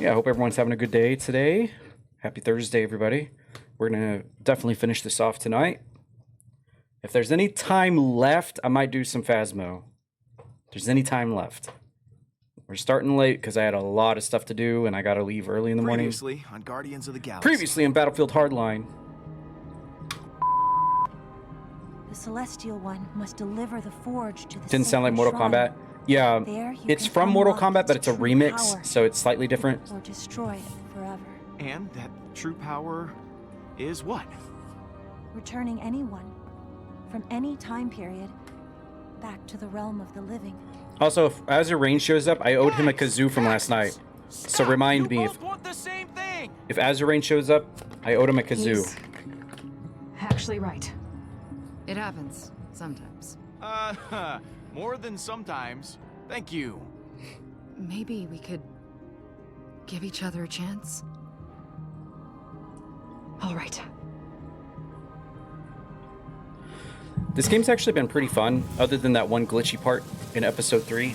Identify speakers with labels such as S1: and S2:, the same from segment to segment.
S1: Yeah, I hope everyone's having a good day today. Happy Thursday, everybody. We're going to definitely finish this off tonight. If there's any time left, I might do some Phasmo. If there's any time left. We're starting late because I had a lot of stuff to do and I got to leave early in the morning.
S2: Previously on Guardians of the Galaxy.
S1: Previously on Battlefield Hardline.
S3: The Celestial One must deliver the forge to the
S1: Didn't sound like Mortal Kombat. Yeah, it's from Mortal Kombat, but it's a remix, so it's slightly different.
S3: Or destroy it forever.
S2: And that true power is what?
S3: Returning anyone from any time period back to the realm of the living.
S1: Also, if Azure Rain shows up, I owed him a kazoo from last night. So remind me if Azure Rain shows up, I owed him a kazoo.
S4: He's actually right. It happens sometimes.
S2: More than sometimes. Thank you.
S4: Maybe we could give each other a chance. All right.
S1: This game's actually been pretty fun, other than that one glitchy part in episode 3.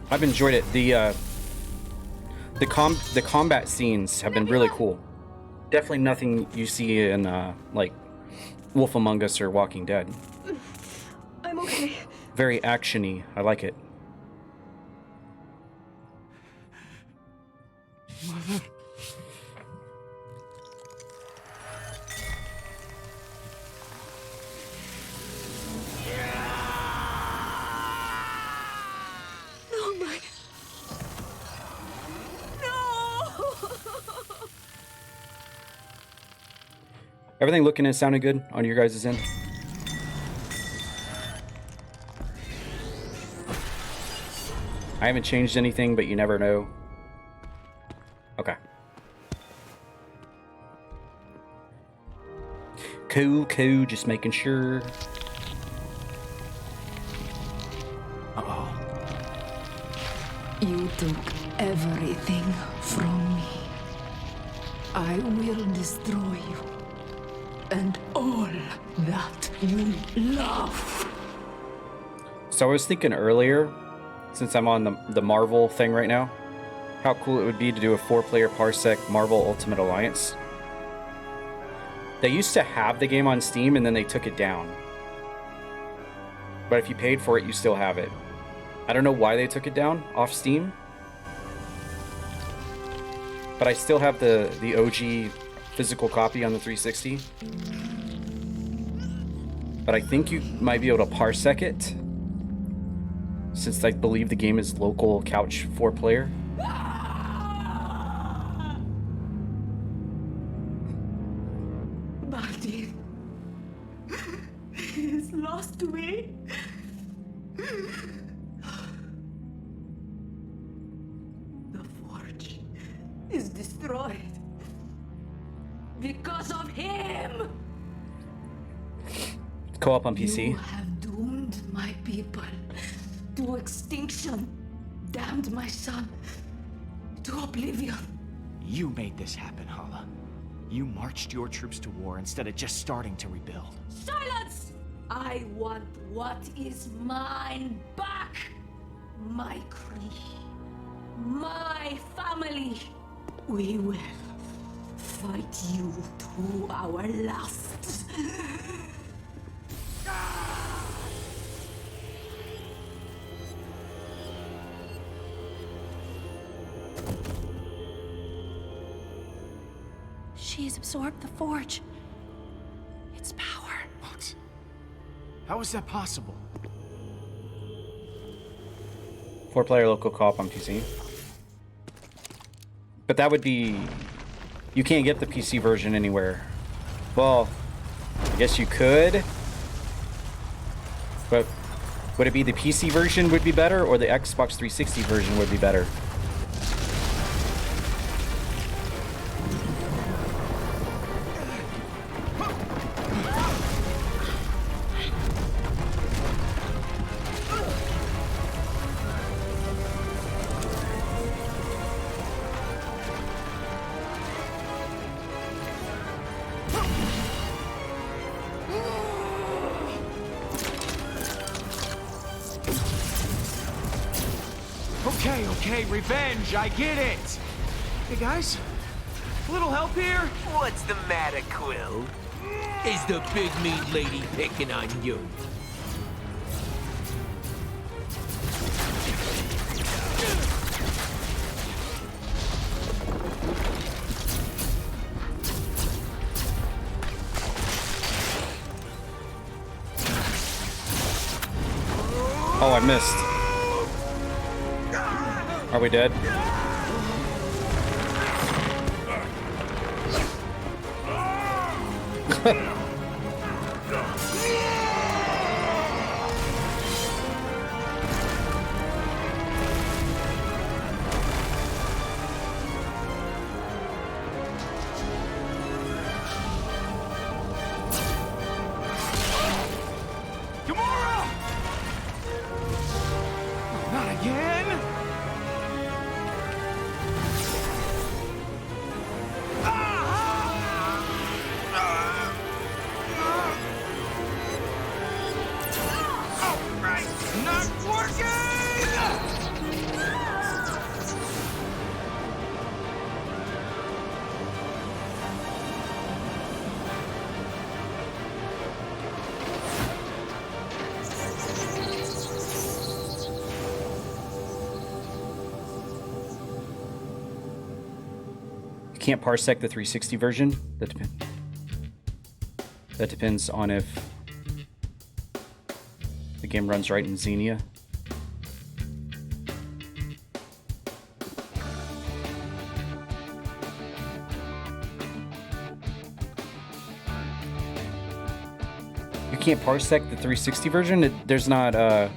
S1: I've enjoyed it. The combat scenes have been really cool. Definitely nothing you see in like Wolf Among Us or Walking Dead.
S4: I'm okay.
S1: Very action-y. I like it.
S4: Oh my. No!
S1: Everything looking and sounding good on your guys' end? I haven't changed anything, but you never know. Okay. Cool, just making sure.
S2: Uh-oh.
S5: You took everything from me. I will destroy you. And all that you love.
S1: So I was thinking earlier, since I'm on the Marvel thing right now, how cool it would be to do a 4-player Parsec Marvel Ultimate Alliance. They used to have the game on Steam and then they took it down. But if you paid for it, you still have it. I don't know why they took it down off Steam. But I still have the OG physical copy on the 360. But I think you might be able to Parsec it, since I believe the game is local couch 4-player.
S5: Martin is lost to me. The forge is destroyed because of him.
S1: Co-op on PC.
S5: You have doomed my people to extinction, damned my son to oblivion.
S2: You made this happen, Hala. You marched your troops to war instead of just starting to rebuild.
S5: Silence! I want what is mine back. My Kree. My family. We will fight you to our last.
S3: She has absorbed the forge. Its power.
S2: What? How is that possible?
S1: 4-player local co-op on PC. But that would be... You can't get the PC version anywhere. Well, I guess you could. But would it be the PC version would be better, or the Xbox 360 version would be better?
S2: Okay, revenge, I get it! Hey guys, a little help here?
S6: What's the matter, Quill? Is the big meat lady picking on you?
S1: Oh, I missed. Are we dead?
S2: Gamora! Not again! Not working!
S1: You can't parsec the 360 version. That depends on if the game runs right in Xenia. You can't parsec the 360 version? There's not, there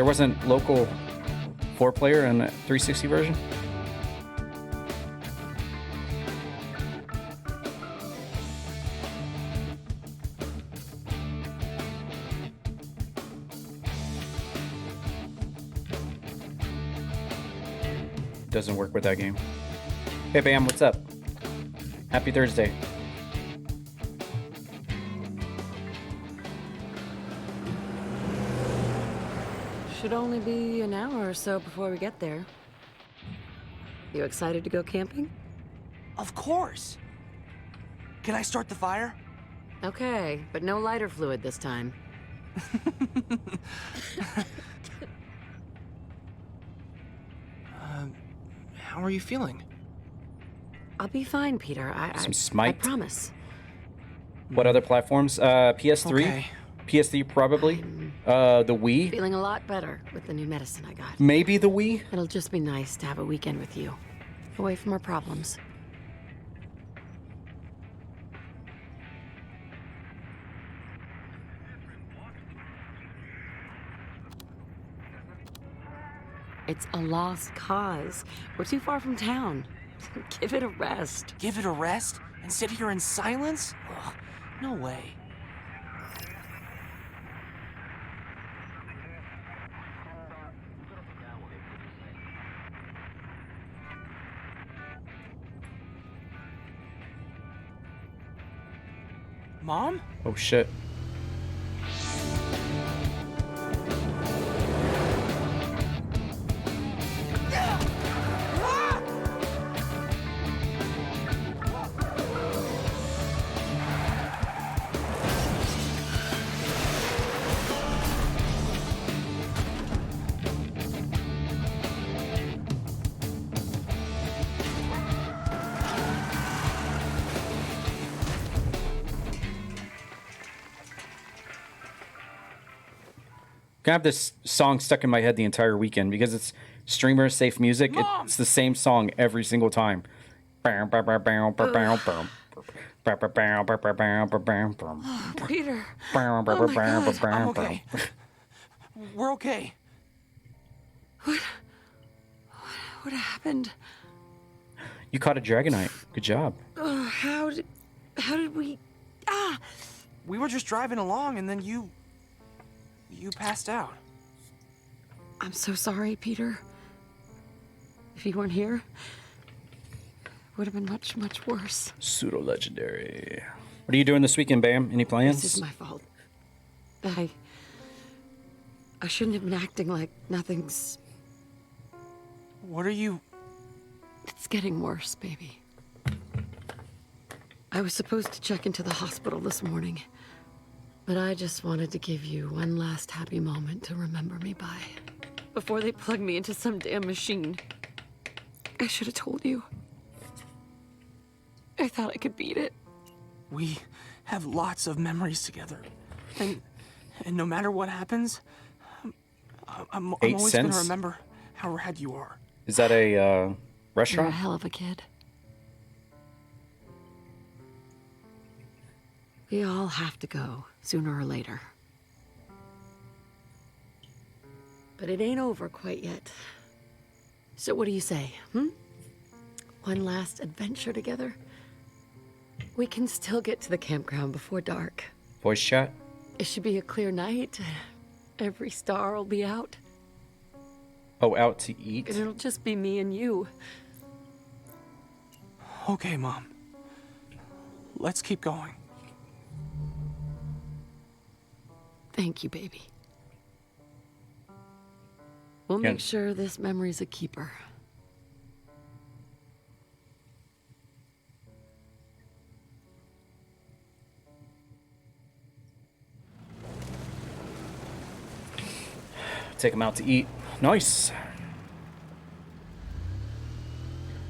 S1: wasn't local 4-player in the 360 version? Doesn't work with that game. Hey Bam, what's up? Happy Thursday.
S7: Should only be an hour or so before we get there. You excited to go camping?
S8: Of course. Can I start the fire?
S7: Okay, but no lighter fluid this time.
S8: How are you feeling?
S7: I'll be fine, Peter.
S1: Some Smite.
S7: I promise.
S1: What other platforms? PS3?
S8: Okay.
S1: PS3 probably. The Wii?
S7: Feeling a lot better with the new medicine I got.
S1: Maybe the Wii?
S7: It'll just be nice to have a weekend with you. Away from our problems. It's a lost cause. We're too far from town. Give it a rest.
S8: Give it a rest? And sit here in silence? Ugh, no way. Mom?
S1: Oh shit. I have this song stuck in my head the entire weekend because it's streamer safe music.
S8: Mom!
S1: It's the same song every single time.
S7: Peter.
S8: I'm okay. We're okay.
S7: What happened?
S1: You caught a Dragonite. Good job.
S7: How did we... Ah!
S8: We were just driving along and then you passed out.
S7: I'm so sorry, Peter. If you weren't here, it would have been much, much worse.
S1: Pseudo legendary. What are you doing this weekend, Bam? Any plans?
S7: This is my fault. I shouldn't have been acting like nothing's...
S8: What are you...
S7: It's getting worse, baby. I was supposed to check into the hospital this morning, but I just wanted to give you one last happy moment to remember me by, before they plug me into some damn machine. I should have told you. I thought I could beat it.
S8: We have lots of memories together. And no matter what happens, I'm
S1: Eight
S8: always gonna
S1: cents?
S8: remember how rad you are.
S1: Is that a
S7: You're a
S1: restaurant?
S7: hell of a kid. We all have to go, sooner or later. But it ain't over quite yet. So what do you say, One last adventure together? We can still get to the campground before dark.
S1: Voice chat?
S7: It should be a clear night. Every star will be out.
S1: Oh, out to eat?
S7: And it'll just be me and you.
S8: Okay, Mom. Let's keep going.
S7: Thank you, baby. We'll
S1: Yeah.
S7: make sure this memory's a keeper.
S1: Take them out to eat. Nice.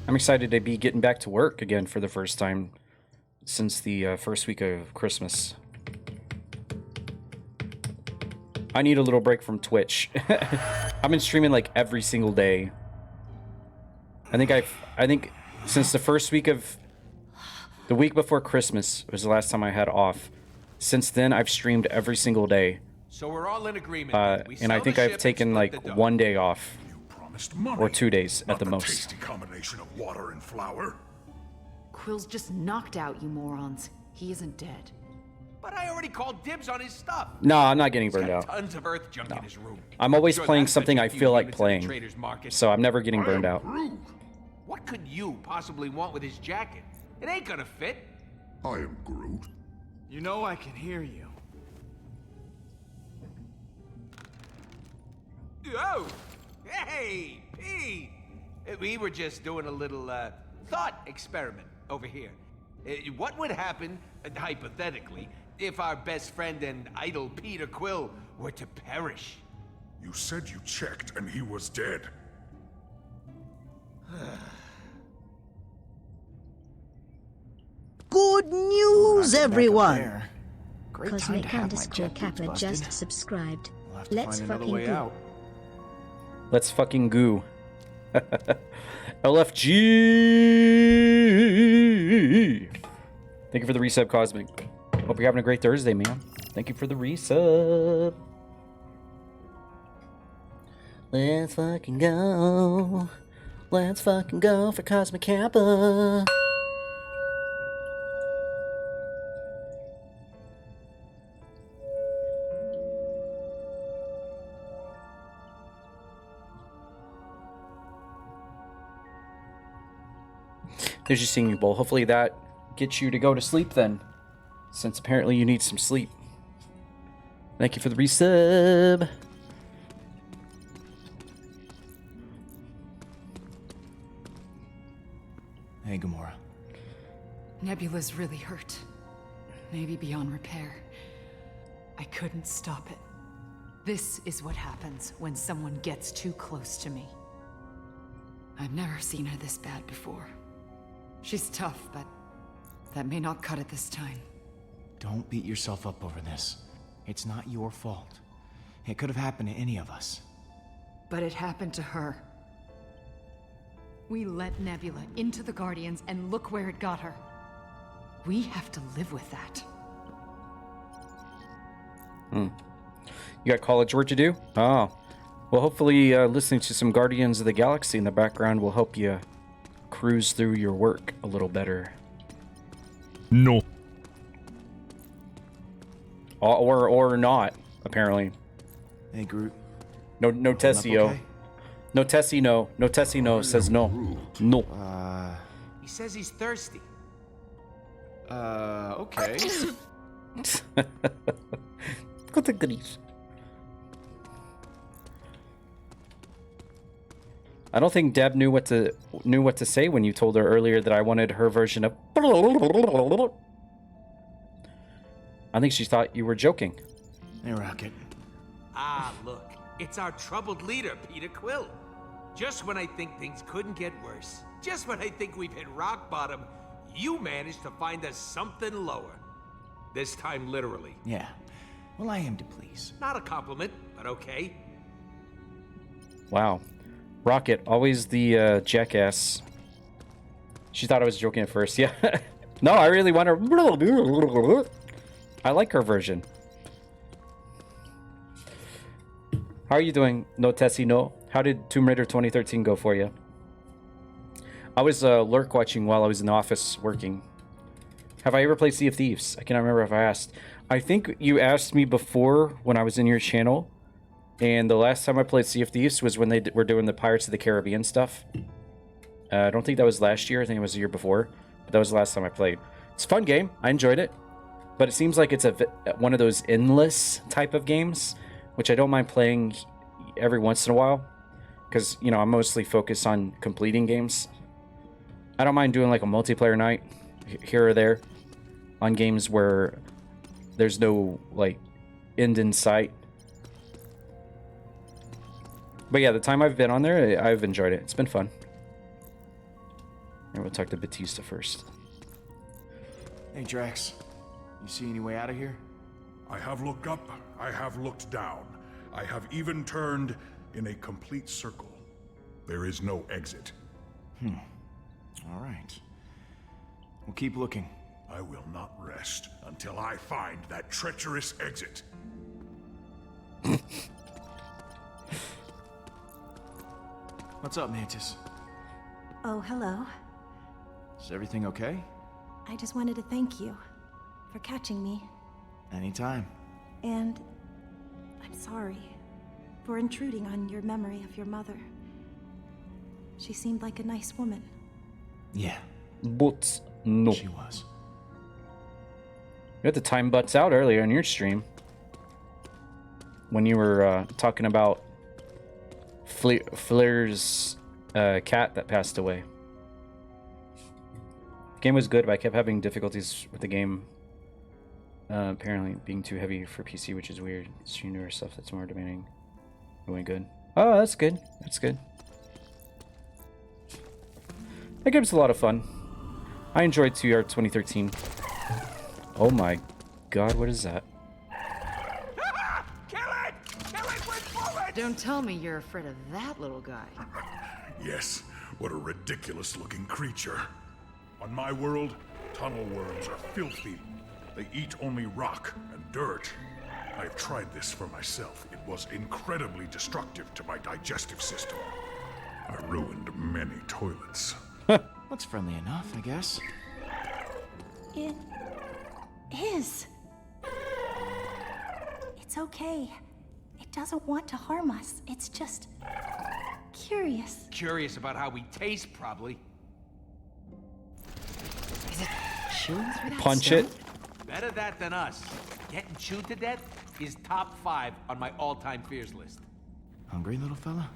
S1: I'm excited to be getting back to work again for the first time since the first week of Christmas. I need a little break from Twitch. I've been streaming like every single day. I think since the first week of the week before Christmas was the last time I had off. Since then, I've streamed every single day.
S6: So we're all in agreement. Then. We
S1: And I
S6: sell
S1: think
S6: the
S1: I've
S6: ship
S1: taken
S6: and split
S1: like
S6: the dough.
S1: 1 day off.
S9: Promised money,
S1: Or 2 days
S9: not
S1: at the
S9: the
S1: most.
S9: tasty combination of water and flour.
S10: Quill's just knocked out, you morons. He isn't dead.
S6: But I already called dibs on his stuff.
S1: No, I'm not getting
S6: He's
S1: burned
S6: got
S1: out.
S6: tons of earth junk in his room.
S1: I'm always
S6: Sure,
S1: playing
S6: that's
S1: something
S6: such a
S1: I
S6: few
S1: feel like
S6: units in the
S1: playing.
S6: trader's market.
S1: So I'm never getting burned out.
S6: What could you possibly want with his jacket? It ain't gonna fit.
S9: I am Groot.
S2: You know I can hear you.
S6: Oh! Hey, Pete! We were just doing a little thought experiment over here. What would happen, hypothetically, if our best friend and idol Peter Quill were to perish?
S9: You said you checked and he was dead.
S11: Good news, everyone!
S2: Great time
S11: Cosmic
S2: to have my
S11: Underscore
S2: jet
S11: Kappa
S2: boots
S11: just
S2: busted.
S11: subscribed.
S2: We'll have to
S11: Let's
S2: find another
S11: fucking
S2: way
S11: go.
S2: out.
S1: Let's fucking goo. LFG! Thank you for the resub, Cosmic. Hope you're having a great Thursday, man. Thank you for the resub. Let's fucking go. Let's fucking go for Cosmic Kappa. There's your singing bowl. Hopefully that gets you to go to sleep then, since apparently you need some sleep. Thank you for the resub.
S2: Hey, Gamora.
S4: Nebula's really hurt. Maybe beyond repair. I couldn't stop it. This is what happens when someone gets too close to me. I've never seen her this bad before. She's tough, but that may not cut it this time.
S2: Don't beat yourself up over this. It's not your fault. It could have happened to any of us.
S4: But it happened to her. We let Nebula into the Guardians, and look where it got her. We have to live with that.
S1: You got college work to do? Oh. Well, hopefully listening to some Guardians of the Galaxy in the background will help you cruise through your work a little better.
S9: No.
S1: Or not, apparently.
S2: Hey, Groot.
S1: No
S2: Up
S1: Tessio.
S2: okay?
S1: No Tessie, no. No Tessie, no. Says no. No.
S6: He says he's thirsty.
S2: Okay.
S1: Go to Greece. I don't think Deb knew what to say when you told her earlier that I wanted her version of. I think she thought you were joking.
S2: Hey, Rocket.
S6: Ah, look. It's our troubled leader, Peter Quill. Just when I think things couldn't get worse, just when I think we've hit rock bottom, you managed to find us something lower. This time literally.
S2: Yeah. Well, I am to please.
S6: Not a compliment, but okay.
S1: Wow. Rocket, always the jackass. She thought I was joking at first. Yeah. No, I really want her. I like her version. How are you doing? No Tessie, no. How did Tomb Raider 2013 go for you? I was lurk watching while I was in the office working. Have I ever played Sea of Thieves? I cannot remember if I asked. I think you asked me before when I was in your channel. And the last time I played Sea of Thieves was when they were doing the Pirates of the Caribbean stuff. I don't think that was last year. I think it was the year before. But that was the last time I played. It's a fun game. I enjoyed it. But it seems like it's one of those endless type of games, which I don't mind playing every once in a while. Because, you know, I'm mostly focused on completing games. I don't mind doing like a multiplayer night here or there on games where there's no like end in sight. But yeah, the time I've been on there, I've enjoyed it. It's been fun. And we'll talk to Batista first.
S2: Hey, Drax. You see any way out of here?
S9: I have looked up, I have looked down. I have even turned in a complete circle. There is no exit.
S2: All right. We'll keep looking.
S9: I will not rest until I find that treacherous exit.
S2: What's up, Mantis?
S3: Oh, hello.
S2: Is everything okay?
S3: I just wanted to thank you for catching me.
S2: Anytime.
S3: And I'm sorry for intruding on your memory of your mother. She seemed like a nice woman.
S2: Yeah.
S1: But no.
S2: She was.
S1: You had the time butts out earlier on your stream. When you were talking about Flair's cat that passed away. The game was good, but I kept having difficulties with the game. Apparently being too heavy for PC, which is weird. It's newer stuff that's more demanding. Going good. Oh, that's good. That's good. That game's a lot of fun. I enjoyed 2 Yard 2013. Oh my god, what is that?
S6: Kill it! Kill it with bullets!
S10: Don't tell me you're afraid of that little guy.
S9: Yes, what a ridiculous-looking creature. On my world, tunnel worms are filthy. They eat only rock and dirt. I've tried this for myself. It was incredibly destructive to my digestive system. I ruined many toilets.
S2: Looks friendly enough, I guess.
S3: It is. It's okay. It doesn't want to harm us. It's just curious.
S6: Curious about how we taste, probably.
S10: Is it chewing through that
S1: Punch
S10: stone?
S1: it.
S6: Better that than us. Getting chewed to death is top 5 on my all-time fears list.
S2: Hungry, little fella?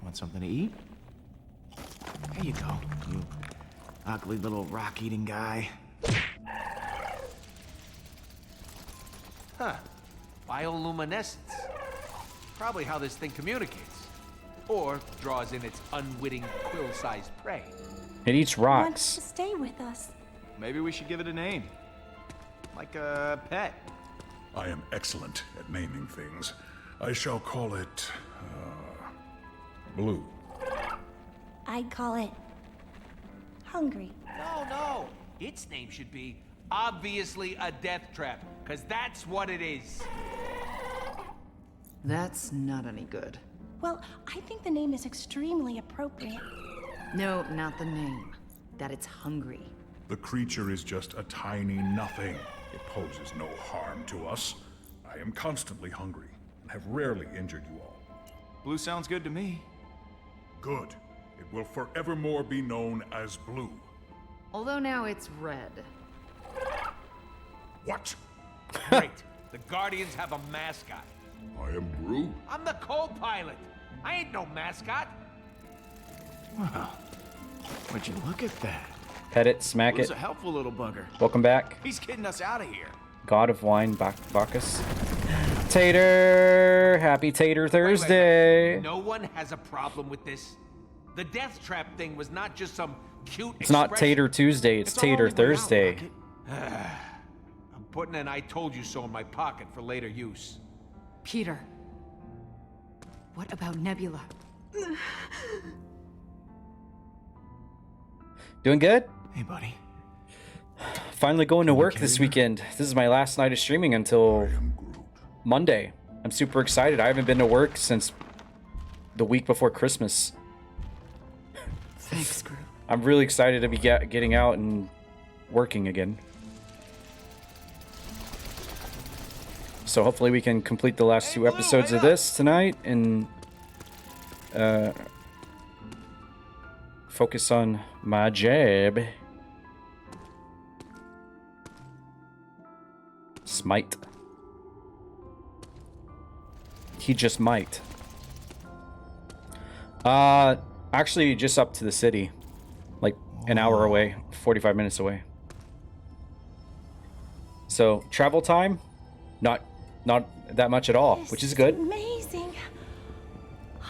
S2: Want something to eat? Here you go, you ugly little rock-eating guy.
S6: Huh. Bioluminescence. Probably how this thing communicates. Or draws in its unwitting quill-sized prey.
S1: It eats
S3: Wants to
S1: rocks.
S3: stay with us.
S2: Maybe we should give it a name. Like a pet.
S9: I am excellent at naming things. I shall call it... Blue.
S3: I'd call it hungry.
S6: No. Its name should be obviously a death trap, because that's what it is.
S10: That's not any good.
S3: Well, I think the name is extremely appropriate.
S10: No, not the name. That it's hungry.
S9: The creature is just a tiny nothing. It poses no harm to us. I am constantly hungry and have rarely injured you all.
S2: Blue sounds good to me.
S9: Good. It will forevermore be known as Blue.
S10: Although now it's red.
S9: What?
S6: Great. The Guardians have a mascot.
S9: I am Groot?
S6: I'm the co-pilot. I ain't no mascot.
S2: Wow. Would you look at that?
S1: Pet it, smack
S2: Blue's
S1: it.
S2: a helpful little bugger.
S1: Welcome back.
S2: He's getting us out of here.
S1: God of Wine, Bacchus. Tater! Happy Tater Thursday!
S6: Wait. No one has a problem with this. The death trap thing was not just some cute
S1: It's not
S6: expression.
S1: Tater Tuesday, it's Tater Thursday.
S6: I'm putting an I told you so in my pocket for later use.
S10: Peter. What about Nebula?
S1: Doing good?
S2: Hey, buddy.
S1: Finally going to work this weekend. This is my last night of streaming until Monday. I'm super excited. I haven't been to work since the week before Christmas.
S10: Thanks, Groot.
S1: I'm really excited to be getting out and working again. So hopefully we can complete the last 2 episodes of this tonight and focus on my job. Smite. He just might. Actually just up to the city. Like an hour away, 45 minutes away. So travel time, not that much at all, which is good.
S3: Amazing.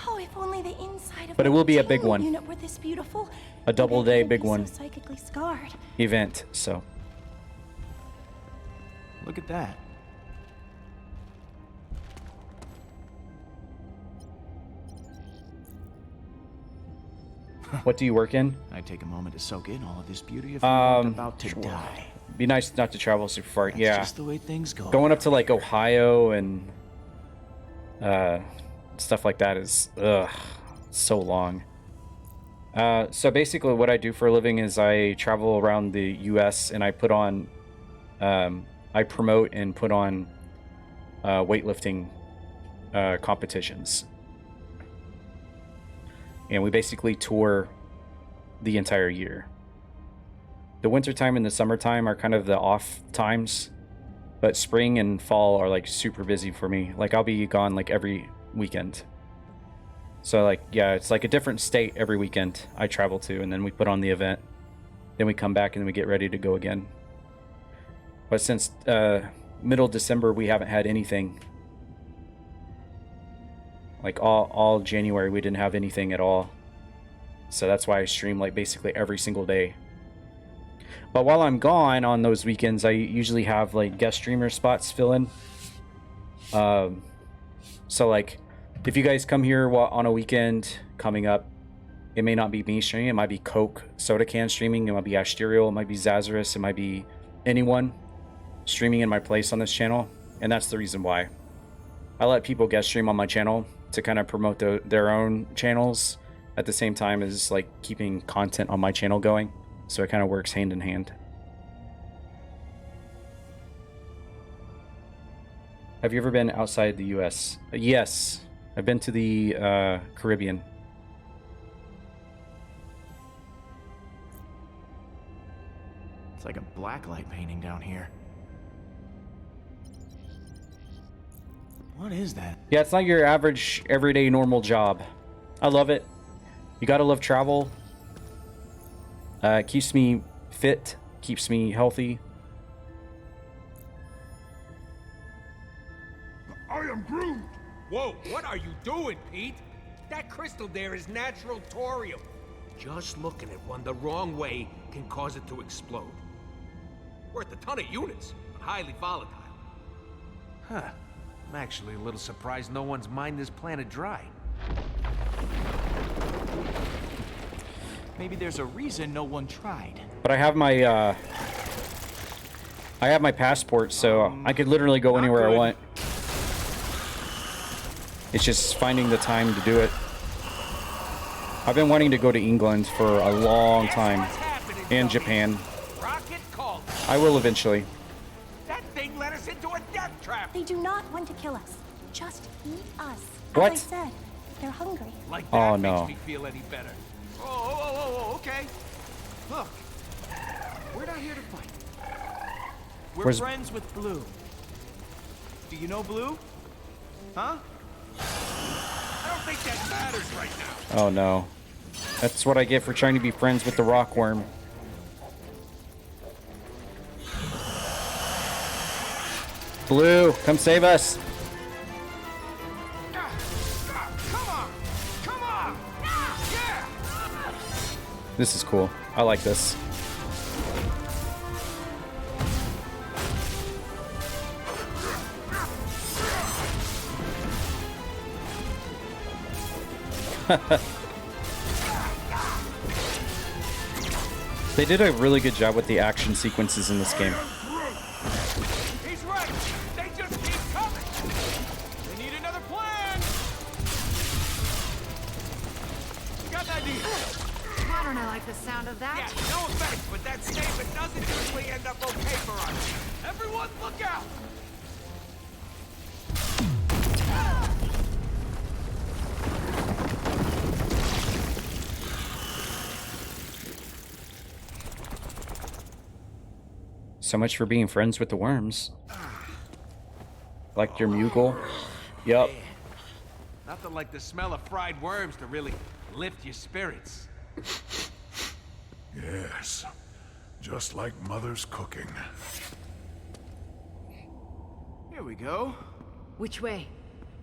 S3: Oh, if only the inside of
S1: But it
S3: my
S1: will be a big
S3: Telltale
S1: one.
S3: unit were this beautiful.
S1: A double
S3: maybe
S1: day
S3: I'd
S1: big
S3: be
S1: one.
S3: So psychically scarred.
S1: Event, so.
S2: Look at that.
S1: What do you work in?
S2: I'd take a moment to soak in all of this beauty if you weren't about to die.
S1: Be nice not to travel super far.
S2: That's
S1: Yeah.
S2: just the way things go.
S1: Going up to like Ohio and stuff like that is so long. So basically what I do for a living is I travel around the US and I put on I promote and put on weightlifting competitions. And we basically tour the entire year. The wintertime and the summertime are kind of the off times, but spring and fall are like super busy for me. Like I'll be gone like every weekend. So like, yeah, it's like a different state every weekend I travel to, and then we put on the event. Then we come back and we get ready to go again. But since middle December, we haven't had anything. Like all January, we didn't have anything at all. So that's why I stream like basically every single day. But while I'm gone on those weekends, I usually have like guest streamer spots fill in. So like, if you guys come here on a weekend coming up, it may not be me streaming. It might be Coke Soda Can streaming. It might be Asterial. It might be Zazarus. It might be anyone streaming in my place on this channel. And that's the reason why. I let people guest stream on my channel to kind of promote their own channels at the same time as like keeping content on my channel going. So it kind of works hand in hand. Have you ever been outside the US? Yes, I've been to the Caribbean.
S2: It's like a blacklight painting down here. What is that?
S1: Yeah, it's not your average, everyday, normal job. I love it. You gotta love travel. It keeps me fit, keeps me healthy.
S9: I am Groot!
S6: Whoa, what are you doing, Pete? That crystal there is natural thorium. Just looking at one the wrong way can cause it to explode. Worth a ton of units, but highly volatile. Huh. I'm actually a little surprised no one's mined this planet dry.
S2: Maybe there's a reason no one tried.
S1: But I have my passport, so I could literally go anywhere I want. It's just finding the time to do it. I've been wanting to go to England for a long time, and Japan.
S6: Rocket called.
S1: I will eventually.
S6: That thing led us into a death trap.
S3: They do not want to kill us. Just eat us.
S1: What?
S3: As I said, they're hungry.
S6: Like that
S1: Oh, no.
S6: makes me feel any better. Oh, okay. Look, we're not here to fight.
S2: We're
S1: Where's-
S2: friends with Blue. Do you know Blue? Huh?
S6: I don't think that matters right now.
S1: Oh no. That's what I get for trying to be friends with the rockworm. Blue, come save us.
S6: Come on! Yeah!
S1: This is cool. I like this. They did a really good job with the action sequences in this game.
S6: He's right! They just keep coming! They need another plan! Got an idea!
S10: I don't know, like the sound of that.
S6: Yeah, no offense, but that statement doesn't usually end up okay for us. Everyone, look out!
S1: So much for being friends with the worms. Like your Mughal? Yup.
S6: Nothing like the smell of fried worms to really lift your spirits.
S9: Yes, just like Mother's cooking.
S2: Here we go.
S10: Which way?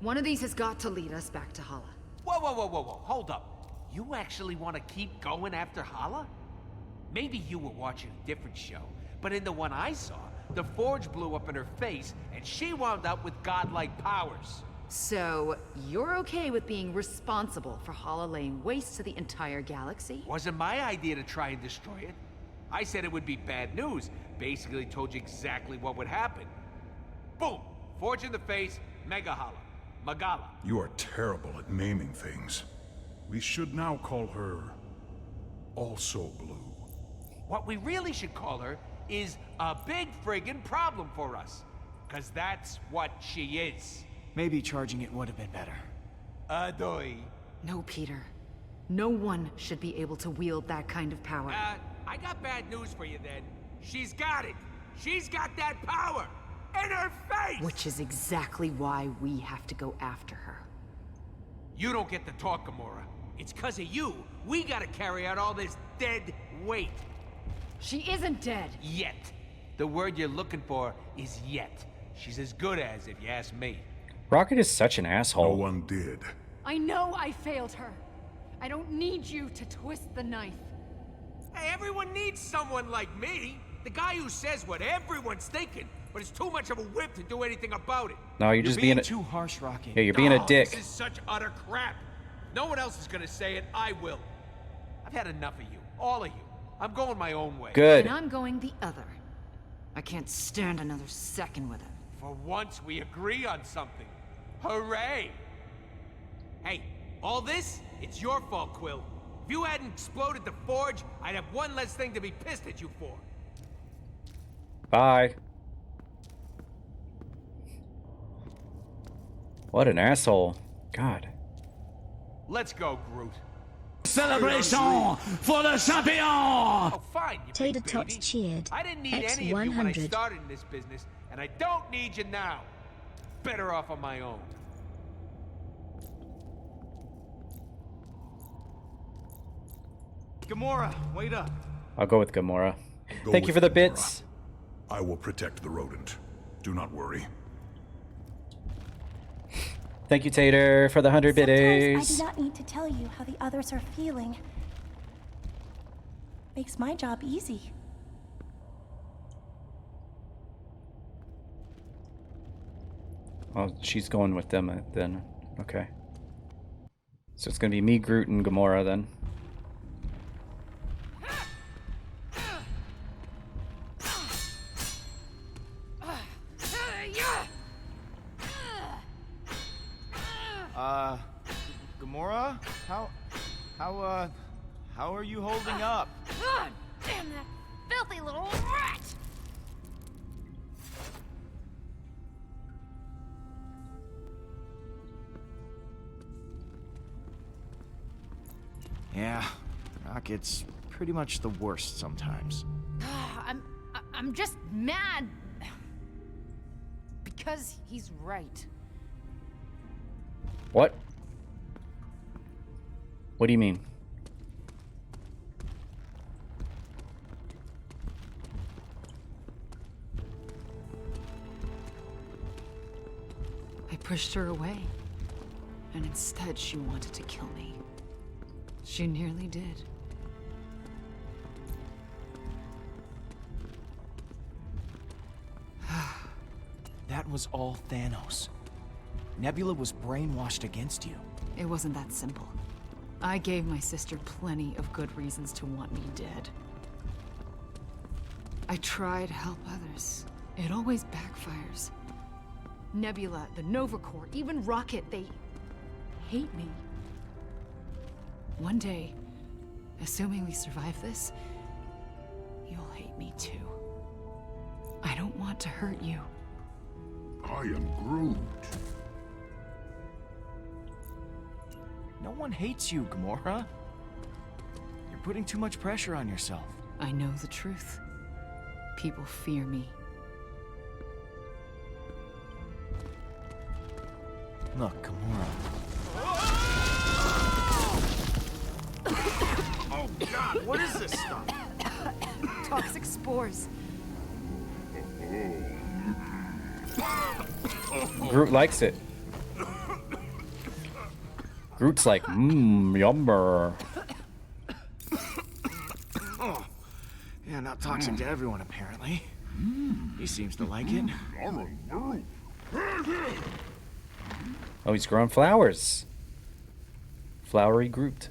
S10: One of these has got to lead us back to Hala.
S6: Whoa, whoa, whoa, whoa, whoa, hold up. You actually want to keep going after Hala? Maybe you were watching a different show, but in the one I saw, the forge blew up in her face, and she wound up with godlike powers.
S10: So, you're okay with being responsible for Hala laying waste to the entire galaxy?
S6: Wasn't my idea to try and destroy it. I said it would be bad news. Basically told you exactly what would happen. Boom! Forge in the face, Mega Hala. Magala.
S9: You are terrible at naming things. We should now call her Also Blue.
S6: What we really should call her is a big friggin' problem for us. 'Cause that's what she is.
S2: Maybe charging it would have been better.
S6: Adoy.
S10: No, Peter. No one should be able to wield that kind of power.
S6: I got bad news for you then. She's got it. She's got that power. In her face!
S10: Which is exactly why we have to go after her.
S6: You don't get to talk, Gamora. It's 'cause of you. We gotta carry out all this dead weight.
S10: She isn't dead.
S6: Yet. The word you're looking for is yet. She's as good as, if you ask me.
S1: Rocket is such an asshole.
S9: No one did.
S4: I know I failed her. I don't need you to twist the knife.
S6: Hey, everyone needs someone like me. The guy who says what everyone's thinking, but is too much of a whip to do anything about it.
S1: No, you're just being a...
S2: too harsh, Rocket.
S1: Yeah, you're being a dick.
S6: This is such utter crap. No one else is gonna say it. I will. I've had enough of you. All of you. I'm going my own way.
S1: Good.
S10: And I'm going the other. I can't stand another second with it.
S6: For once, we agree on something. Hooray! Hey, all this, it's your fault, Quill. If you hadn't exploded the forge, I'd have one less thing to be pissed at you for.
S1: Bye. What an asshole. God.
S6: Let's go, Groot.
S2: Celebration for the champion!
S6: Oh, fine, you
S11: Tater
S6: big
S11: Tots
S6: baby.
S11: cheered.
S6: I didn't need any of you when I
S11: X100.
S6: started in this business, and I don't need you now. Better off on my own.
S2: Gamora, wait up.
S1: I'll go with Gamora.
S9: Go
S1: Thank you
S9: with
S1: for the
S9: Gamora.
S1: bits.
S9: I will protect the rodent. Do not worry.
S1: Thank you, Tater, for the 100
S3: Sometimes
S1: biddies.
S3: I do not need to tell you how the others are feeling. Makes my job easy.
S1: Oh, she's going with them then. Okay. So it's gonna be me, Groot, and Gamora then.
S2: Gamora? How are you holding up?
S4: God damn that filthy little rat!
S2: Yeah, Rocket's pretty much the worst sometimes.
S4: I'm just mad because he's right.
S1: What? What do you mean?
S4: I pushed her away. And instead, she wanted to kill me. She nearly did.
S2: That was all Thanos. Nebula was brainwashed against you.
S4: It wasn't that simple. I gave my sister plenty of good reasons to want me dead. I try to help others. It always backfires. Nebula, the Nova Corps, even Rocket, they hate me. One day, assuming we survive this, you'll hate me too. I don't want to hurt you.
S9: I am Groot.
S2: No one hates you, Gamora. You're putting too much pressure on yourself.
S4: I know the truth. People fear me.
S2: Look, Gamora.
S8: Oh God, what is this stuff?
S4: Toxic spores.
S1: Groot likes it. Groot's like, yummer.
S2: Oh. Yeah, not toxic to everyone, apparently. He seems to like it.
S1: Oh, he's growing flowers. Flowery Groot.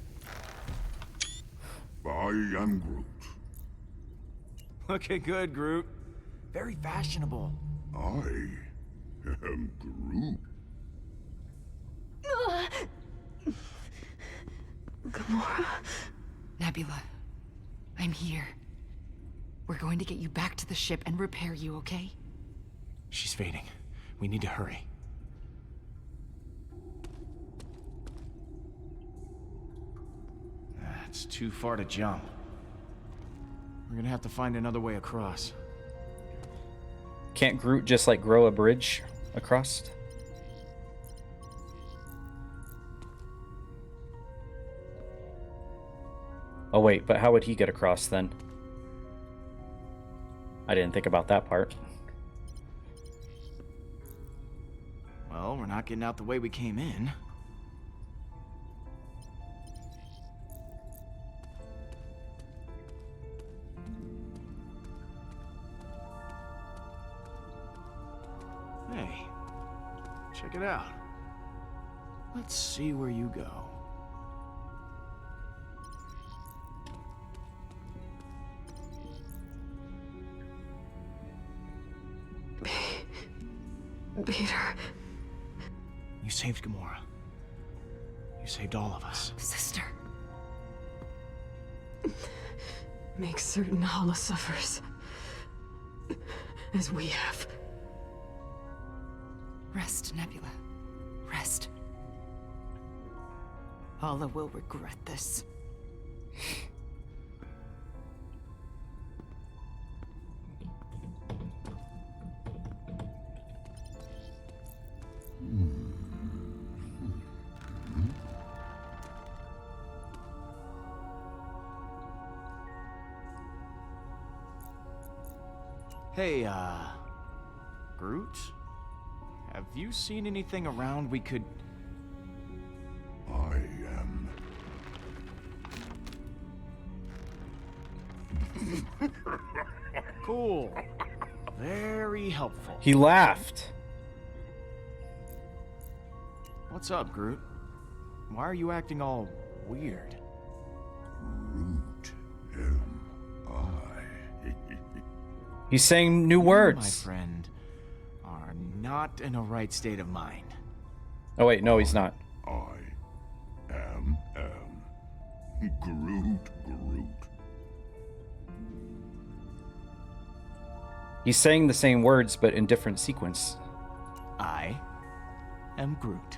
S9: I am Groot.
S2: Looking good, Groot. Very fashionable.
S9: I am Groot.
S5: Gamora.
S4: Nebula, I'm here. We're going to get you back to the ship and repair you, okay?
S2: She's fading. We need to hurry. It's too far to jump. We're gonna have to find another way across.
S1: Can't Groot just like grow a bridge across? Oh wait, but how would he get across then? I didn't think about that part.
S2: Well, we're not getting out the way we came in. Hey, check it out. Let's see where you go.
S5: Peter.
S2: You saved Gamora. You saved all of us.
S4: Sister.
S5: Make certain Hala suffers. As we have.
S4: Rest, Nebula. Rest. Hala will regret this.
S2: Hey, Groot? Have you seen anything around we could...
S9: I am...
S2: Cool. Very helpful.
S1: He laughed.
S2: What's up, Groot? Why are you acting all weird?
S9: Groot am I.
S1: He's saying new
S2: You,
S1: words.
S2: my friend, are not in a right state of mind.
S1: Oh wait, no, he's not.
S9: I am Groot.
S1: He's saying the same words, but in different sequence.
S2: I am Groot.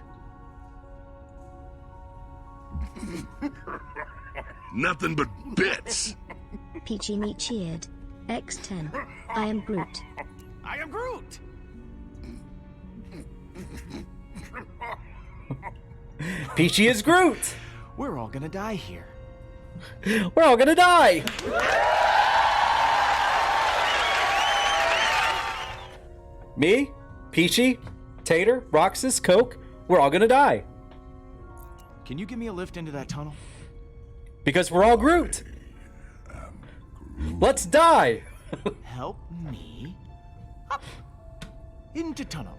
S9: Nothing but bits.
S12: Peachy me cheered. X10. I am Groot.
S2: I am Groot!
S1: Peachy is Groot!
S2: We're all gonna die here.
S1: We're all gonna die! Me? Peachy? Tater, Roxas, Coke, we're all gonna die.
S2: Can you give me a lift into that tunnel?
S1: Because we're all Groot. Let's die.
S2: Help me up into tunnel.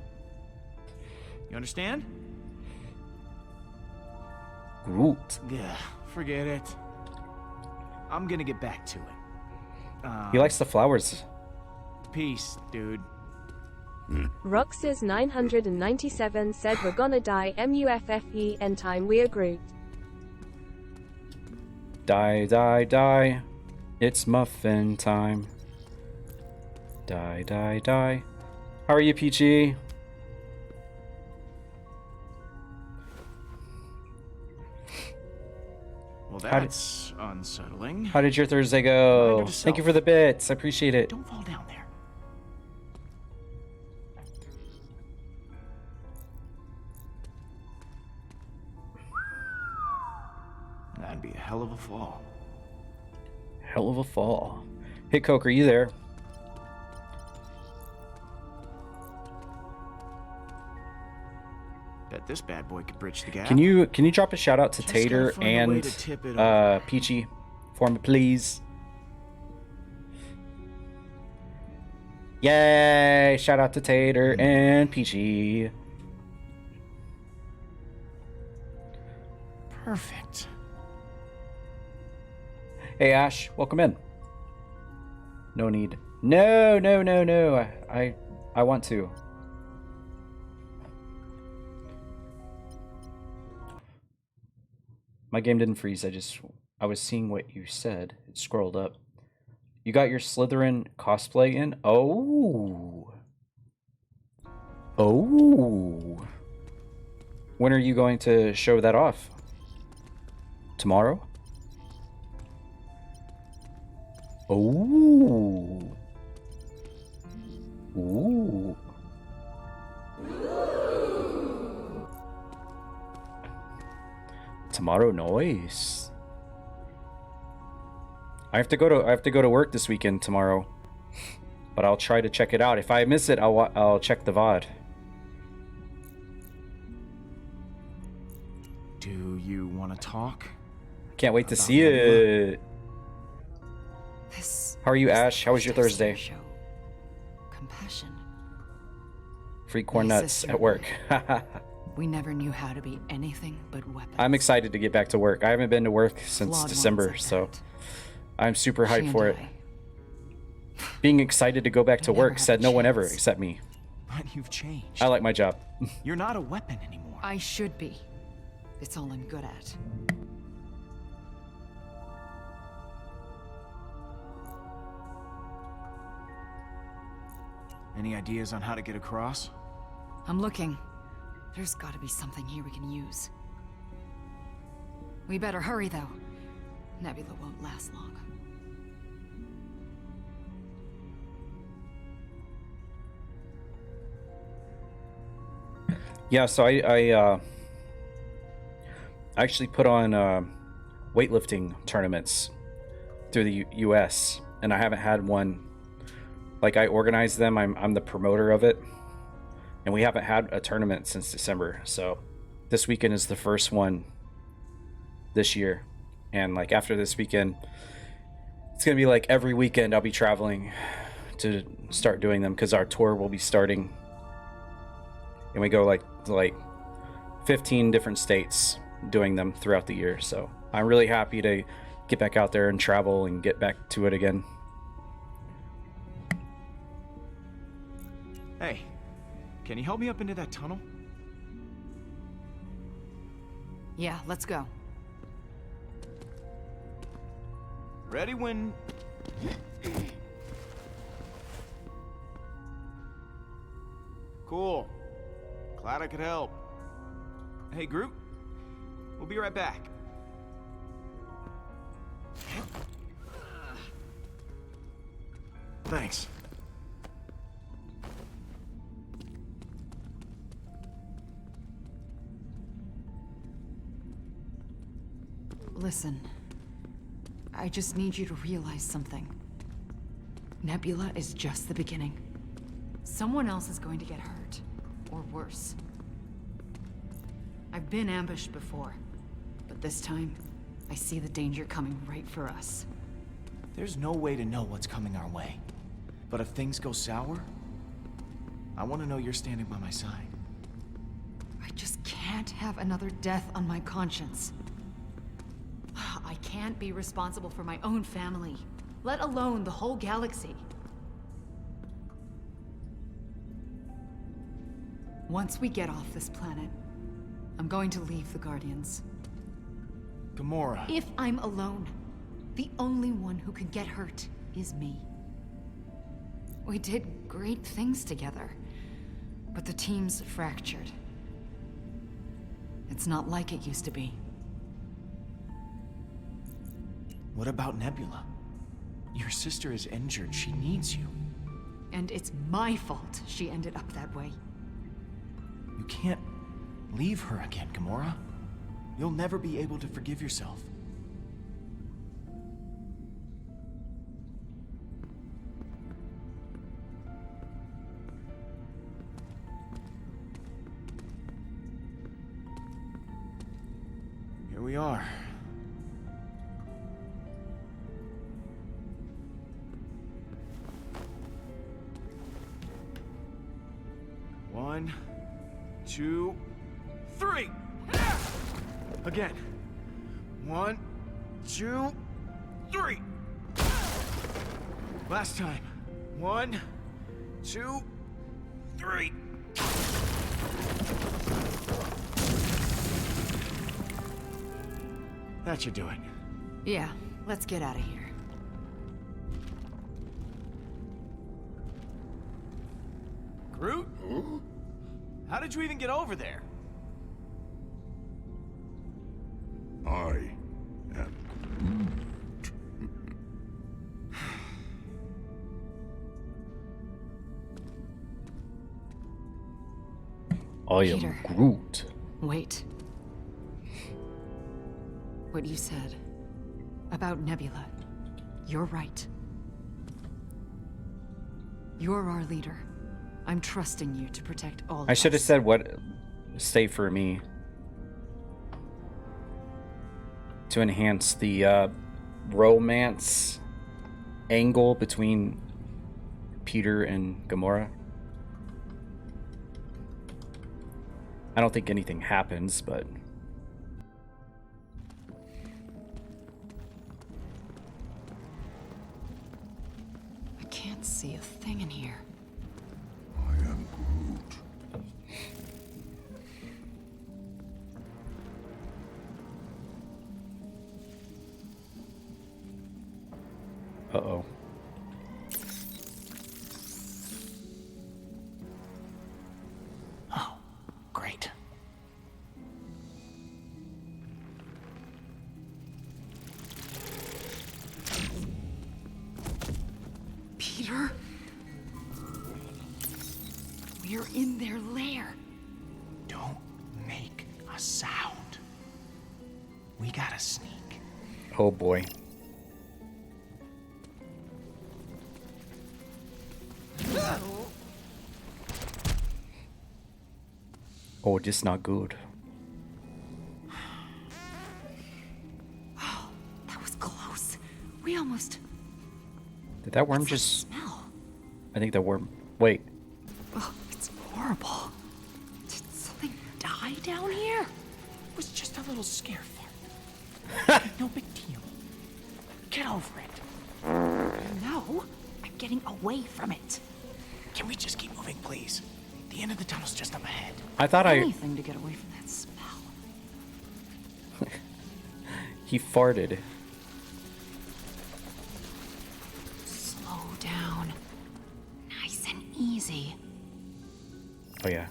S2: You understand?
S1: Groot.
S2: Yeah, forget it. I'm gonna get back to it.
S1: He likes the flowers.
S2: Peace, dude.
S13: Roxas 997 said we're gonna die MUFFE and time we're Groot.
S1: Die, die, die. It's muffin time. Die, die, die. How are you, Peachy?
S2: Well, that's unsettling.
S1: How did your Thursday go? Thank you for the bits. I appreciate it.
S2: Don't fall down there. That'd be a hell of a fall.
S1: Hell of a fall. Hey, Coke, are you there?
S2: Bet this bad boy could bridge the gap.
S1: Can you drop a shout out to
S2: Just gotta
S1: Tater
S2: find a way
S1: and
S2: to tip it
S1: Peachy for me, please? Yay! Shout out to Tater and Peachy.
S2: Perfect.
S1: Hey Ash, welcome in. No need. No, no, no, no. I want to. My game didn't freeze. I was seeing what you said. It scrolled up. You got your Slytherin cosplay in? Oh. Oh. When are you going to show that off? Tomorrow? Oh. Ooh. Tomorrow, noise. I have to go to work this weekend tomorrow, but I'll try to check it out. If I miss it, I'll check the VOD.
S2: Do you want to talk?
S1: Can't wait to see it.
S4: This
S1: How are you, Ash? How was your Thursday?
S4: show compassion.
S1: Free corn
S4: My
S1: nuts
S4: sister
S1: at work.
S4: We never knew how to be anything but weapons.
S1: I'm excited to get back to work. I haven't been to work since
S4: Flawed ones
S1: December,
S4: at
S1: so
S4: that.
S1: I'm super
S4: She
S1: hyped
S4: and
S1: for it.
S4: I.
S1: Being excited to go back to
S4: We never
S1: work
S4: had
S1: said
S4: a
S1: no one ever
S4: chance.
S1: except me.
S2: But you've changed.
S1: I like my job.
S2: You're not a weapon anymore.
S4: I should be. It's all I'm good at.
S2: Any ideas on how to get across?
S4: I'm looking. There's gotta be something here we can use. We better hurry, though. Nebula won't last long.
S1: Yeah, so I actually put on weightlifting tournaments through the U.S. and I haven't had one. Like, I organize them. I'm the promoter of it, and we haven't had a tournament since December. So this weekend is the first one this year, and like after this weekend, it's gonna be like every weekend I'll be traveling to start doing them because our tour will be starting, and we go like 15 different states doing them throughout the year. So I'm really happy to get back out there and travel and get back to it again.
S2: Hey, can you help me up into that tunnel?
S4: Yeah, let's go.
S2: Ready when... Cool. Glad I could help. Hey, Groot. We'll be right back. Thanks.
S4: Listen, I just need you to realize something. Nebula is just the beginning. Someone else is going to get hurt. or worse. I've been ambushed before, but this time, I see the danger coming right for us.
S2: There's no way to know what's coming our way. But if things go sour, I want to know you're standing by my side.
S4: I just can't have another death on my conscience. I can't be responsible for my own family, let alone the whole galaxy. Once we get off this planet, I'm going to leave the Guardians.
S2: Gamora.
S4: If I'm alone, the only one who can get hurt is me. We did great things together, but the team's fractured. It's not like it used to be.
S2: What about Nebula? Your sister is injured. She needs you.
S4: And it's my fault she ended up that way.
S2: You can't leave her again, Gamora. You'll never be able to forgive yourself. Here we are. One, two, three! Again. One, two, three! Last time. One, two, three! That should do it.
S4: Yeah, let's get out of here.
S2: Groot? How did you even get over there?
S9: I am Groot.
S1: I am
S4: Peter.
S1: Groot.
S4: Wait. What you said about Nebula, you're right. You're our leader. I'm trusting you to protect all of
S1: I should have
S4: us.
S1: said what stay for me. To enhance the romance angle between Peter and Gamora. I don't think anything happens, but
S4: I can't see a thing in here.
S9: I am Groot.
S1: uh-oh.
S2: Oh, great.
S4: Peter? We're in their lair.
S2: Don't make a sound. We gotta sneak.
S1: Oh boy. Oh, this not good.
S4: Oh, that was close. We almost...
S1: Did that worm
S4: What's that
S1: just...
S4: smell?
S1: I think that worm... Wait.
S4: Oh, it's horrible. Did something die down here?
S2: It was just a little scare fart. No big deal. Get over it.
S4: No, I'm getting away from it.
S2: Can we just keep moving, please? The end of the tunnel's just up ahead.
S1: I thought I...
S4: Anything to get away from that smell.
S1: He farted.
S4: Slow down. Nice and easy.
S1: Oh yeah.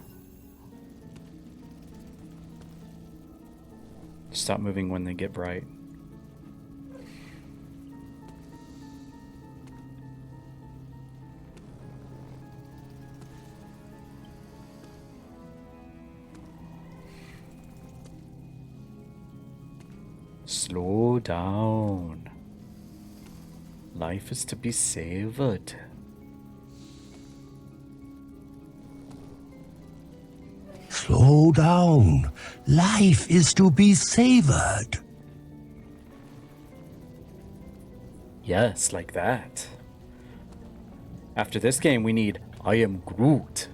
S1: Stop moving when they get bright. Slow down. Life is to be savored.
S14: Slow down. Life is to be savored.
S1: Yes, like that. After this game, we need I am Groot.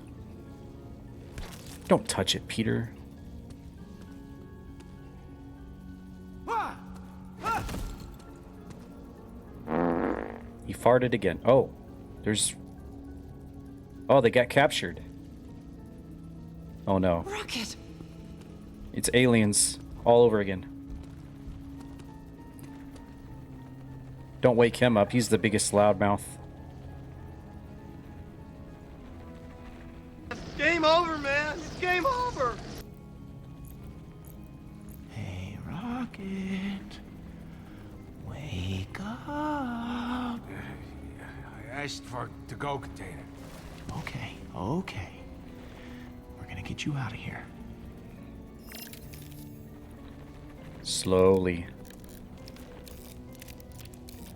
S1: Don't touch it, Peter. He farted again. Oh, there's... Oh, they got captured. Oh no.
S4: Rocket!
S1: It's aliens all over again. Don't wake him up. He's the biggest loudmouth.
S15: It's game over, man. It's game over.
S2: Hey, Rocket. Wake up.
S6: I asked for to-go container.
S2: Okay, okay. We're gonna get you out of here.
S1: Slowly.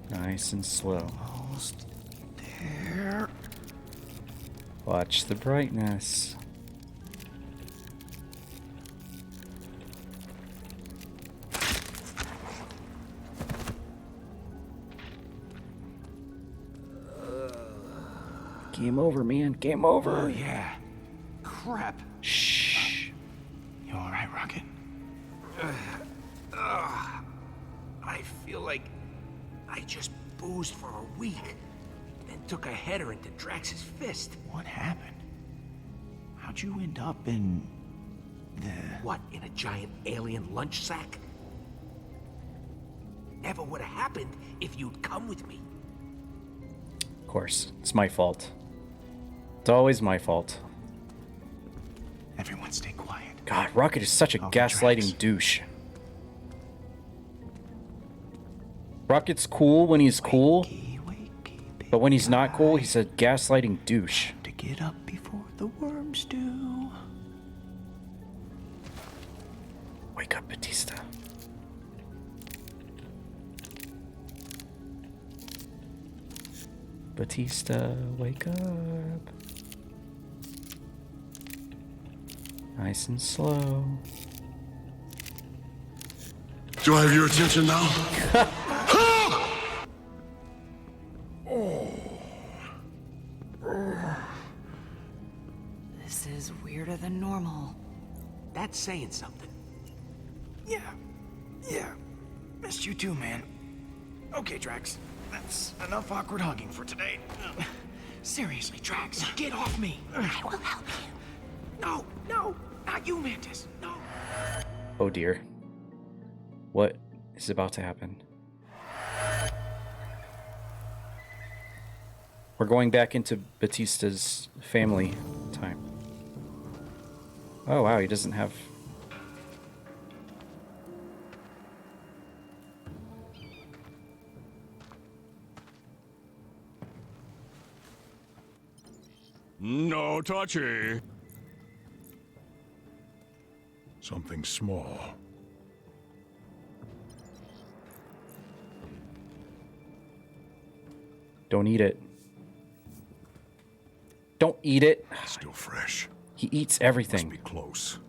S1: Nice and slow.
S2: Almost there.
S1: Watch the brightness. Game over, man. Game over.
S6: Oh, yeah. Crap.
S1: Shh.
S2: You all right, Rocket?
S6: I feel like I just boozed for a week, then took a header into Drax's fist.
S2: What happened? How'd you end up in the...
S6: What, in a giant alien lunch sack? Never would have happened if you'd come with me.
S1: Of course, it's my fault. It's always my fault.
S2: Everyone stay quiet.
S1: God, Rocket is such a gaslighting douche. Rocket's cool when he's cool, but when he's not cool, he's a gaslighting douche.
S2: To get up before the worms do.
S1: Wake up, Batista. Batista, wake up. Nice and slow.
S14: Do I have your attention now?
S4: This is weirder than normal.
S6: That's saying something.
S2: Yeah. Missed you too, man. Okay, Drax. That's enough awkward hugging for today. Seriously, Drax, get off me.
S5: I will help you.
S2: No, not you, Mantis. No.
S1: Oh dear. What is about to happen? We're going back into Batista's family time. Oh wow, he doesn't have...
S9: No touchy. Something small.
S1: Don't eat it. Don't eat it.
S9: Still fresh.
S1: He eats everything.
S9: Must be close.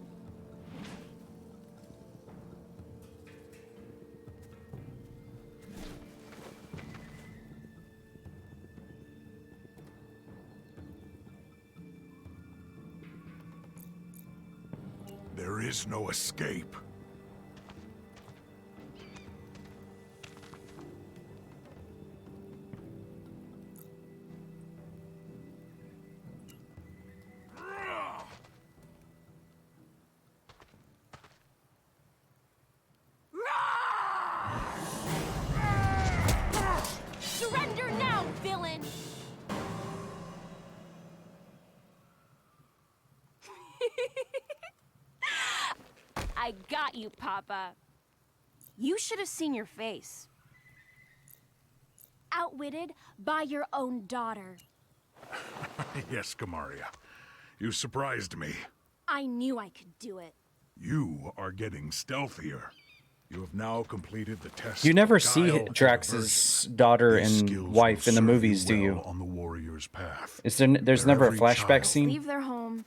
S9: There is no escape.
S5: Surrender now, villain! I got you, Papa. You should have seen your face. Outwitted by your own daughter.
S9: Yes, Kamaria. You surprised me.
S5: I knew I could do it.
S9: You are getting stealthier. You have now completed the test.
S1: You never
S9: of
S1: see
S9: guile and
S1: Drax's daughter
S9: These
S1: and
S9: skills
S1: wife
S9: will
S1: in the
S9: serve
S1: movies, do
S9: well
S1: you?
S9: On the warrior's path.
S1: There's never a flashback scene?
S5: Leave their home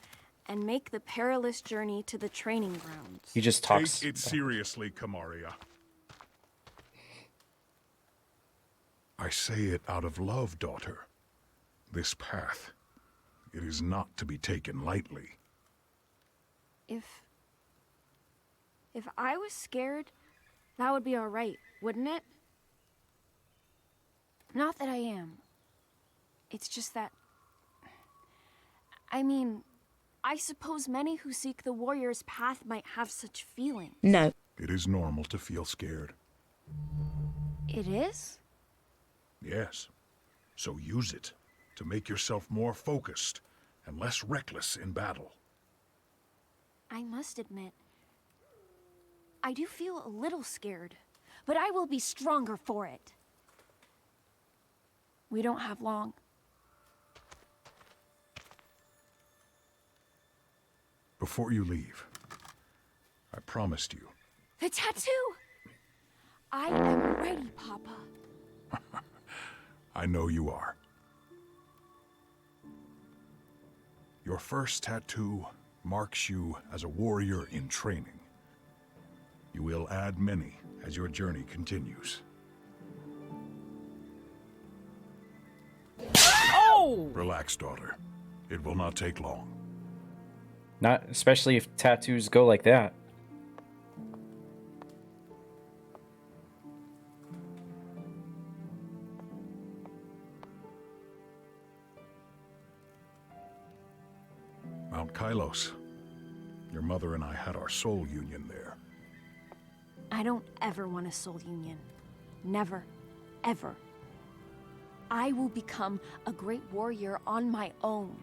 S16: and make the perilous journey to the training grounds.
S1: He just talks.
S9: Take it seriously, Kamaria. I say it out of love, daughter. This path, it is not to be taken lightly.
S16: If I was scared, that would be all right, wouldn't it? Not that I am. It's just that... I mean, I suppose many who seek the warrior's path might have such feelings.
S11: No.
S9: It is normal to feel scared.
S16: It is?
S9: Yes. So use it to make yourself more focused and less reckless in battle.
S16: I must admit, I do feel a little scared, but I will be stronger for it. We don't have long.
S9: Before you leave, I promised you.
S16: The tattoo! I am ready, Papa.
S9: I know you are. Your first tattoo marks you as a warrior in training. You will add many as your journey continues.
S1: Oh!
S9: Relax, daughter. It will not take long.
S1: Not especially if tattoos go like that.
S9: Mount Kylos. Your mother and I had our soul union there.
S16: I don't ever want a soul union. Never. Ever. I will become a great warrior on my own.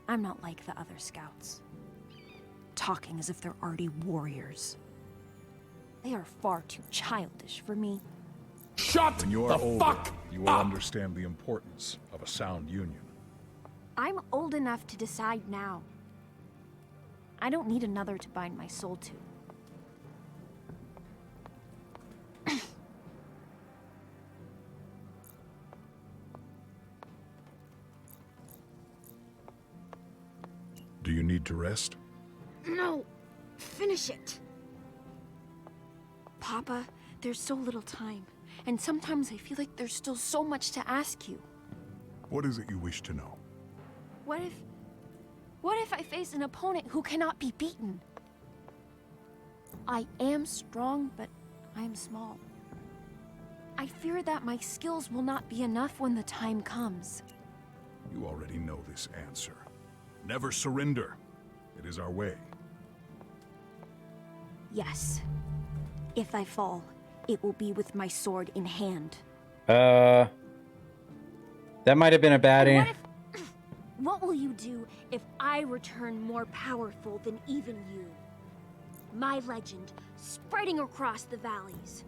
S16: I'm not like the other scouts. Talking as if they're already warriors. They are far too childish for me.
S9: When you are older, you will understand the importance of a sound union.
S16: I'm old enough to decide now. I don't need another to bind my soul to.
S9: Do you need to rest?
S16: No! Finish it! Papa, there's so little time, and sometimes I feel like there's still so much to ask you.
S9: What is it you wish to know?
S16: What if I face an opponent who cannot be beaten? I am strong, but I am small. I fear that my skills will not be enough when the time comes.
S9: You already know this answer. Never surrender. It is our way.
S16: Yes. If I fall, it will be with my sword in hand.
S1: That might have been a baddie.
S16: What will you do if I return more powerful than even you? My legend spreading across the valleys.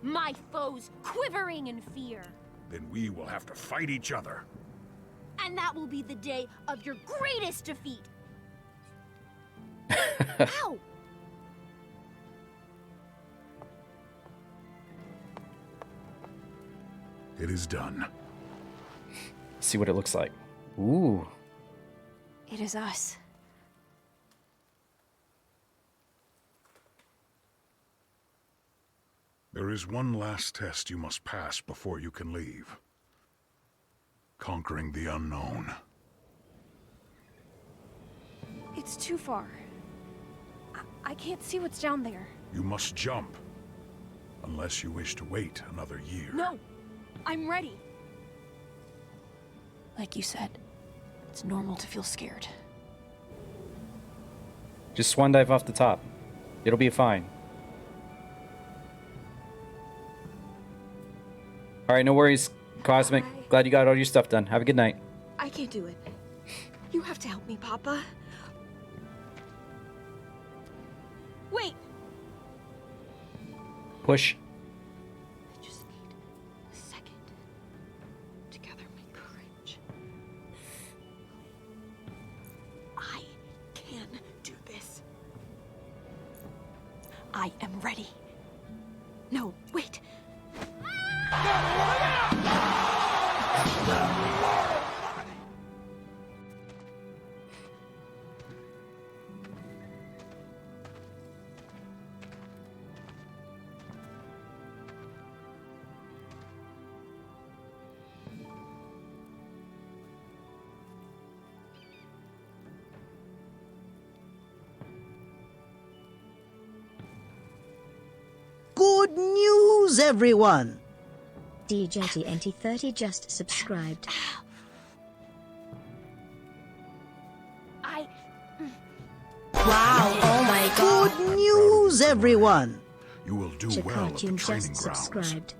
S16: My foes quivering in fear.
S9: Then we will have to fight each other.
S16: And that will be the day of your greatest defeat. Ow!
S9: It is done.
S1: See what it looks like. Ooh.
S16: It is us.
S9: There is one last test you must pass before you can leave. Conquering the unknown.
S16: It's too far. I can't see what's down there.
S9: You must jump. Unless you wish to wait another year.
S16: No! I'm ready. Like you said, it's normal to feel scared.
S1: Just swan dive off the top. It'll be fine. Alright, no worries, Cosmic. Glad you got all your stuff done. Have a good night.
S16: I can't do it. You have to help me, Papa. Wait!
S1: Push.
S16: I just need a second to gather my courage. I can do this. I am ready. No, wait.
S11: news, everyone!
S12: DJTNT30 just subscribed.
S16: Wow, oh my god.
S11: Good news, everyone!
S9: You will do well at the
S12: Cartoon
S9: training
S12: just
S9: grounds.
S12: subscribed.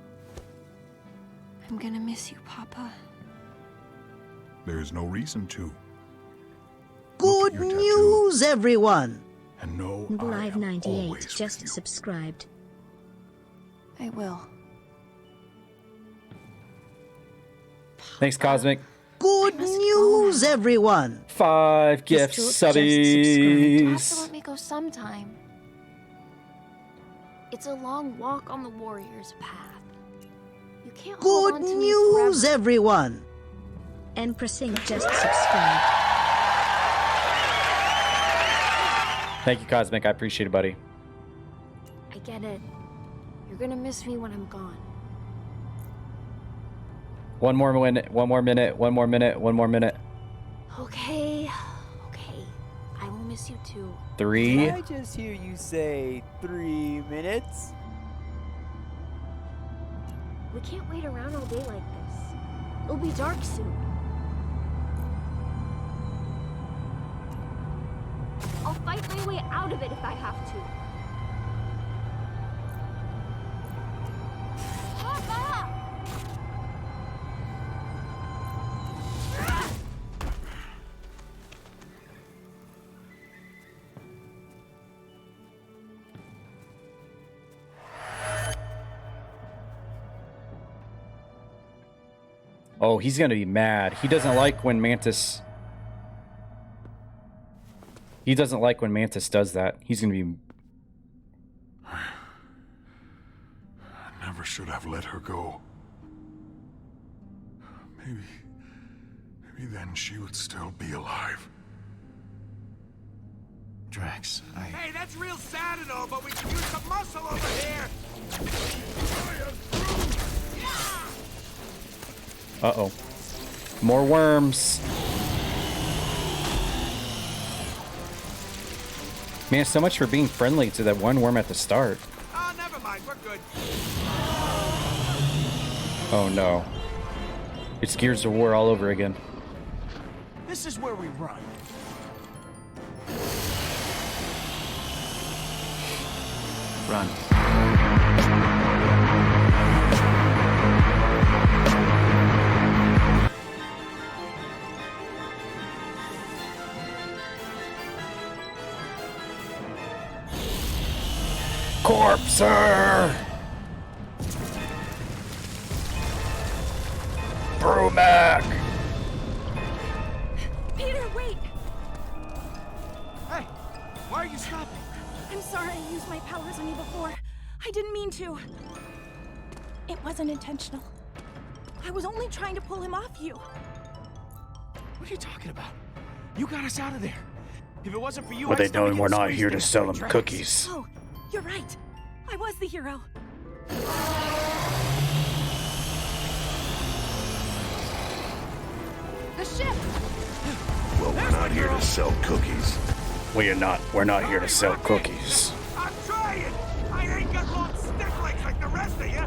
S16: I'm gonna miss you, Papa.
S9: There's no reason to.
S11: Good news, everyone!
S9: And no,
S12: Live 98 just
S9: you.
S12: subscribed.
S16: I will.
S1: Thanks, Cosmic.
S11: Good news, everyone!
S1: 5 gifts,
S16: You have to
S1: subbies.
S16: let me go sometime. It's a long walk on the warrior's path. You can't hold
S11: Good
S16: on to me
S11: news,
S16: forever.
S11: everyone!
S12: Empress Inc. just subscribed.
S1: Thank you, Cosmic. I appreciate it, buddy.
S16: I get it. You're gonna miss me when I'm gone.
S1: One more minute. One more minute. One more minute. One more minute.
S16: Okay. Okay. I will miss you too.
S1: 3.
S17: Did I just hear you say 3 minutes?
S16: We can't wait around all day like this. It'll be dark soon. I'll fight my way out of it if I have to. Papa!
S1: Oh, he's gonna be mad. He doesn't like when Mantis... He doesn't like when Mantis does that. He's gonna be...
S9: I never should have let her go. Maybe then she would still be alive.
S2: Drax,
S6: Hey, that's real sad and all, but we can use some muscle over here.
S1: Uh-oh. More worms. Man, so much for being friendly to that one worm at the start.
S6: Oh, never mind. We're good.
S1: Oh, no. It's Gears of War all over again.
S2: this is where we run. Run.
S1: Corpser! Brumac!
S3: Peter, wait!
S6: Hey, why are you stopping?
S3: I'm sorry I used my powers on you before. I didn't mean to. It wasn't intentional. I was only trying to pull him off you.
S2: What are you talking about? You got us out of there. If it wasn't for you,
S1: Well,
S2: I'd
S1: they
S2: still be
S1: know we're
S2: getting
S1: not
S2: squeezed
S1: here to
S2: in
S1: sell
S2: that
S1: them
S2: Drax.
S1: cookies.
S3: Oh, you're right. I was the hero.
S16: The ship!
S9: Well, we're not here to sell cookies.
S1: We're not here to sell cookies.
S6: I'm trying. I ain't got long stick legs like the rest of you.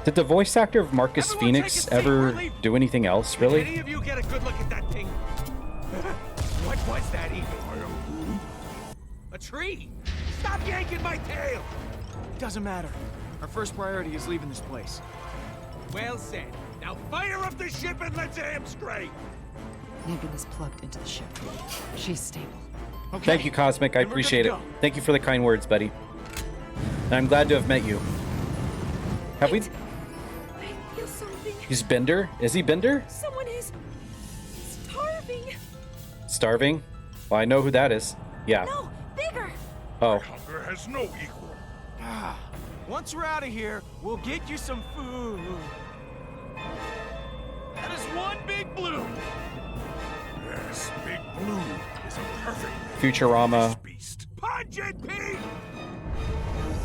S1: Did the voice actor of Marcus Phoenix ever do anything else,
S6: Did
S1: really?
S6: any of you get a good look at that thing? What was that even? A tree? Stop yanking my tail!
S2: Doesn't matter. Our first priority is leaving this place.
S6: Well said. Now fire up the ship and let's amstraight.
S4: Nebula's plugged into the ship. She's stable.
S2: Okay.
S1: Thank you, Cosmic. I
S2: Then we're good
S1: appreciate
S2: to
S1: it.
S2: go.
S1: Thank you for the kind words, buddy. And I'm glad to have met you. Have we...
S3: I feel something.
S1: He's Bender? Is he Bender?
S3: Someone is starving.
S1: Starving? Well, I know who that is. Yeah.
S3: No, bigger.
S1: Oh.
S9: Hunger has no equal.
S2: Once we're out of here, we'll get you some food. That is one big blue.
S9: Yes, Big Blue is a perfect
S1: Futurama.
S9: beast.
S6: Punch it, Pete!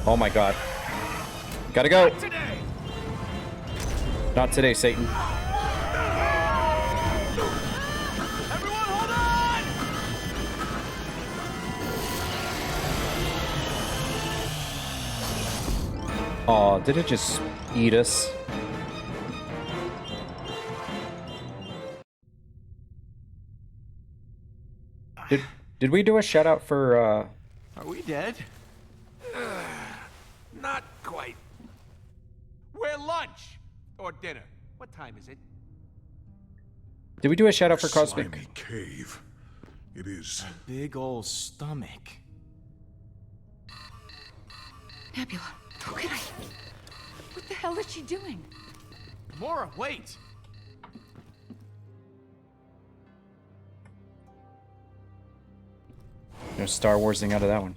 S1: Oh my god. Gotta go.
S6: Today!
S1: Not today, Satan.
S2: Everyone hold on!
S1: Aw, did it just eat us? Did we do a shout out for
S2: Are we dead?
S6: Not quite. We're lunch or dinner. What time is it?
S1: Did we do a shout out for Cosmic?
S9: Slimy cave. It is.
S2: Big old stomach.
S4: Nebula, how could I? What the hell is she doing?
S6: Mora, wait.
S1: No Star Warsing out of that one.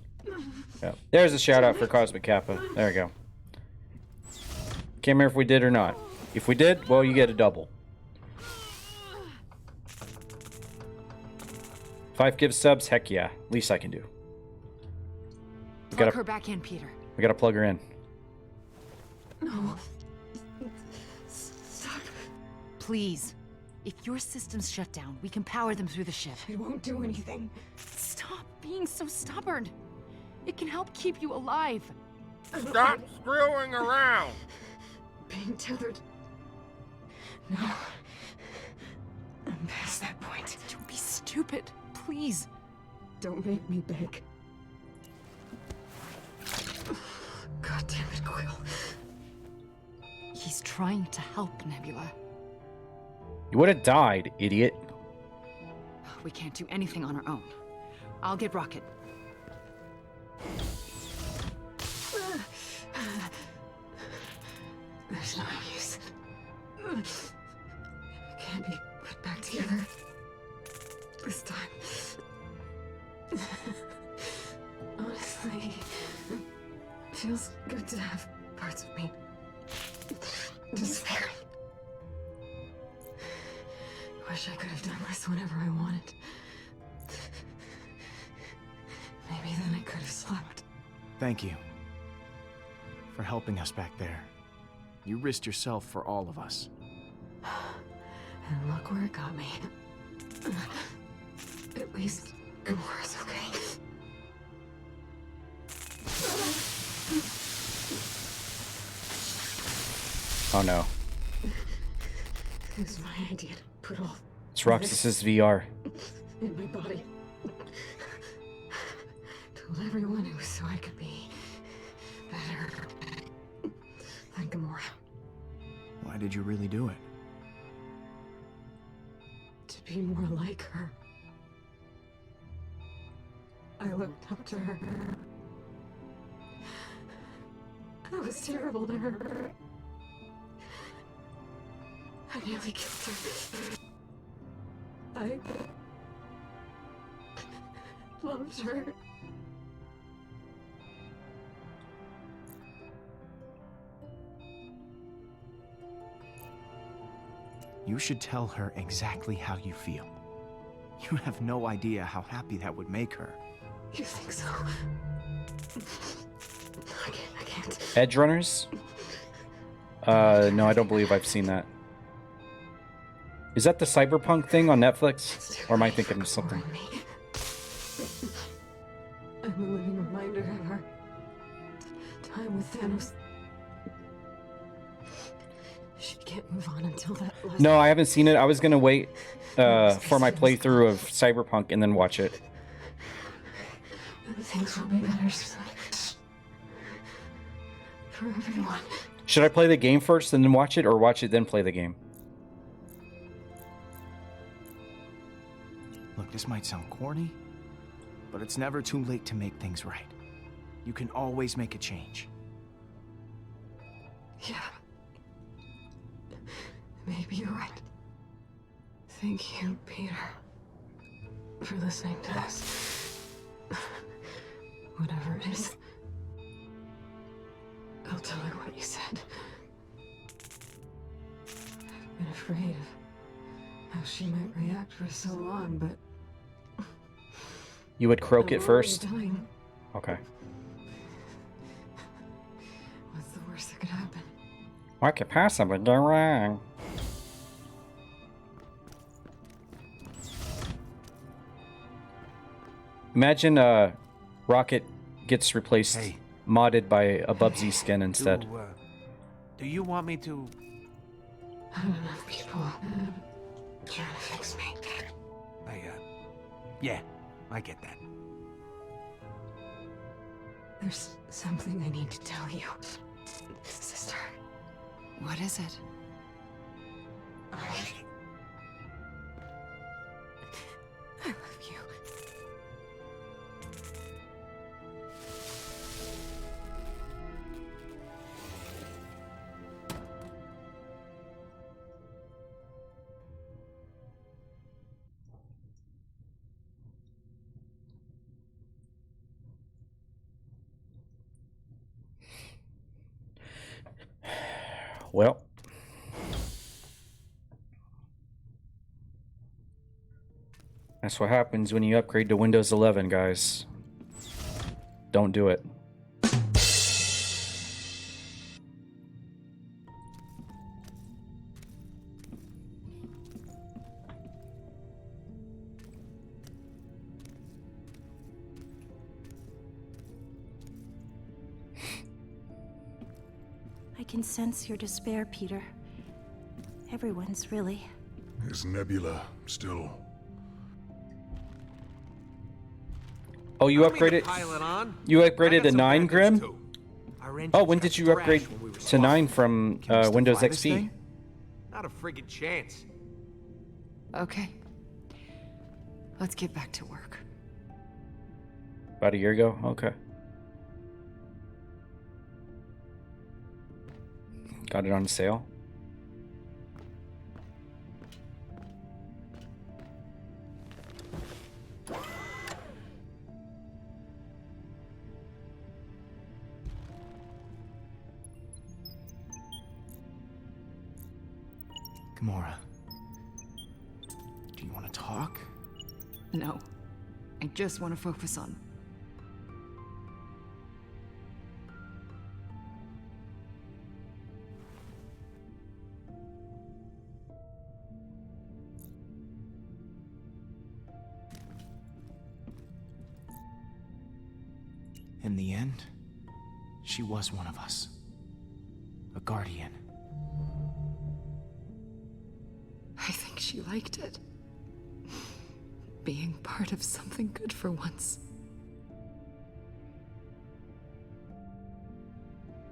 S1: Yeah. There's a shout out for Cosmic Kappa. There we go. Can't remember if we did or not. If we did, well, you get a double. 5 gives subs, heck yeah. Least I can do.
S4: Plug her back in, Peter.
S1: We gotta plug her in.
S4: No. Stop. Please. If your system's shut down, we can power them through the ship.
S5: It won't do anything.
S4: Stop being so stubborn. It can help keep you alive.
S15: Stop screwing around.
S5: Being tethered. No. I'm past that point.
S4: Don't be stupid. Please.
S5: Don't make me beg. God damn it, Quill.
S4: He's trying to help, Nebula.
S1: You would have died, idiot.
S4: We can't do anything on our own. I'll get Rocket.
S5: There's no use. It can't be put back together. This time. Honestly, it feels good to have parts of me despairing. Wish I could have done this whenever I wanted. Maybe then I could have slept.
S2: Thank you for helping us back there. You risked yourself for all of us.
S5: And look where it got me. At least Gamora's okay.
S1: Oh no.
S5: It was my idea to put all
S1: It's Roxas's VR.
S5: in my body. Told everyone it was so I could be better than Gamora.
S2: Why did you really do it?
S5: To be more like her. I looked up to her. I was terrible to her. I nearly killed her. I loved her.
S2: You should tell her exactly how you feel. You have no idea how happy that would make her.
S5: You think so? I can't.
S1: Edge Runners? No, I don't believe I've seen that. Is that the cyberpunk thing on Netflix? Or am I thinking of something?
S5: I'm a living reminder of our time with Thanos. She can't move on until that last...
S1: No, I haven't seen it. I was gonna wait for my playthrough of Cyberpunk and then watch it.
S5: Things will be better soon. For everyone.
S1: Should I play the game first and then watch it, or watch it then play the game?
S2: Look, this might sound corny, but it's never too late to make things right. You can always make a change.
S5: Yeah. Maybe you're right. Thank you, Peter, for listening to this. Whatever it is, I'll tell her what you said. I've been afraid of how she might react for so long, but...
S1: You would croak it
S5: I'm
S1: first?
S5: already dying.
S1: Okay.
S5: What's the worst that could happen?
S1: What could possibly go wrong? Imagine Rocket gets replaced modded by a Bubsy skin instead.
S6: Do you want me to?
S5: I don't know if people trying to fix me.
S6: Yeah, I get that.
S5: There's something I need to tell you, sister.
S4: What is it?
S5: I love you.
S1: Well. That's what happens when you upgrade to Windows 11, guys. Don't do it.
S3: I can sense your despair, Peter. Everyone's really.
S9: Is Nebula still...
S1: Oh, you upgraded? You upgraded to 9, Grim? Oh, when did you upgrade to 9 from Windows XP?
S6: Not a friggin' chance.
S4: Okay. Let's get back to work.
S1: About a year ago? Okay. Got it on sale.
S2: Gamora, do you want to talk?
S4: No. I just want to focus on...
S2: In the end, she was one of us. A guardian.
S4: I think she liked it. Being part of something good for once.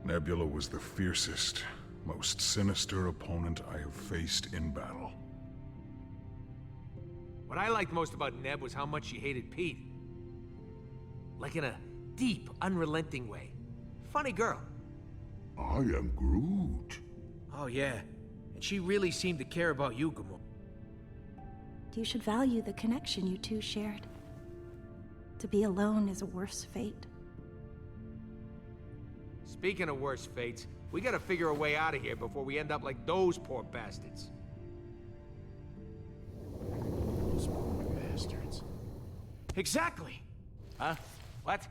S9: Nebula was the fiercest, most sinister opponent I have faced in battle.
S6: What I liked most about Neb was how much she hated Pete. Like in a deep, unrelenting way. Funny girl.
S9: I am Groot.
S6: Oh yeah, and she really seemed to care about you, Gamora.
S3: You should value the connection you two shared. To be alone is a worse fate.
S6: Speaking of worse fates, we gotta figure a way out of here before we end up like those poor bastards.
S2: Those poor bastards.
S8: Exactly!
S6: Huh? What?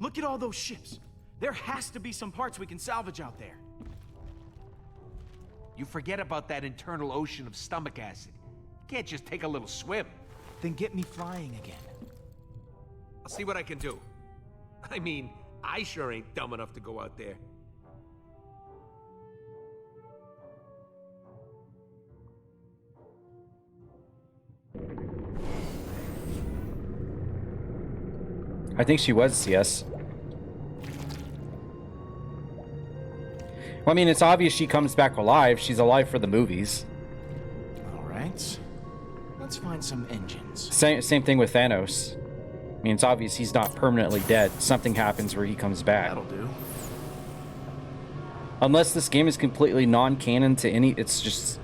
S8: Look at all those ships. There has to be some parts we can salvage out there.
S6: You forget about that internal ocean of stomach acid. You can't just take a little swim.
S8: Then get me flying again.
S6: I'll see what I can do. I mean, I sure ain't dumb enough to go out there.
S1: I think she was CS. Well, I mean, it's obvious she comes back alive. She's alive for the movies.
S2: All right. Let's find some engines.
S1: Same thing with Thanos. I mean, it's obvious he's not permanently dead. Something happens where he comes back.
S2: That'll do.
S1: Unless this game is completely non-canon to any... It's just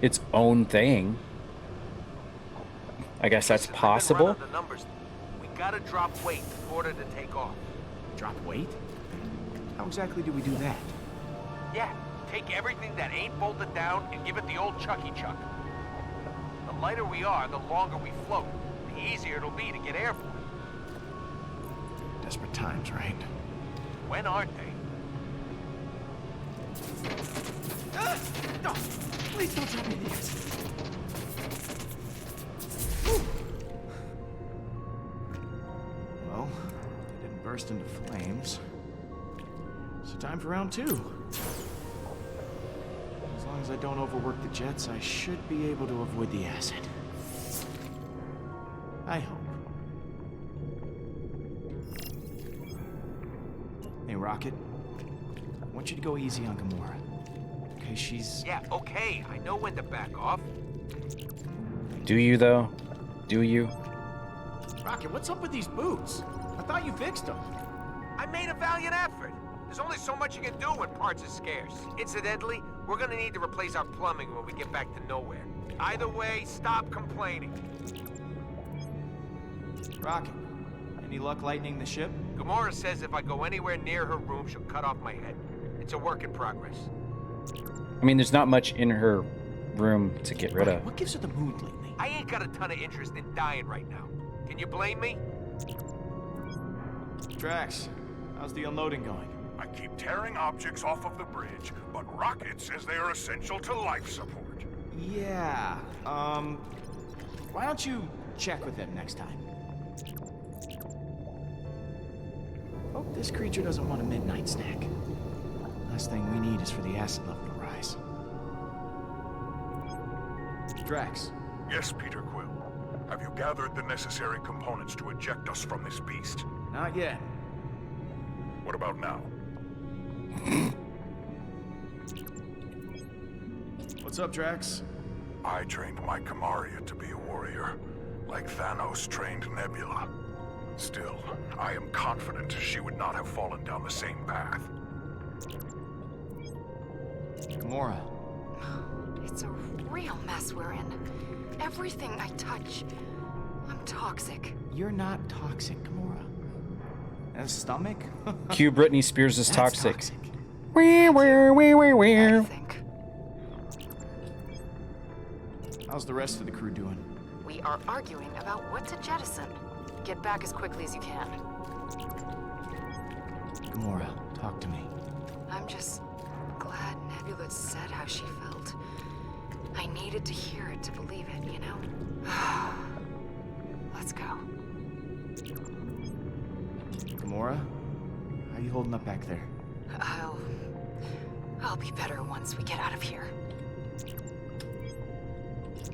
S1: its own thing. I guess that's possible.
S6: We gotta drop weight in order to take off.
S2: Drop weight? How exactly do we do that?
S6: Yeah, take everything that ain't bolted down and give it the old Chucky Chuck. The lighter we are, the longer we float. The easier it'll be to get airborne.
S2: Desperate times, right?
S6: When aren't they?
S8: No! Please don't drop me in the exit.
S2: Well, they didn't burst into flames. So time for round 2. As long as I don't overwork the jets, I should be able to avoid the acid. I hope. Hey, Rocket. I want you to go easy on Gamora. Okay, she's...
S6: Yeah, okay. I know when to back off.
S1: Do you, though? Do you?
S2: Rocket, what's up with these boots? I thought you fixed them.
S6: I made a valiant effort. There's only so much you can do when parts are scarce. Incidentally, we're gonna need to replace our plumbing when we get back to nowhere. Either way, stop complaining.
S2: Rocket, any luck lightening the ship?
S6: Gamora says if I go anywhere near her room, she'll cut off my head. It's a work in progress.
S1: I mean, there's not much in her room to get rid of.
S2: What gives her the mood lately?
S6: I ain't got a ton of interest in dying right now. Can you blame me?
S2: Drax, how's the unloading going?
S9: I keep tearing objects off of the bridge, but Rocket says they are essential to life support.
S2: Yeah, why don't you check with him next time? Hope this creature doesn't want a midnight snack. Last thing we need is for the acid level to rise. Drax.
S9: Yes, Peter Quill. Have you gathered the necessary components to eject us from this beast?
S2: Not yet.
S9: What about now?
S2: What's up, Drax?
S9: I trained my Kamaria to be a warrior, like Thanos trained Nebula. Still, I am confident she would not have fallen down the same path.
S2: Gamora.
S4: It's a real mess we're in. Everything I touch, I'm toxic.
S2: You're not toxic, Gamora. And stomach?
S1: Q Britney Spears is toxic.
S4: I think.
S2: How's the rest of the crew doing?
S4: We are arguing about what to jettison. Get back as quickly as you can.
S2: Gamora, talk to me.
S4: I'm just glad Nebula said how she felt. I needed to hear it to believe it, you know? Let's go.
S2: Gamora, how you holding up back there?
S4: I'll be better once we get out of here.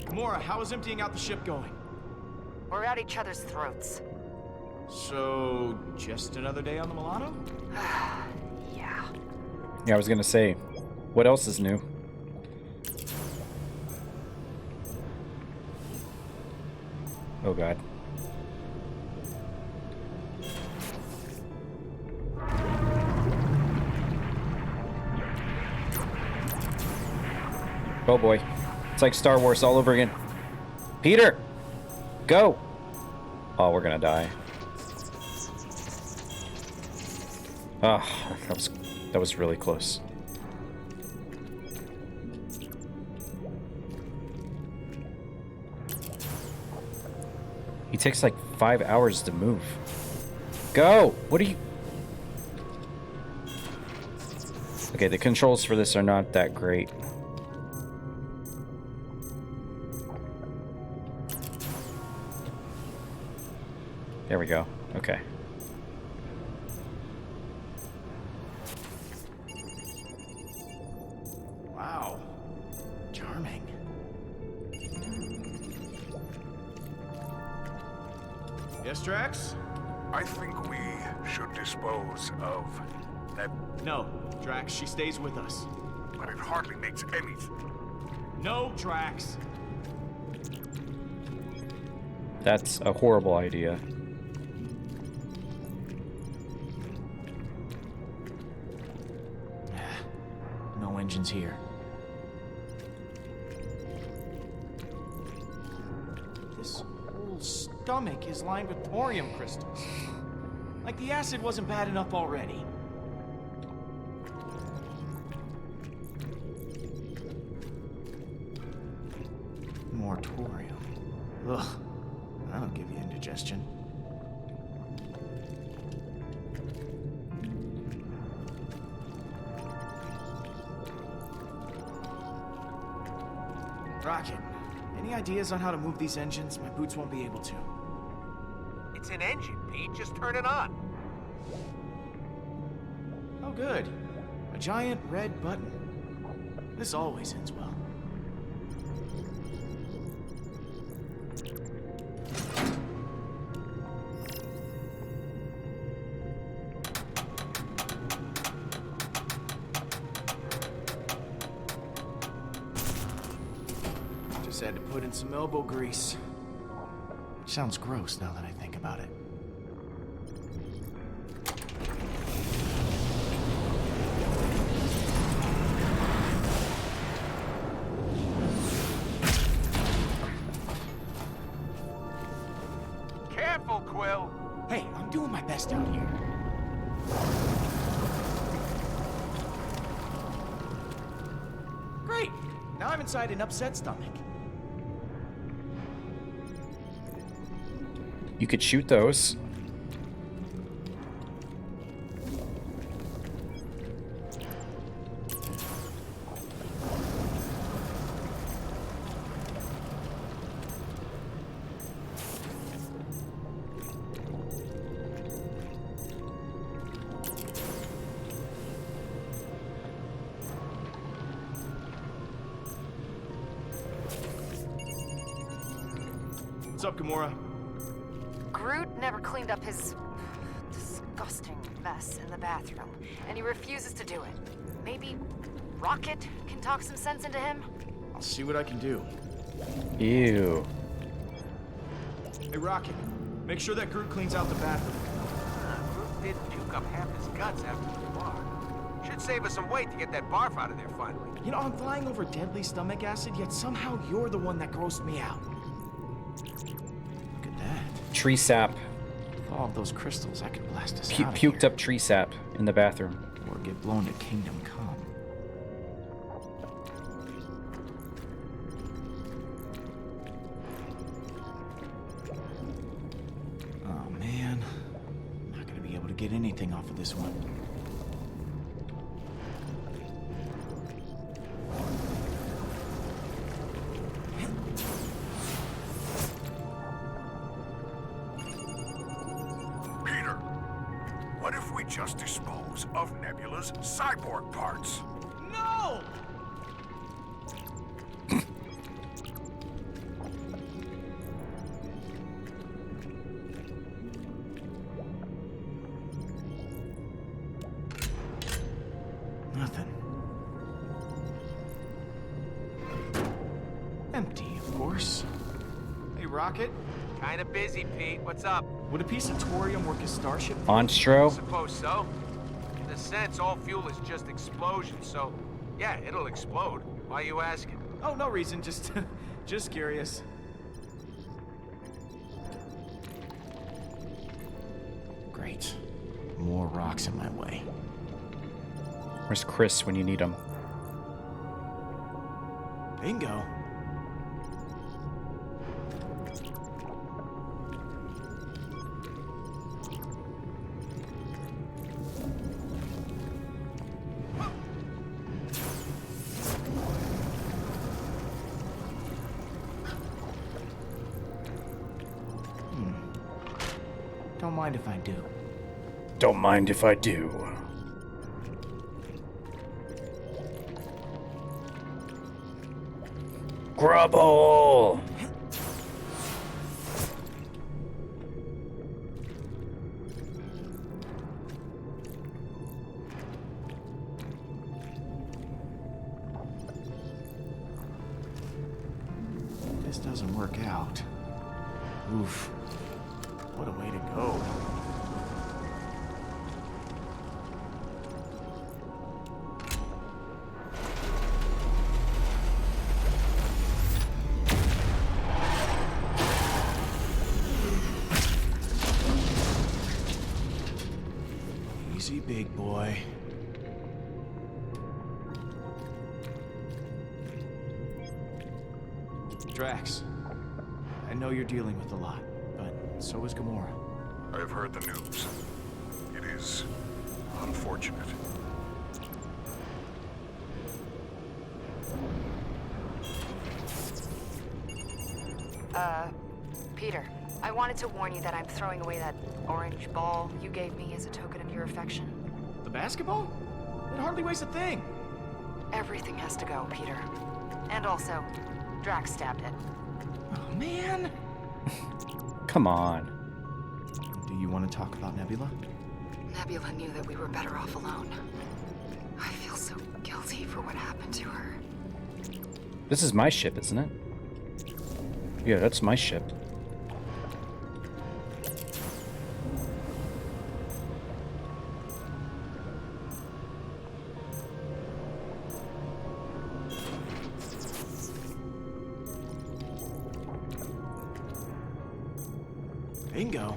S2: Gamora, how is emptying out the ship going?
S4: We're at each other's throats.
S2: So, just another day on the Milano?
S4: Yeah.
S1: Yeah, I was gonna say, what else is new? Oh god. Oh boy. It's like Star Wars all over again. Peter! Go! Oh, we're gonna die. Ah, that was really close. He takes like 5 hours to move. Go! What are you... Okay, the controls for this are not that great. There we go. Okay.
S2: Wow. Charming. Yes, Drax?
S9: I think we should dispose of that.
S2: No, Drax, she stays with us.
S9: But it hardly makes any...
S2: No, Drax.
S1: That's a horrible idea.
S2: No engines here. This whole stomach is lined with thorium crystals. Like the acid wasn't bad enough already. Moratorium. Ugh. That'll give you indigestion. Rocket, any ideas on how to move these engines? My boots won't be able to.
S6: It's an engine, Pete. Just turn it on.
S2: Oh, good. A giant red button. This always ends well. Just had to put in some elbow grease. Which sounds gross now that I think about it.
S6: Careful, Quill.
S2: Hey, I'm doing my best out here. Great! Now I'm inside an upset stomach.
S1: You could shoot those.
S2: What's up, Gamora?
S10: Groot never cleaned up his disgusting mess in the bathroom, and he refuses to do it. Maybe Rocket can talk some sense into him?
S2: I'll see what I can do.
S1: Ew.
S2: Hey, Rocket, make sure that Groot cleans out the bathroom.
S6: Groot did puke up half his guts after the bar. Should save us some weight to get that barf out of there finally.
S2: You know, I'm flying over deadly stomach acid, yet somehow you're the one that grossed me out. Look at that.
S1: Tree sap.
S2: With all of those crystals, I could blast us out of
S1: Puked
S2: here.
S1: up tree sap in the bathroom.
S2: Or get blown to Kingdom Come. Oh man, I'm not gonna be able to get anything off of this one.
S9: Peter, what if we just dispose of Nebula's cyborg parts?
S2: No! Nothing. Empty, of course. Hey, Rocket.
S6: Kinda busy, Pete. What's up?
S2: Would a piece of thorium work as starship?
S1: Onstro?
S6: Suppose so. In a sense, all fuel is just explosion, so yeah, it'll explode. Why you asking?
S2: Oh, no reason. Just, just curious. Great. More rocks in my way.
S1: Where's Chris when you need him?
S2: Bingo. Don't mind if I do.
S1: Don't mind if I do. Grub hole!
S2: If this doesn't work out. Oof. What a way to go. Easy, big boy. Drax, I know you're dealing with a lot, but so is Gamora.
S9: I have heard the news. It is unfortunate.
S10: Peter, I wanted to warn you that I'm throwing away that orange ball you gave me as a token of your affection.
S2: The basketball? It hardly weighs a thing.
S10: Everything has to go, Peter. And also, Drax stabbed it.
S2: Oh, man.
S1: Come on.
S2: Do you want to talk about Nebula?
S10: Nebula knew that we were better off alone. I feel so guilty for what happened to her.
S1: This is my ship, isn't it? Yeah, that's my ship.
S2: Bingo.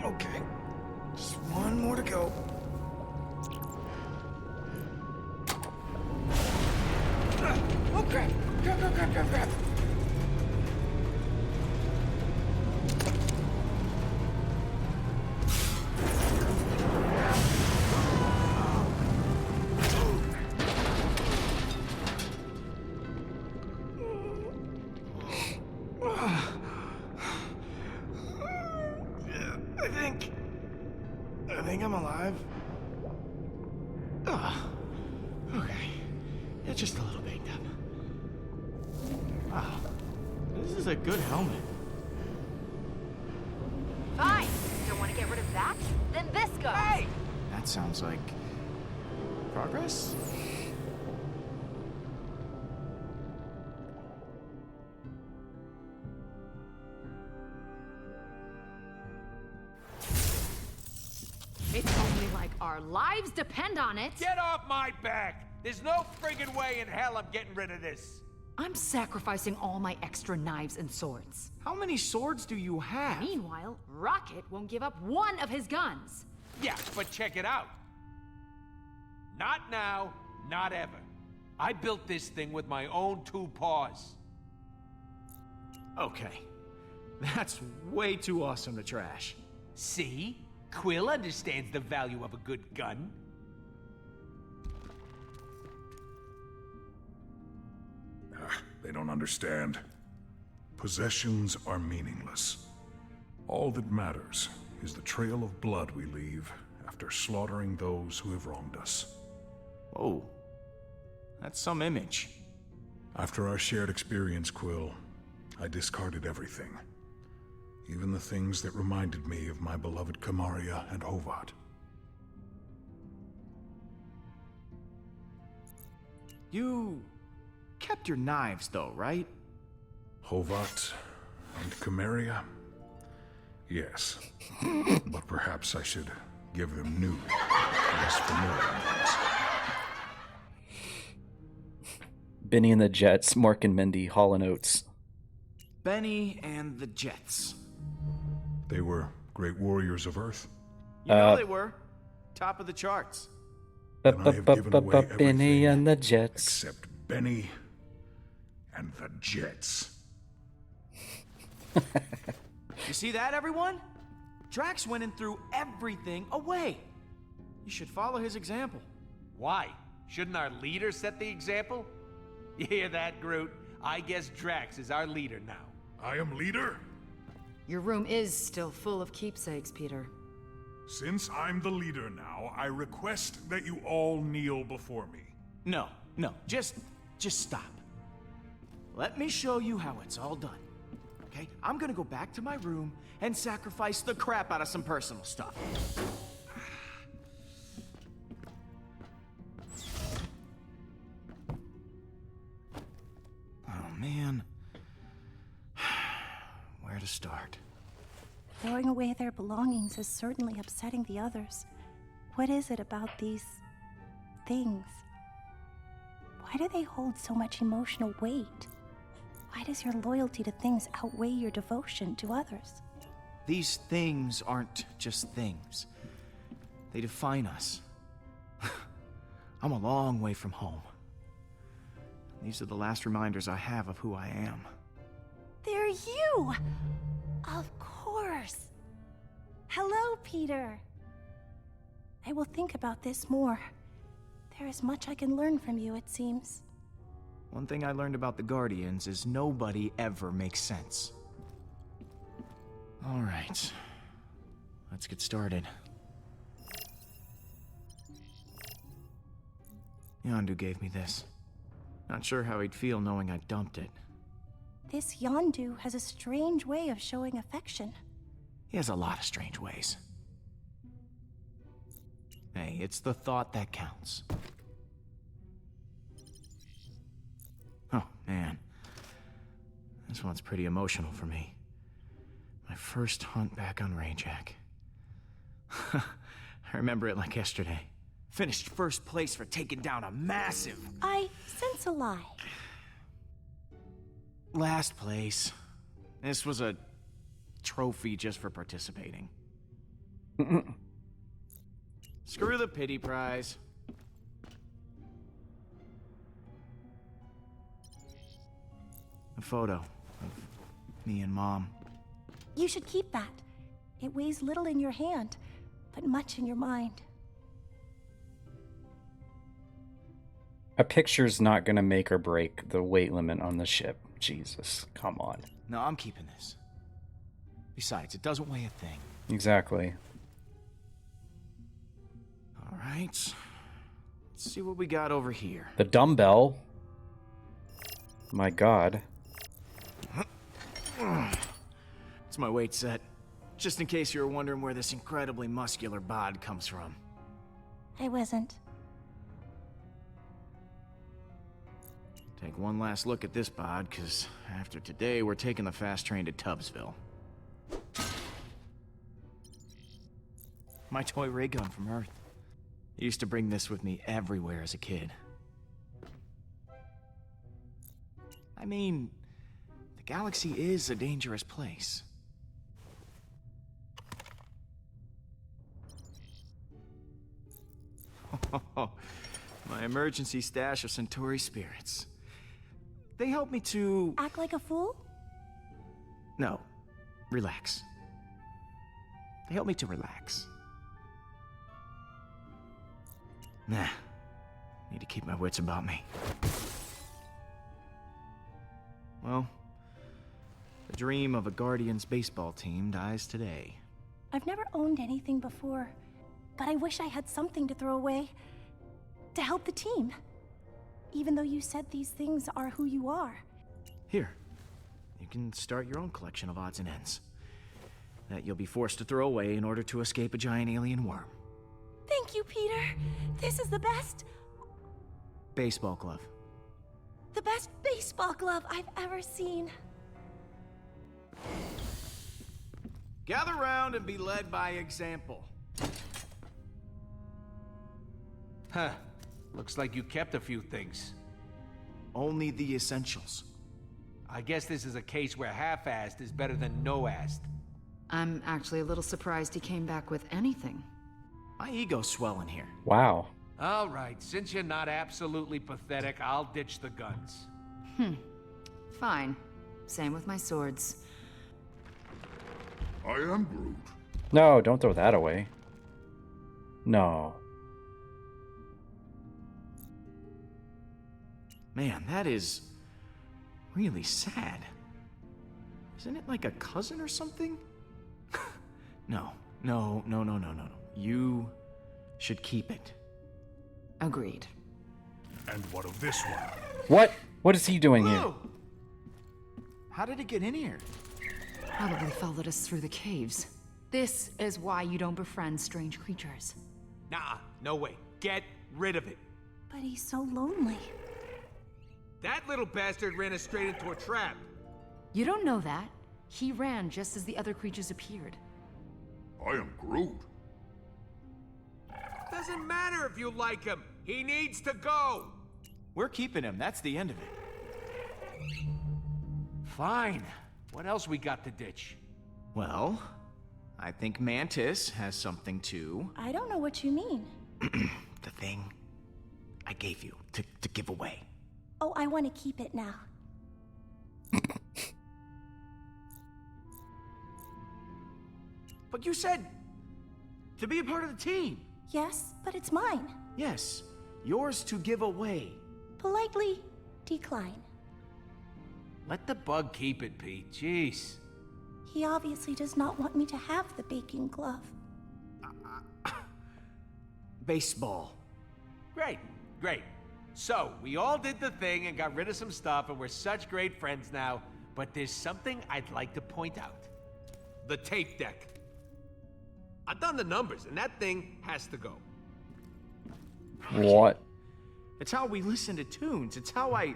S2: Okay. Just one more to go. Oh, crap. Crap. I think I'm alive. Okay. Yeah, just a little banged up. Wow. This is a good helmet.
S10: Fine. Don't want to get rid of that? Then this goes. Hey!
S2: That sounds like progress?
S4: It's only like our lives depend on it.
S6: Get off my back! There's no friggin' way in hell I'm getting rid of this.
S4: I'm sacrificing all my extra knives and swords.
S2: How many swords do you have?
S4: Meanwhile, Rocket won't give up one of his guns.
S6: Yeah, but check it out. Not now, not ever. I built this thing with my own 2 paws.
S2: Okay. That's way too awesome to trash.
S6: See? Quill understands the value of a good gun.
S9: They don't understand. Possessions are meaningless. All that matters is the trail of blood we leave after slaughtering those who have wronged us.
S2: Whoa. That's some image.
S9: After our shared experience, Quill, I discarded everything. Even the things that reminded me of my beloved Kamaria and Hovat.
S2: You kept your knives, though, right?
S9: Hovat and Kamaria? Yes. But perhaps I should give them new, less familiar names.
S1: Benny and the Jets, Mork and Mindy, Hall and Oates.
S2: Benny and the Jets.
S9: They were great warriors of Earth.
S2: You know they were. Top of the charts.
S9: And I have given away
S1: Benny
S9: everything
S1: and the Jets.
S9: except Benny and the Jets.
S2: You see that, everyone? Drax went and threw everything away. You should follow his example.
S6: Why? Shouldn't our leader set the example? You hear that, Groot? I guess Drax is our leader now.
S9: I am leader?
S4: Your room is still full of keepsakes, Peter.
S9: Since I'm the leader now, I request that you all kneel before me.
S2: No, just stop. Let me show you how it's all done. Okay? I'm gonna go back to my room and sacrifice the crap out of some personal stuff. Oh, man. Where to start?
S3: Throwing away their belongings is certainly upsetting the others. What is it about these things? Why do they hold so much emotional weight? Why does your loyalty to things outweigh your devotion to others?
S2: These things aren't just things. They define us. I'm a long way from home. These are the last reminders I have of who I am.
S3: They're you! Of course. Hello, Peter. I will think about this more. There is much I can learn from you, it seems.
S2: One thing I learned about the Guardians is nobody ever makes sense. All right. Let's get started. Yondu gave me this. Not sure how he'd feel knowing I dumped it.
S3: This Yondu has a strange way of showing affection.
S2: He has a lot of strange ways. Hey, it's the thought that counts. Oh, man. This one's pretty emotional for me. My first hunt back on Rajac. I remember it like yesterday. Finished first place for taking down a massive...
S3: I sense a lie.
S2: Last place. This was a trophy just for participating. Screw the pity prize. A photo of me and Mom.
S3: You should keep that. It weighs little in your hand, but much in your mind.
S1: A picture's not gonna make or break the weight limit on the ship. Jesus, come on.
S2: No, I'm keeping this. Besides, it doesn't weigh a thing.
S1: Exactly.
S2: All right. Let's see what we got over here.
S1: The dumbbell. My God.
S2: It's my weight set. Just in case you were wondering where this incredibly muscular bod comes from.
S3: I wasn't.
S2: Take one last look at this bod, because after today, we're taking the fast train to Tubbsville. My toy ray gun from Earth. I used to bring this with me everywhere as a kid. I mean, the galaxy is a dangerous place. My emergency stash of Centauri spirits. They help me to...
S3: Act like a fool?
S2: No. Relax. They help me to relax. Nah. Need to keep my wits about me. Well, the dream of a Guardians baseball team dies today.
S3: I've never owned anything before, but I wish I had something to throw away to help the team. Even though you said these things are who you are.
S2: Here. You can start your own collection of odds and ends. That you'll be forced to throw away in order to escape a giant alien worm.
S3: Thank you, Peter. This is the best...
S2: Baseball glove.
S3: The best baseball glove I've ever seen.
S2: Gather round and be led by example.
S6: Huh. Looks like you kept a few things.
S2: Only the essentials.
S6: I guess this is a case where half-assed is better than no-assed.
S4: I'm actually a little surprised he came back with anything.
S2: My ego's swelling here.
S1: Wow.
S6: All right, since you're not absolutely pathetic, I'll ditch the guns.
S4: Fine. Same with my swords.
S9: I am Groot.
S1: No, don't throw that away. No.
S2: Man, that is really sad. Isn't it like a cousin or something? No. You should keep it.
S4: Agreed.
S9: And what of this one?
S1: What? What is he doing here?
S2: Whoa! How did it get in here?
S4: Probably followed us through the caves. This is why you don't befriend strange creatures.
S6: Nah, no way. Get rid of it.
S3: But he's so lonely.
S6: That little bastard ran us straight into a trap.
S4: You don't know that. He ran just as the other creatures appeared.
S9: I am Groot.
S6: Doesn't matter if you like him. He needs to go.
S2: We're keeping him. That's the end of it.
S6: Fine. What else we got to ditch?
S2: Well, I think Mantis has something to...
S3: I don't know what you mean.
S2: The thing I gave you to give away.
S3: Oh, I want to keep it now.
S2: But you said to be a part of the team.
S3: Yes, but it's mine.
S2: Yes, yours to give away.
S3: Politely decline.
S6: Let the bug keep it, Pete. Jeez.
S3: He obviously does not want me to have the baking glove.
S2: Baseball.
S6: Great, great. So, we all did the thing and got rid of some stuff, and we're such great friends now. But there's something I'd like to point out. The tape deck. I've done the numbers, and that thing has to go.
S1: What?
S2: It's how we listen to tunes. It's how I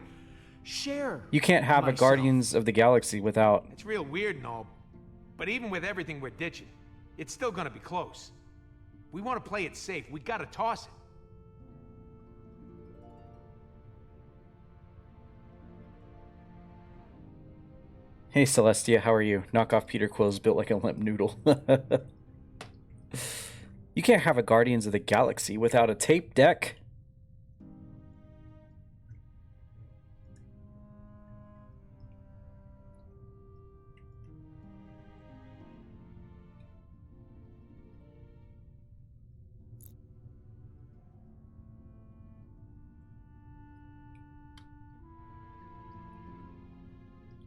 S2: share.
S1: You can't have a
S2: myself.
S1: Guardians of the Galaxy without...
S6: It's real weird and all, but even with everything we're ditching, it's still gonna be close. We want to play it safe. We gotta toss it.
S1: Hey Celestia, how are you? Knockoff Peter Quill's built like a limp noodle. You can't have a Guardians of the Galaxy without a tape deck.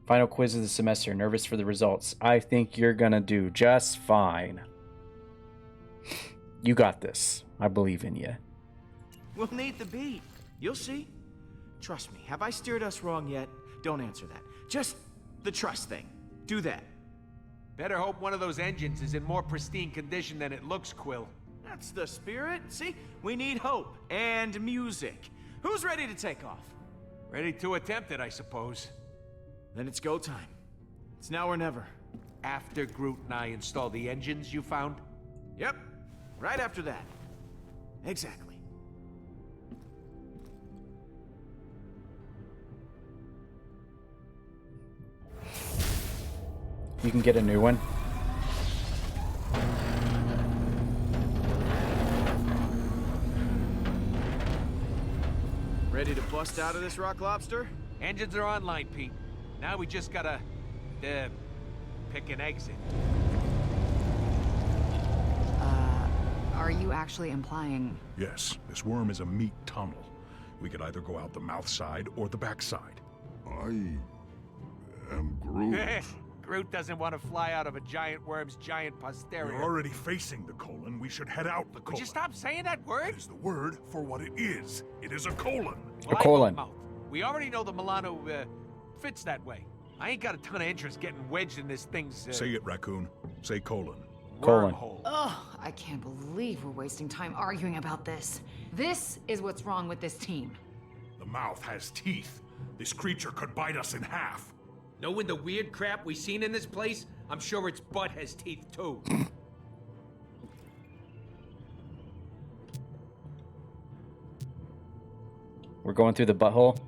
S1: Final quiz of the semester. Nervous for the results. I think you're gonna do just fine. You got this. I believe in you.
S2: We'll need the beat. You'll see. Trust me. Have I steered us wrong yet? Don't answer that. Just the trust thing. Do that.
S6: Better hope one of those engines is in more pristine condition than it looks, Quill.
S2: That's the spirit. See? We need hope and music. Who's ready to take off?
S6: Ready to attempt it, I suppose.
S2: Then it's go time. It's now or never.
S6: After Groot and I install the engines you found?
S2: Yep. Right after that. Exactly.
S1: You can get a new one.
S2: Ready to bust out of this, Rock Lobster?
S6: Engines are online, Pete. Now we just gotta, pick an exit.
S4: Are you actually implying...
S9: Yes, this worm is a meat tunnel. We could either go out the mouth side or the back side.
S18: I am Groot.
S6: Groot doesn't want to fly out of a giant worm's giant posterior.
S9: We're already facing the colon. We should head out the colon.
S6: Would you stop saying that word?
S9: That is the word for what it is. It is a colon.
S6: Well,
S1: A colon.
S6: We already know the Milano fits that way. I ain't got a ton of interest getting wedged in this thing's...
S9: Say it, Raccoon. Say colon.
S1: Colon.
S6: Wormhole.
S4: Oh, I can't believe we're wasting time arguing about this. This is what's wrong with this team.
S9: The mouth has teeth. This creature could bite us in half.
S6: Knowing the weird crap we seen in this place, I'm sure its butt has teeth too.
S1: We're going through the butthole.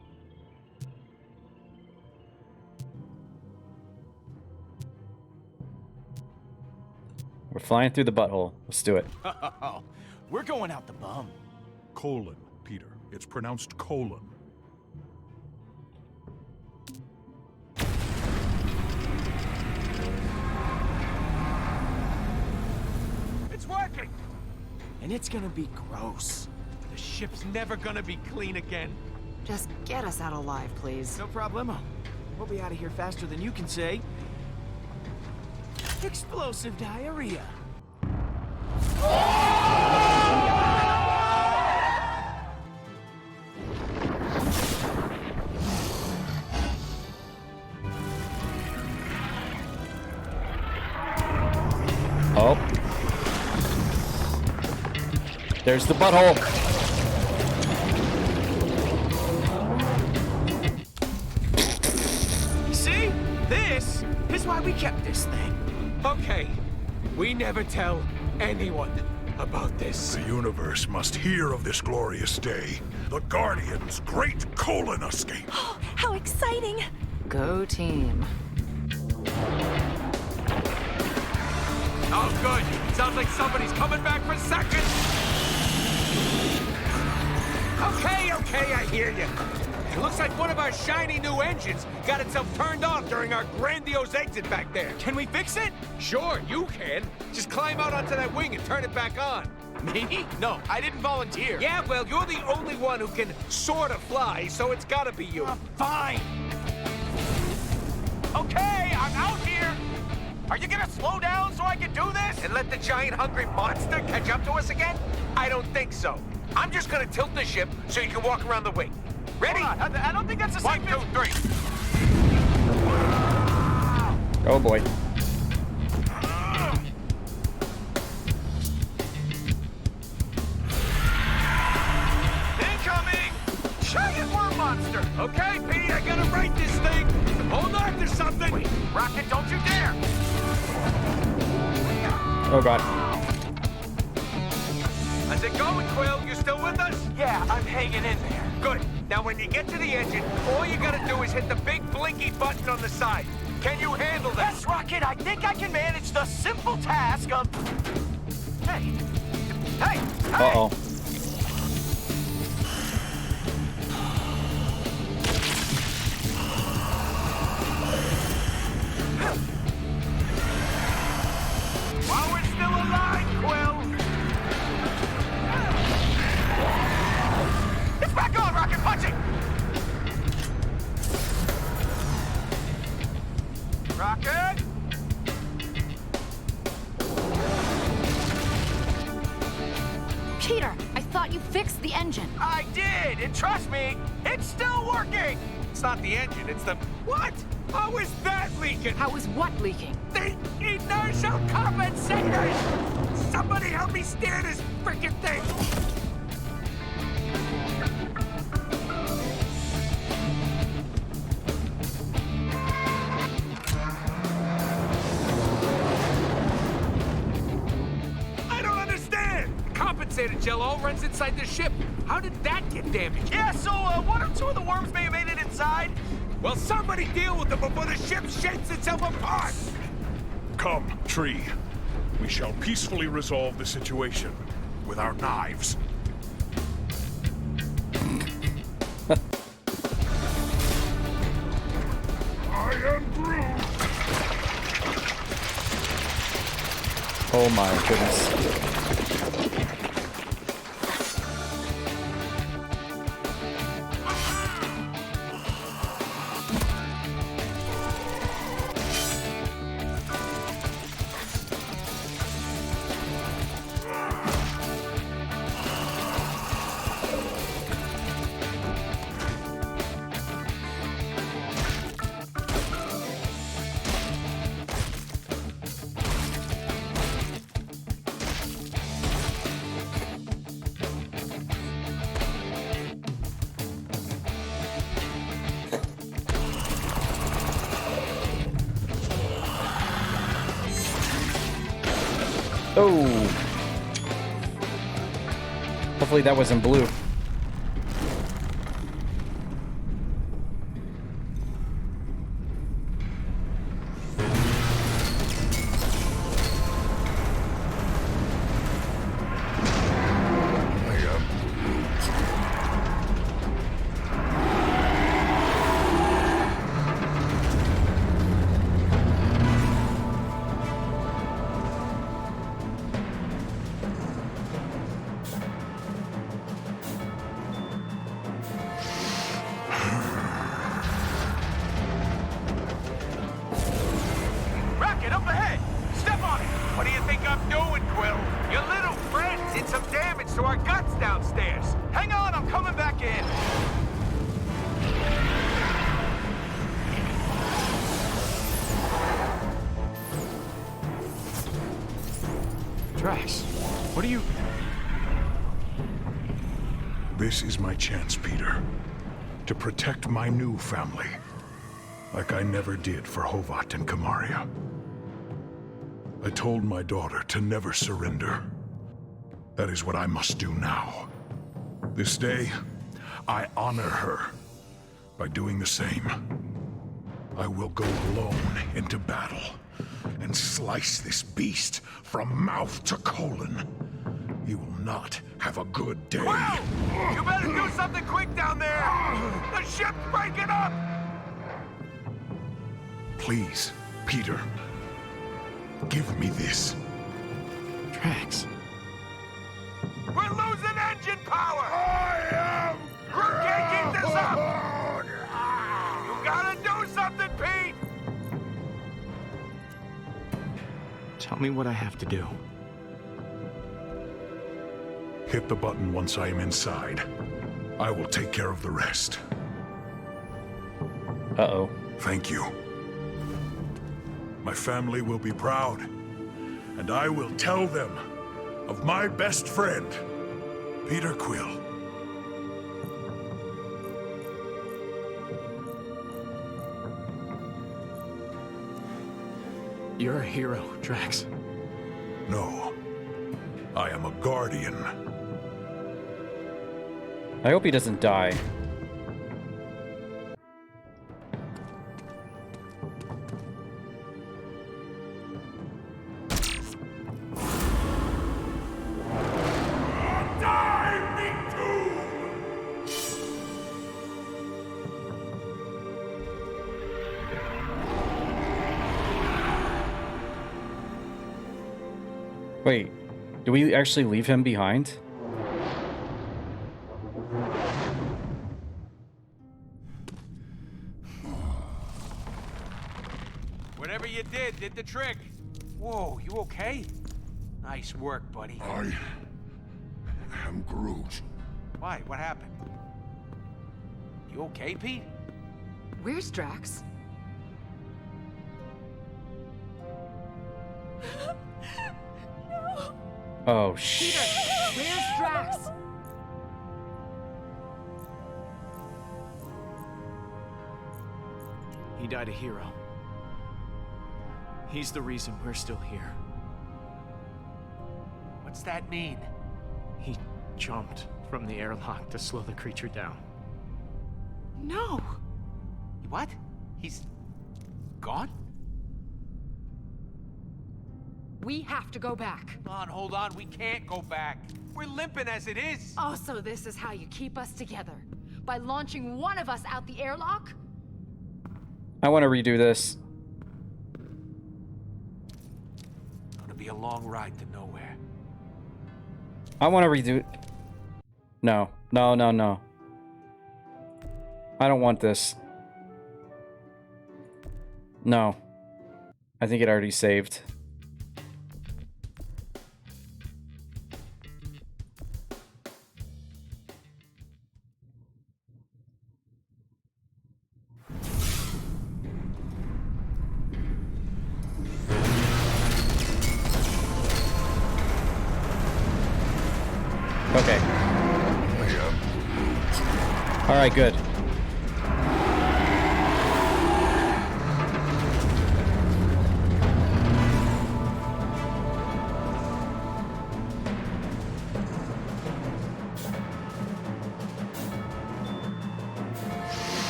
S1: We're flying through the butthole. Let's do it.
S2: We're going out the bum.
S9: Colon, Peter. It's pronounced colon.
S6: It's working!
S2: And it's gonna be gross.
S6: The ship's never gonna be clean again.
S4: Just get us out alive, please.
S2: No problemo. We'll be out of here faster than you can say. Explosive diarrhea.
S1: Oh. There's the butthole.
S2: See? This is why we kept this thing.
S6: Okay, we never tell anyone about this.
S9: The universe must hear of this glorious day. The Guardians' great colon escape.
S3: Oh, how exciting!
S4: Go team.
S6: Oh, good. Sounds like somebody's coming back for seconds. Okay, I hear you. It looks like one of our shiny new engines got itself turned off during our grandiose exit back there.
S2: Can we fix it?
S6: Sure, you can. Just climb out onto that wing and turn it back on. Me? No, I didn't volunteer. Yeah, well, you're the only one who can sort of fly, so it's gotta be you. Fine. Okay, I'm out here. Are you gonna slow down so I can do this? And let the giant hungry monster catch up to us again? I don't think so. I'm just gonna tilt the ship so you can walk around the wing. Ready? I don't think that's the same. 1, 2, 3.
S1: Oh boy.
S6: Incoming! Giant worm monster! Okay, Pete, I gotta right this thing. Hold on to something. Wait, Rocket, don't you dare!
S1: Oh god.
S6: How's it going, Quill? You still with us? Yeah, I'm hanging in there. Good. Now, when you get to the engine, all you gotta do is hit the big blinky button on the side. Can you handle this? Yes, Rocket, I think I can manage the simple task of... Hey! Hey!
S1: Uh-oh.
S6: While we're still alive, Quill! It's back on, Rocket! Punch it! Rocket!
S10: Peter, I thought you fixed the engine.
S6: I did, and trust me, it's still working! It's not the engine, it's the... What? How is that leaking?
S10: How is what leaking?
S6: The inertial compensators! Somebody help me steer this freaking thing! I don't understand! The compensator gel all runs inside the ship. How did that get damaged? Yeah, so one or two of the worms may have made it inside. Well, somebody deal with them before the ship shakes itself apart!
S9: Come, Tree. We shall peacefully resolve the situation with our knives. I am Groot!
S1: Oh my goodness. Oh. Hopefully that wasn't blue.
S6: Rocket, up ahead! Step on it! What do you think I'm doing, Quill? Your little friend did some damage to our guts downstairs. Hang on, I'm coming back in.
S2: Drax, what are you...
S9: This is my chance, Peter, to protect my new family, like I never did for Hovat and Kamaria. I told my daughter to never surrender. That is what I must do now. This day, I honor her by doing the same. I will go alone into battle and slice this beast from mouth to colon. You will not have a good day.
S6: Quill! You better do something quick down there! The ship's breaking up!
S9: Please, Peter, give me this.
S2: Drax, Tell me what I have to do.
S9: Hit the button once I am inside. I will take care of the rest.
S1: Uh-oh.
S9: Thank you. My family will be proud, and I will tell them of my best friend, Peter Quill.
S2: You're a hero, Drax.
S9: No, I am a guardian.
S1: I hope he doesn't die. Wait, do we actually leave him behind?
S6: Whatever you did the trick. Whoa, you okay? Nice work, buddy.
S18: I am Groot.
S6: Why? What happened? You okay, Pete?
S4: Where's Drax?
S1: Oh,
S4: Peter, where's Drax?
S2: He died a hero. He's the reason we're still here.
S6: What's that mean?
S2: He jumped from the airlock to slow the creature down.
S4: No.
S6: What? He's gone?
S4: We have to go back.
S6: Hold on. We can't go back. We're limping as it is.
S4: Oh, so this is how you keep us together? By launching one of us out the airlock?
S1: I want to redo this.
S6: Gonna be a long ride to nowhere.
S1: I want to redo it. No. No, no, no. I don't want this. No. I think it already saved. Okay. All right, good.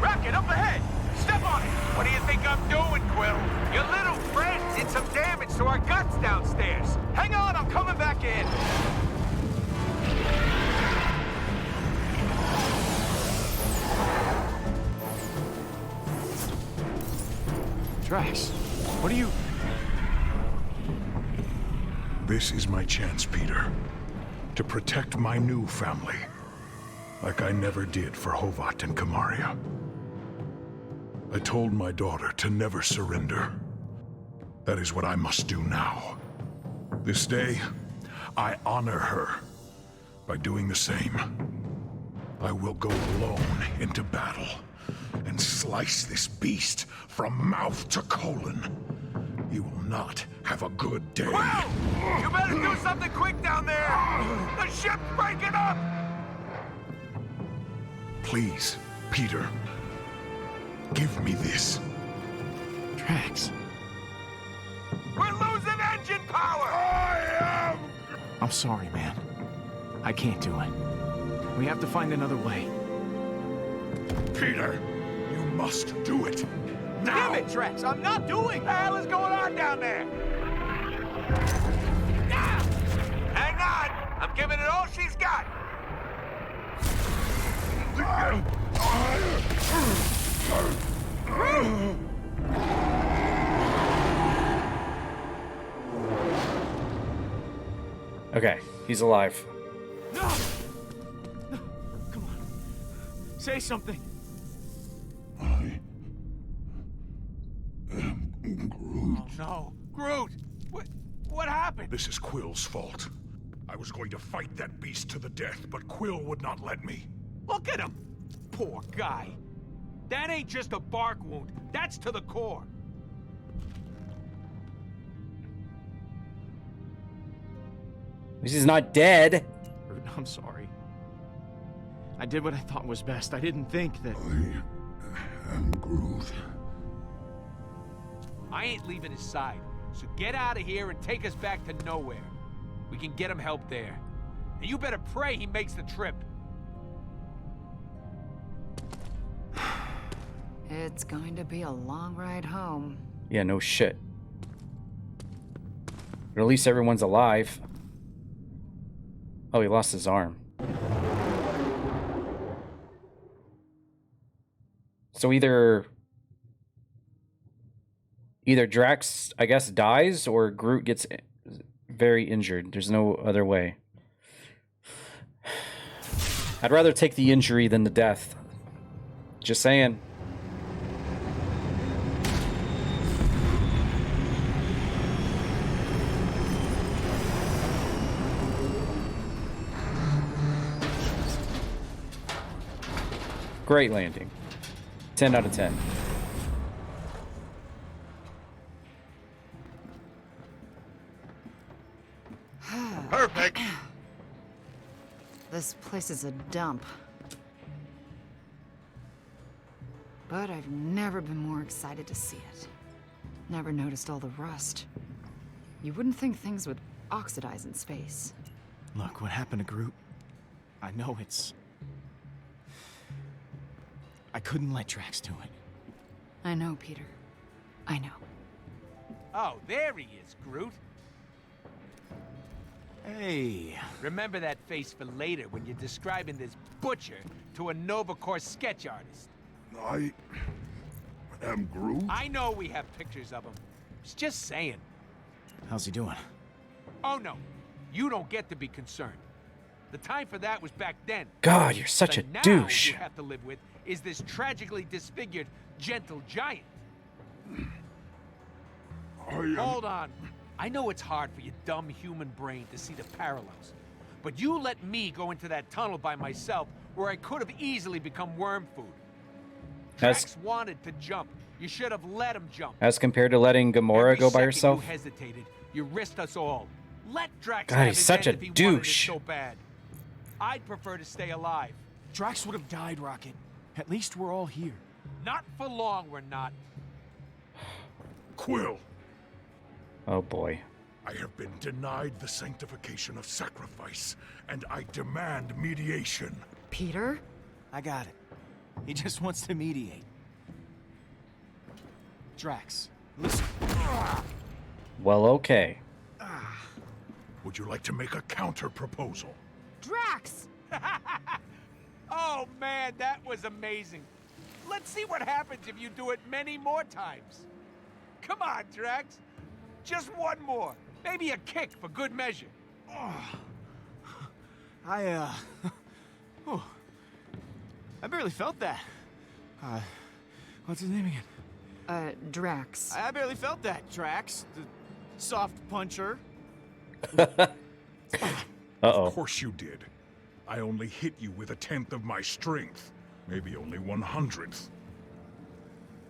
S6: Rocket, up ahead! Step on it! What do you think I'm doing, Quill? Your little friend did some damage to our guts downstairs. Hang on, I'm coming back in.
S2: Drax, what are you...
S9: This is my chance, Peter, to protect my new family, like I never did for Hovat and Kamaria. I told my daughter to never surrender. That is what I must do now. This day, I honor her by doing the same. I will go alone into battle and slice this beast from mouth to colon. He will not have a good day.
S6: Whoa! You better do something quick down there! The ship's breaking up!
S9: Please, Peter, give me this.
S2: Drax.
S6: We're losing engine power!
S2: I'm sorry, man. I can't do it. We have to find another way.
S9: Peter, you must do it. Now!
S6: Damn it, Drax! I'm not doing! What the hell is going on down there? Ah! Hang on! I'm giving it all she's got!
S1: Okay, he's alive.
S2: No! No, come on. Say something.
S18: I
S6: no. Groot! What happened?
S9: This is Quill's fault. I was going to fight that beast to the death, but Quill would not let me.
S6: Look at him! Poor guy. That ain't just a bark wound. That's to the core.
S1: At least he's not dead.
S2: I'm sorry. I did what I thought was best. I didn't think that...
S18: I am Groot.
S6: I ain't leaving his side, so get out of here and take us back to nowhere. We can get him help there. And you better pray he makes the trip.
S4: It's going to be a long ride home.
S1: Yeah, no shit. But at least everyone's alive. Oh, he lost his arm. So either Drax, I guess, dies, or Groot gets very injured. There's no other way. I'd rather take the injury than the death. Just saying. Great landing. 10 out of 10.
S15: Perfect.
S4: This place is a dump. But I've never been more excited to see it. Never noticed all the rust. You wouldn't think things would oxidize in space.
S2: Look, what happened to Groot? I know it's... I couldn't let Drax do it.
S4: I know, Peter. I know.
S6: Oh, there he is, Groot.
S2: Hey.
S6: Remember that face for later when you're describing this butcher to a Nova Corps sketch artist.
S18: I am Groot?
S6: I know we have pictures of him. It's just saying.
S2: How's he doing?
S6: Oh, no. You don't get to be concerned. The time for that was back then.
S1: God, you're such
S6: But
S1: a
S6: now
S1: douche.
S6: you have to live with is this tragically disfigured, gentle giant. Hold on. I know it's hard for your dumb human brain to see the parallels, but you let me go into that tunnel by myself where I could have easily become worm food. Drax wanted to jump. You should have let him jump.
S1: As compared to letting Gamora go by
S6: Second
S1: herself.
S6: You hesitated. You risked us all. Let Drax
S1: God,
S6: have
S1: he's
S6: his
S1: such
S6: end
S1: a
S6: if he wanted it
S1: douche.
S6: so bad. I'd prefer to stay alive.
S2: Drax would have died, Rocket. At least we're all here.
S6: Not for long, we're not.
S9: Quill!
S1: Oh boy.
S9: I have been denied the sanctification of sacrifice, and I demand mediation.
S4: Peter?
S2: I got it. He just wants to mediate. Drax, listen.
S1: Well, okay.
S9: Would you like to make a counter-proposal?
S6: Drax! Oh man, that was amazing. Let's see what happens if you do it many more times. Come on, Drax. Just one more. Maybe a kick for good measure.
S2: I barely felt that. What's his name again?
S4: Drax.
S2: I barely felt that, Drax. The soft puncher.
S1: Uh-oh.
S9: Of course you did. I only hit you with 1/10 of my strength. Maybe only 1/100th.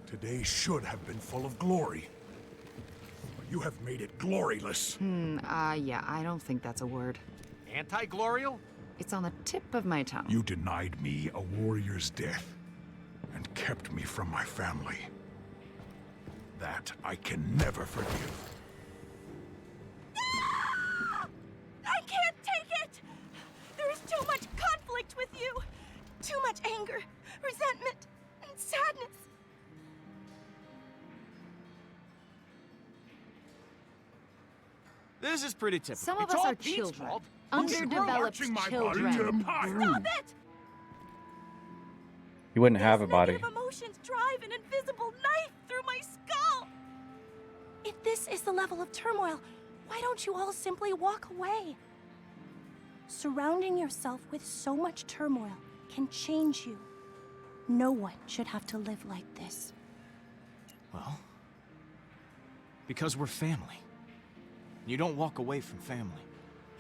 S9: Today should have been full of glory. But you have made it gloryless.
S4: Yeah, I don't think that's a word.
S6: Anti-glorial?
S4: It's on the tip of my tongue.
S9: You denied me a warrior's death and kept me from my family. That I can never forgive.
S3: I can't take it! There is too much conflict with you. Too much anger, resentment, and sadness.
S2: This is pretty typical.
S4: Some of
S6: It's
S4: us
S6: all
S4: are
S6: Pete's
S4: children.
S6: fault.
S4: Underdeveloped
S9: Watching my
S4: children.
S9: body to empire.
S3: Stop it!
S1: He wouldn't have a body.
S3: Negative emotions drive an invisible knife through my skull. If this is the level of turmoil, why don't you all simply walk away? Surrounding yourself with so much turmoil can change you. No one should have to live like this.
S2: Well, Because we're family. You don't walk away from family.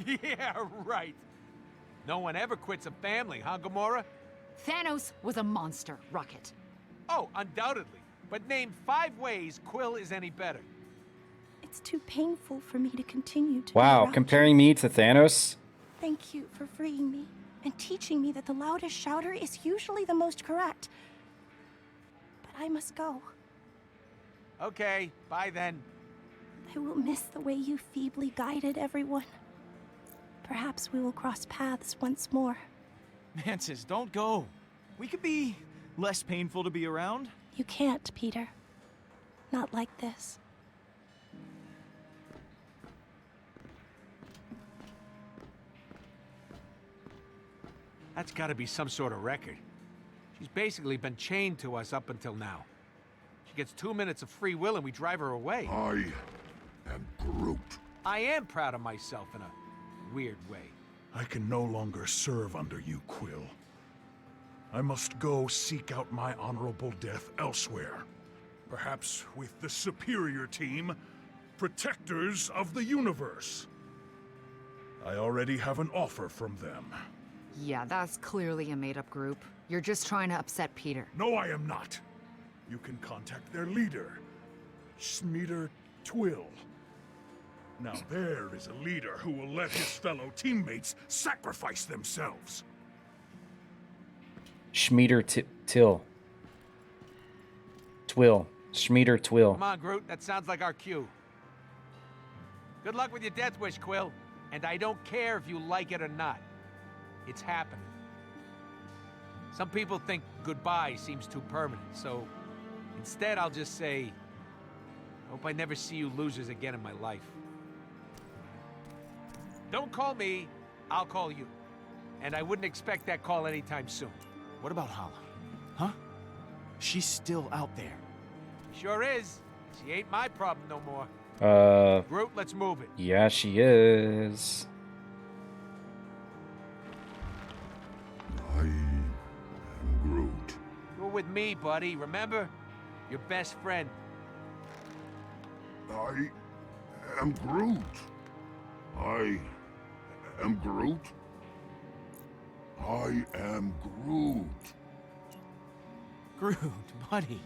S6: Yeah, right. No one ever quits a family, huh, Gamora?
S4: Thanos was a monster, Rocket.
S6: Oh, undoubtedly. But name 5 ways Quill is any better.
S3: It's too painful for me to continue to be
S1: Wow,
S3: around
S1: comparing me to Thanos?
S3: Thank you for freeing me and teaching me that the loudest shouter is usually the most correct. But I must go.
S6: Okay, bye then.
S3: I will miss the way you feebly guided everyone. Perhaps we will cross paths once more.
S2: Mantis, don't go. We could be less painful to be around.
S3: You can't, Peter. Not like this.
S6: That's gotta be some sort of record. She's basically been chained to us up until now. She gets 2 minutes of free will and we drive her away.
S18: I am Groot.
S6: I am proud of myself in a weird way.
S9: I can no longer serve under you, Quill. I must go seek out my honorable death elsewhere. Perhaps with the superior team, Protectors of the Universe. I already have an offer from them.
S4: Yeah, that's clearly a made-up group. You're just trying to upset Peter.
S9: No, I am not. You can contact their leader, Schmieder Twill. Now there is a leader who will let his fellow teammates sacrifice themselves.
S1: Schmieder Till. Twill. Schmieder Twill.
S6: Come on, Groot, that sounds like our cue. Good luck with your death wish, Quill. And I don't care if you like it or not. It's happening. Some people think goodbye seems too permanent, so instead I'll just say, hope I never see you losers again in my life. Don't call me, I'll call you. And I wouldn't expect that call anytime soon.
S2: What about Hala? Huh? She's still out there.
S6: Sure is. She ain't my problem no more. Groot, let's move it.
S1: Yeah, she is.
S18: I am Groot.
S6: You're with me, buddy, remember? Your best friend.
S18: I am Groot. I am Groot. I am Groot.
S2: Groot, buddy.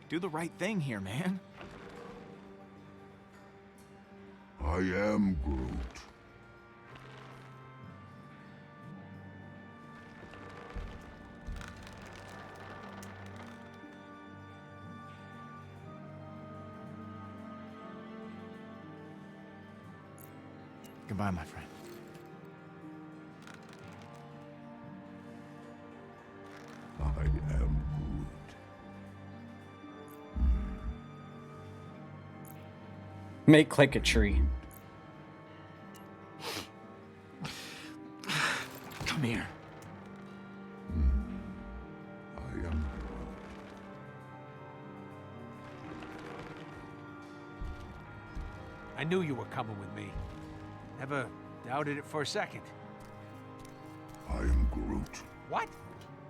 S2: Do the right thing here, man.
S18: I am Groot.
S2: Goodbye, my friend.
S18: I am Groot.
S1: Make like a tree.
S2: Come here.
S18: I am Groot.
S6: I knew you were coming with me. Never doubted it for a second.
S18: I am Groot.
S6: What?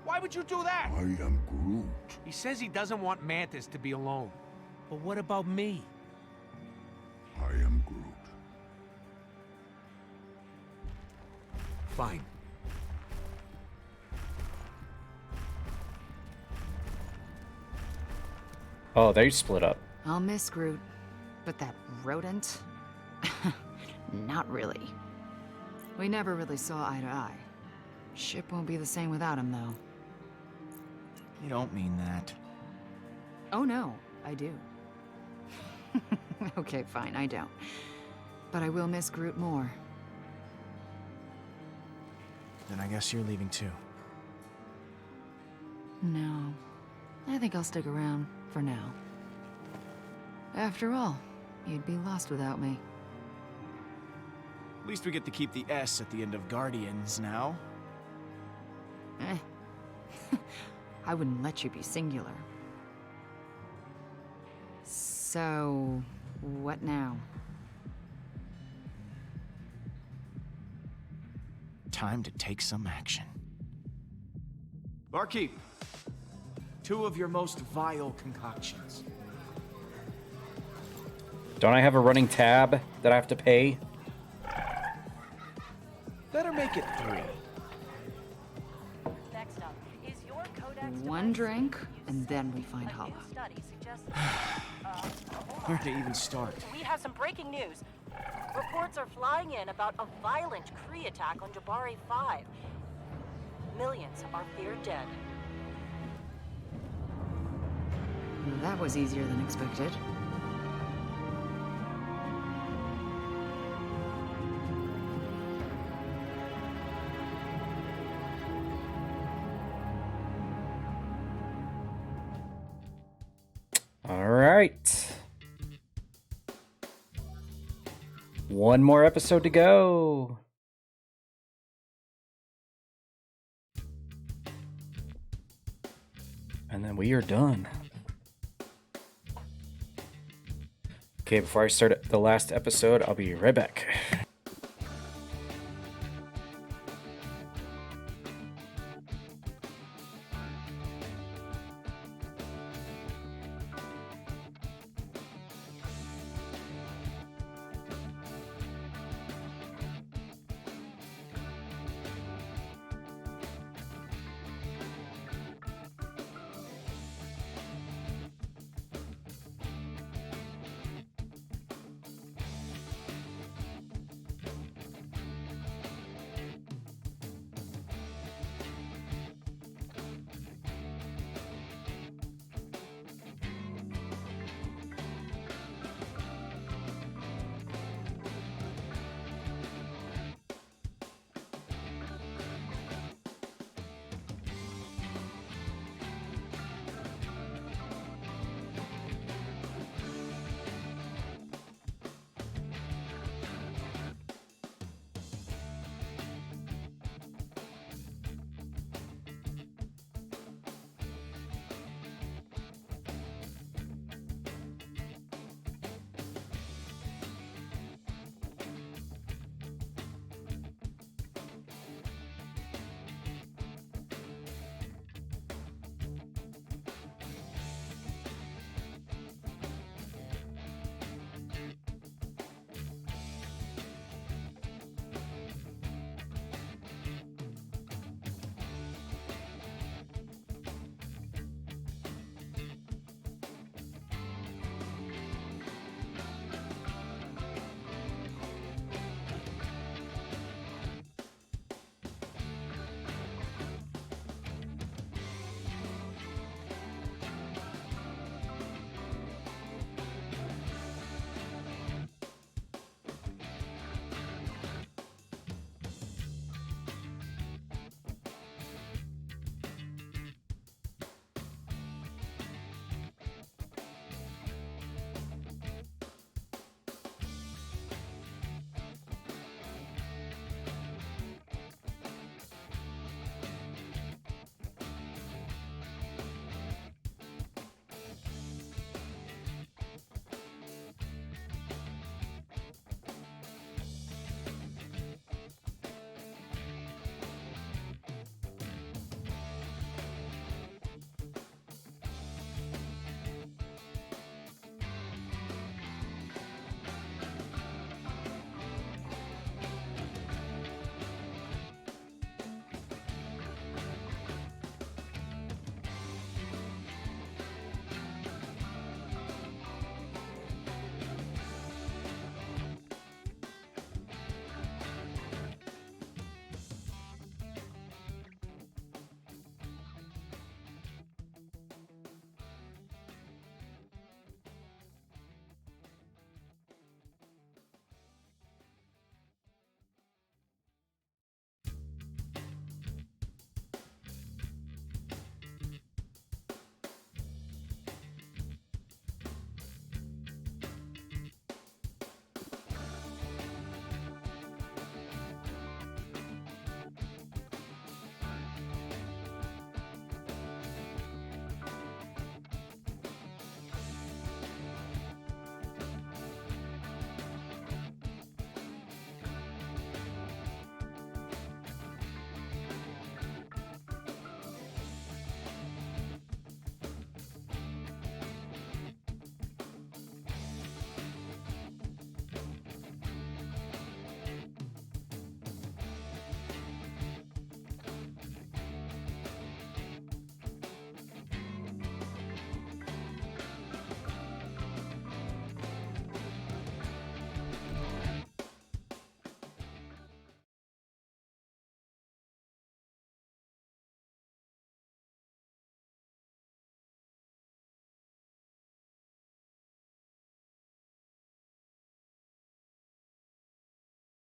S6: Why would you do that?
S18: I am Groot.
S6: He says he doesn't want Mantis to be alone. But what about me?
S18: I am Groot.
S6: Fine.
S1: Oh, they split up.
S4: I'll miss Groot, but that rodent? Not really. We never really saw eye to eye. Ship won't be the same without him, though.
S2: You don't mean that.
S4: Oh no, I do. Okay, fine, I don't. But I will miss Groot more.
S2: Then I guess you're leaving too.
S4: No. I think I'll stick around, for now. After all, you'd be lost without me.
S2: At least we get to keep the S at the end of Guardians now.
S4: I wouldn't let you be singular. So, what now?
S2: Time to take some action. Barkeep, 2 of your most vile concoctions.
S1: Don't I have a running tab that I have to pay?
S2: Better make it 3.
S4: One drink, and then we find Hala.
S2: Where to even start?
S19: We have some breaking news. Reports are flying in about a violent Kree attack on Jabari 5. Millions are feared dead.
S4: That was easier than expected.
S1: All right. One more episode to go. And then we are done. Okay, before I start the last episode, I'll be right back.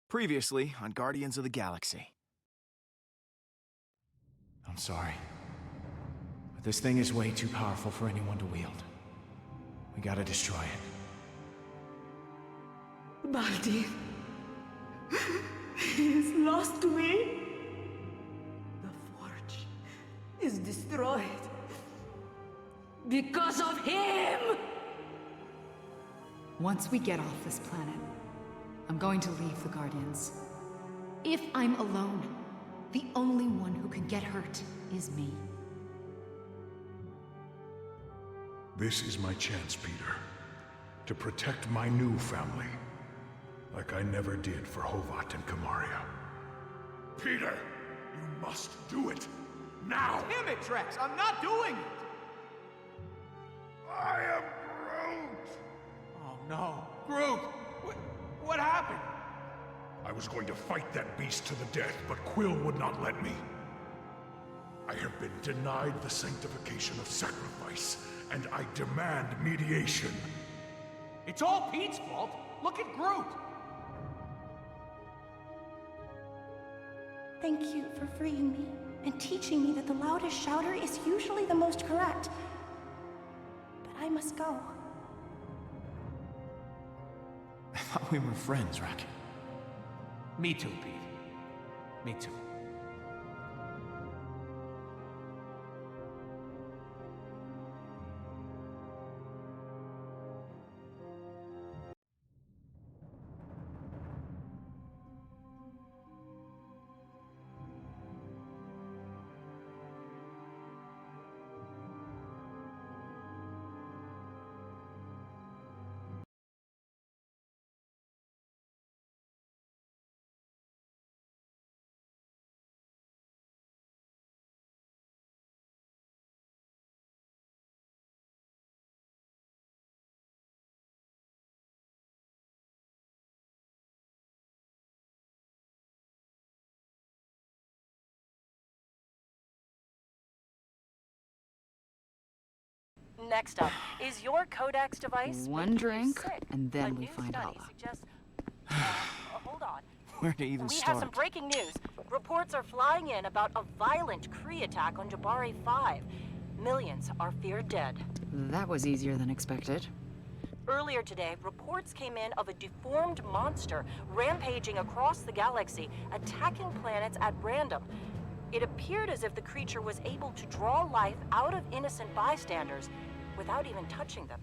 S2: Previously on Guardians of the Galaxy. I'm sorry, but this thing is way too powerful for anyone to wield. We gotta destroy it.
S5: Baldi, he is lost to me. The forge is destroyed because of him.
S4: Once we get off this planet, I'm going to leave the Guardians. If I'm alone, the only one who can get hurt is me.
S9: This is my chance, Peter, to protect my new family, like I never did for Hovat and Kamaria. Peter, you must do it, now!
S6: Damn it, Trex, I'm not doing it!
S9: I am Groot!
S6: Oh no, Groot! What happened?
S9: I was going to fight that beast to the death, but Quill would not let me. I have been denied the sanctification of sacrifice, and I demand mediation.
S6: It's all Pete's fault. Look at Groot.
S3: Thank you for freeing me and teaching me that the loudest shouter is usually the most correct. But I must go.
S2: I thought we were friends, Rocket.
S6: Me too, Pete. Me too.
S19: Next up, is your Codex device
S4: One
S19: making you
S4: drink,
S19: sick?
S4: and then
S19: A
S4: we
S19: new
S4: find
S19: study
S4: Hala.
S19: suggests- hold on.
S2: Where to even
S19: We
S2: start?
S19: have some breaking news. Reports are flying in about a violent Kree attack on Jabari 5. Millions are feared dead.
S4: That was easier than expected.
S19: Earlier today, reports came in of a deformed monster rampaging across the galaxy, attacking planets at random. It appeared as if the creature was able to draw life out of innocent bystanders without even touching them.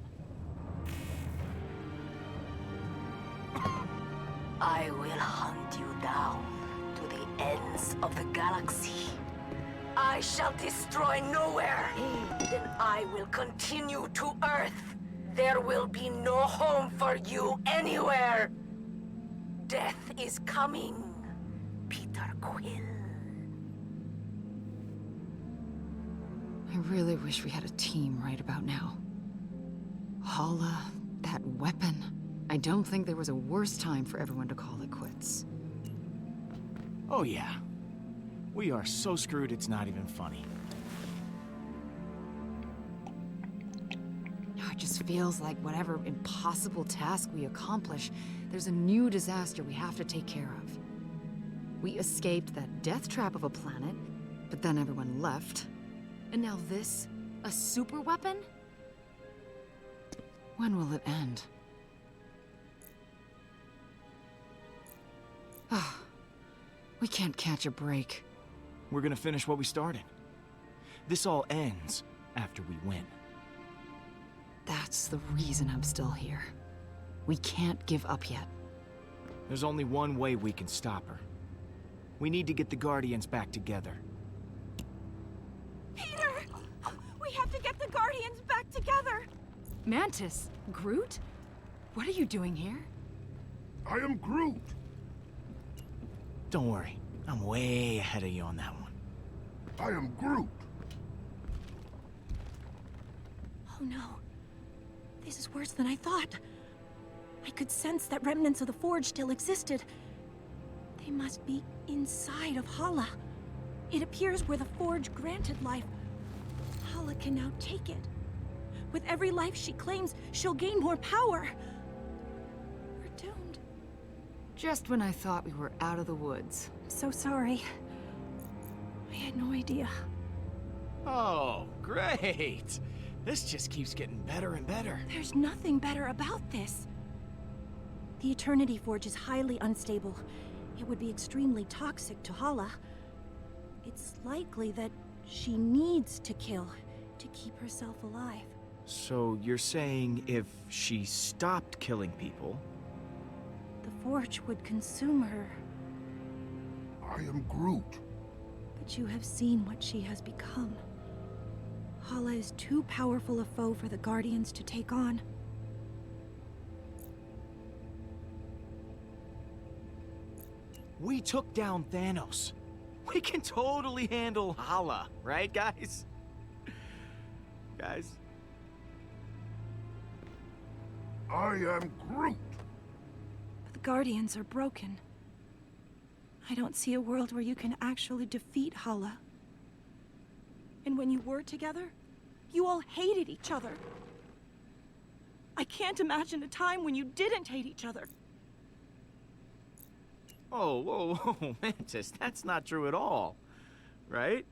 S5: I will hunt you down to the ends of the galaxy. I shall destroy nowhere. Then I will continue to Earth. There will be no home for you anywhere. Death is coming, Peter Quill.
S4: I really wish we had a team right about now. Hala, that weapon. I don't think there was a worse time for everyone to call it quits.
S2: Oh yeah. We are so screwed it's not even funny.
S4: It just feels like whatever impossible task we accomplish, there's a new disaster we have to take care of. We escaped that death trap of a planet, but then everyone left. And now this? A super weapon? When will it end? Ah, we can't catch a break.
S2: We're gonna finish what we started. This all ends after we win.
S4: That's the reason I'm still here. We can't give up yet.
S2: There's only one way we can stop her. We need to get the Guardians back together.
S16: Peter! We have to get the Guardians back together!
S4: Mantis? Groot? What are you doing here?
S9: I am Groot!
S2: Don't worry, I'm way ahead of you on that one.
S9: I am Groot!
S16: Oh no. This is worse than I thought. I could sense that remnants of the Forge still existed. They must be inside of Hala. It appears where the Forge granted life, Hala can now take it. With every life she claims, she'll gain more power. We're doomed.
S4: Just when I thought we were out of the woods.
S16: So sorry. I had no idea.
S2: Oh, great! This just keeps getting better and better.
S16: There's nothing better about this. The Eternity Forge is highly unstable. It would be extremely toxic to Hala. It's likely that she needs to kill to keep herself alive.
S2: So you're saying if she stopped killing people...
S16: The Forge would consume her.
S18: I am Groot.
S16: But you have seen what she has become. Hala is too powerful a foe for the Guardians to take on.
S2: We took down Thanos. We can totally handle Hala, right, guys? Guys?
S18: I am Groot.
S16: But the Guardians are broken. I don't see a world where you can actually defeat Hala. And when you were together, you all hated each other. I can't imagine a time when you didn't hate each other.
S2: Oh, whoa, whoa, Mantis, that's not true at all. Right?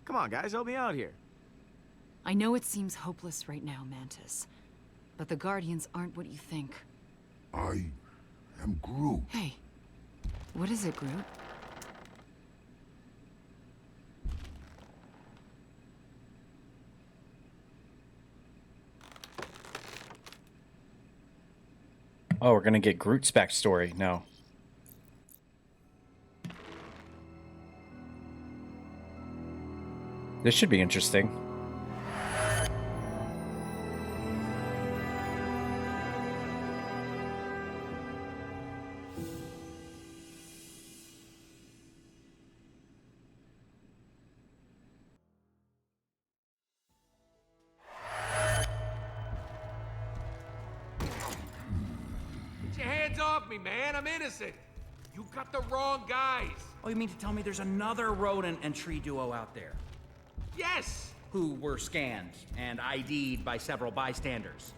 S2: Come on, guys, help me out here.
S4: I know it seems hopeless right now, Mantis. But the Guardians aren't what you think.
S18: I am Groot.
S4: Hey, what is it, Groot?
S1: Oh, we're gonna get Groot's backstory now. This should be interesting.
S6: Get your hands off me, man. I'm innocent. You got the wrong guys.
S20: Oh, you mean to tell me there's another rodent and tree duo out there?
S6: Yes.
S20: Who were scanned and ID'd by several bystanders?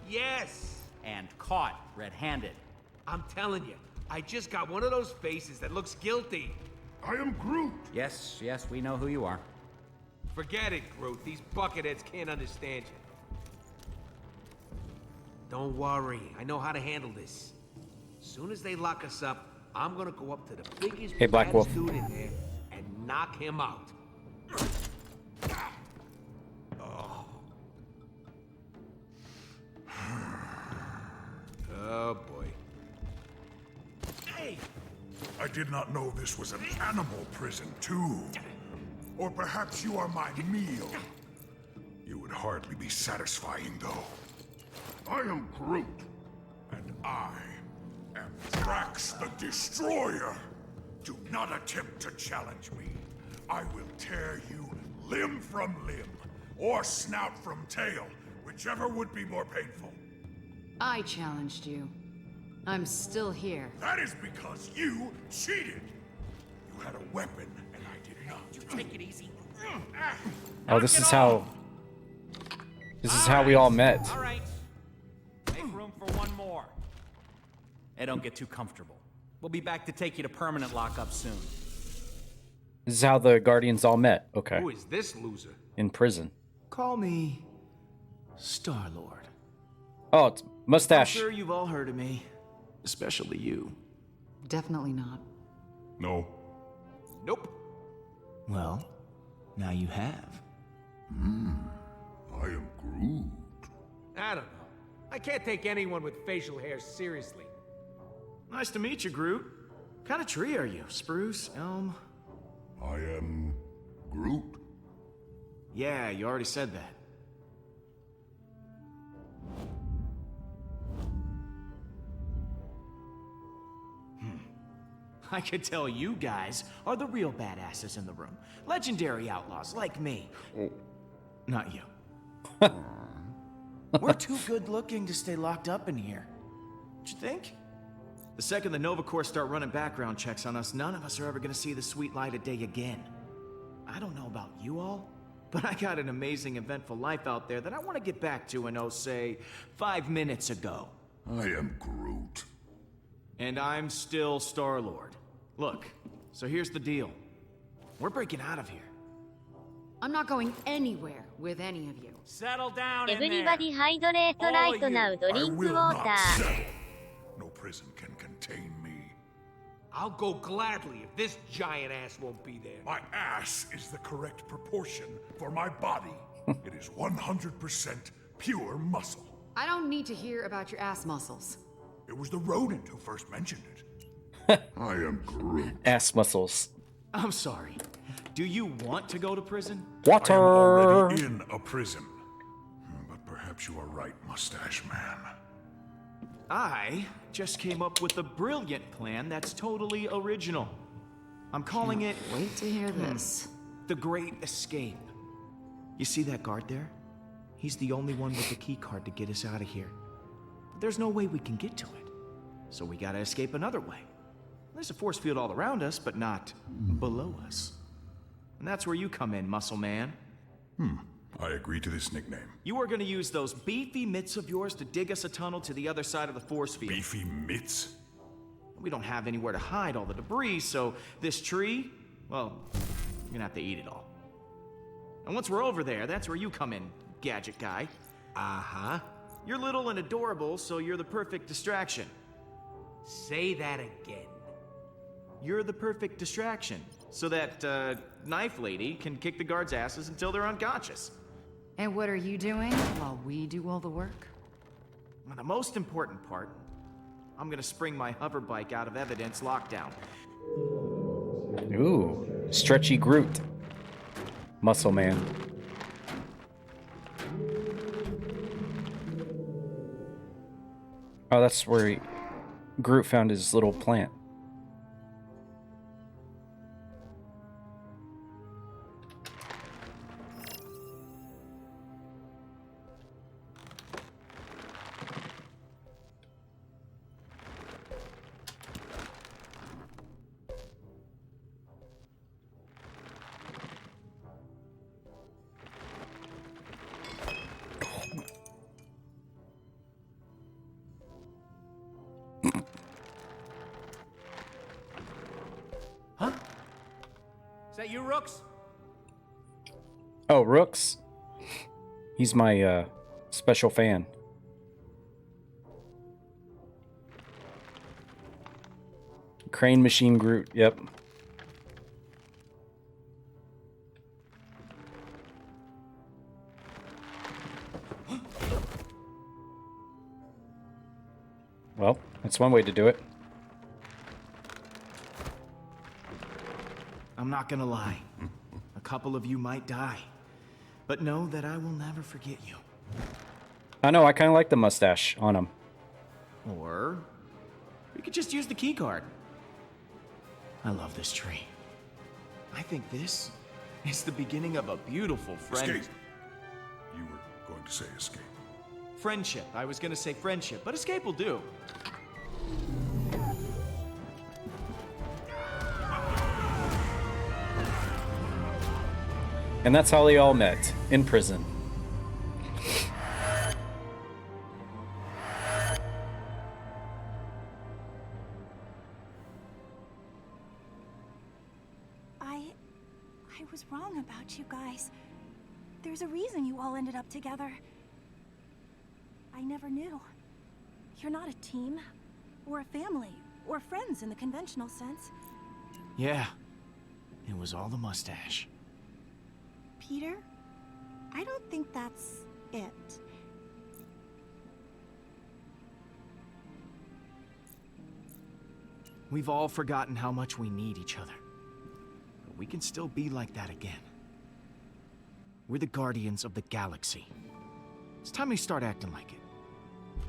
S6: Yes.
S20: And caught red-handed.
S6: I'm telling you, I just got one of those faces that looks guilty.
S18: I am Groot.
S20: Yes, yes, we know who you are.
S6: Forget it, Groot. These bucketheads can't understand you. Don't worry. I know how to handle this. As soon as they lock us up, I'm gonna go up to the biggest,
S1: Hey, Black
S6: baddest
S1: Wolf.
S6: dude in there and knock him out. Oh. Oh, boy.
S9: Hey! I did not know this was an animal prison, too. Or perhaps you are my meal. You would hardly be satisfying, though. I am Groot. And I am Drax the Destroyer. Do not attempt to challenge me. I will tear you limb from limb, or snout from tail, whichever would be more painful.
S4: I challenged you. I'm still here.
S9: That is because you cheated. You had a weapon, and I did not.
S20: You take it easy.
S1: Oh, this is how we all met.
S20: All right. Make room for one more. Hey, don't get too comfortable. We'll be back to take you to permanent lockup soon.
S1: This is how the Guardians all met. Okay.
S6: Who is this loser?
S1: In prison.
S2: Call me Star-Lord.
S1: Oh, it's mustache.
S2: I'm sure you've all heard of me. Especially you.
S4: Definitely not.
S9: No.
S6: Nope.
S2: Well, now you have.
S18: I am Groot.
S6: I don't know. I can't take anyone with facial hair seriously.
S2: Nice to meet you, Groot. What kind of tree are you? Spruce? Elm?
S18: I am Groot.
S2: Yeah, you already said that. I could tell you guys are the real badasses in the room. Legendary outlaws like me. Not you. We're too good looking to stay locked up in here. Don't you think? The second the Nova Corps start running background checks on us, none of us are ever gonna see the sweet light of day again. I don't know about you all, but I got an amazing, eventful life out there that I want to get back to in, oh, say, 5 minutes ago.
S18: I am Groot.
S2: And I'm still Star-Lord. Look, so here's the deal. We're breaking out of here.
S4: I'm not going anywhere with any of you.
S20: Settle down
S12: エ
S20: in
S12: ブリ
S20: there.
S12: バディハイドレートライトナウドリ
S9: I
S12: ンクウ
S9: will
S12: ォー
S9: not
S12: ター
S9: settle. No prison can contain me.
S6: I'll go gladly if this giant ass won't be there.
S9: My ass is the correct proportion for my body. It is 100% pure muscle.
S4: I don't need to hear about your ass muscles.
S9: It was the rodent who first mentioned it.
S18: I am Groot.
S1: Ass muscles.
S2: I'm sorry. Do you want to go to prison?
S9: I am
S1: Water.
S9: already in a prison. But perhaps you are right, Mustache Man.
S2: I just came up with a brilliant plan that's totally original. I'm calling it...
S4: Wait to hear this.
S2: The Great Escape. You see that guard there? He's the only one with the key card to get us out of here. But there's no way we can get to it. So we gotta escape another way. There's a force field all around us, but not below us. And that's where you come in, Muscle Man.
S9: I agree to this nickname.
S2: You are gonna use those beefy mitts of yours to dig us a tunnel to the other side of the force field.
S9: Beefy mitts?
S2: We don't have anywhere to hide all the debris, so this tree, well, you're gonna have to eat it all. And once we're over there, that's where you come in, gadget guy.
S6: Uh-huh.
S2: You're little and adorable, so you're the perfect distraction.
S6: Say that again.
S2: You're the perfect distraction, so that, knife lady can kick the guards' asses until they're unconscious.
S4: And what are you doing while we do all the work?
S2: Now, the most important part, I'm gonna spring my hover bike out of evidence lockdown.
S1: Ooh, stretchy Groot. Muscle Man. Oh, that's where Groot found his little plant.
S20: Huh? Is that you, Rooks?
S1: Oh, Rooks. He's my special fan. Crane Machine Groot, yep. Well, that's one way to do it.
S2: I'm not gonna lie. A couple of you might die. But know that I will never forget you.
S1: I know, I kind of like the mustache on him.
S2: Or we could just use the key card. I love this tree. I think this is the beginning of a beautiful friend.
S9: Escape. You were going to say escape.
S2: Friendship. I was gonna say friendship, but escape will do.
S1: And that's how they all met, in prison.
S3: I was wrong about you guys. There's a reason you all ended up together. I never knew. You're not a team, or a family, or friends in the conventional sense.
S2: Yeah. It was all the mustache.
S3: Peter? I don't think that's it.
S2: We've all forgotten how much we need each other. But we can still be like that again. We're the guardians of the galaxy. It's time we start acting like it.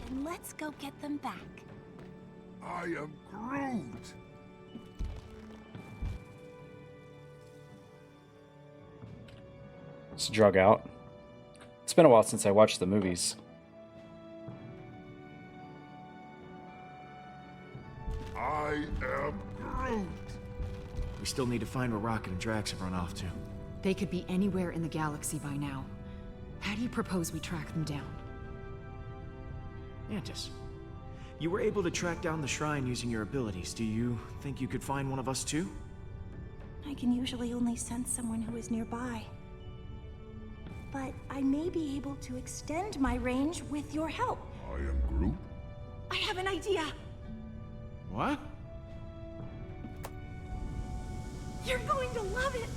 S3: Then let's go get them back.
S18: I am Groot.
S1: It's drug out. It's been a while since I watched the movies.
S18: I am Groot.
S2: We still need to find where Rocket and Drax have run off to.
S4: They could be anywhere in the galaxy by now. How do you propose we track them down?
S2: Mantis, You were able to track down the shrine using your abilities. Do you think you could find one of us too?
S3: I can usually only sense someone who is nearby. But I may be able to extend my range with your help.
S18: I am Groot.
S3: I have an idea.
S2: What?
S3: You're going to love it.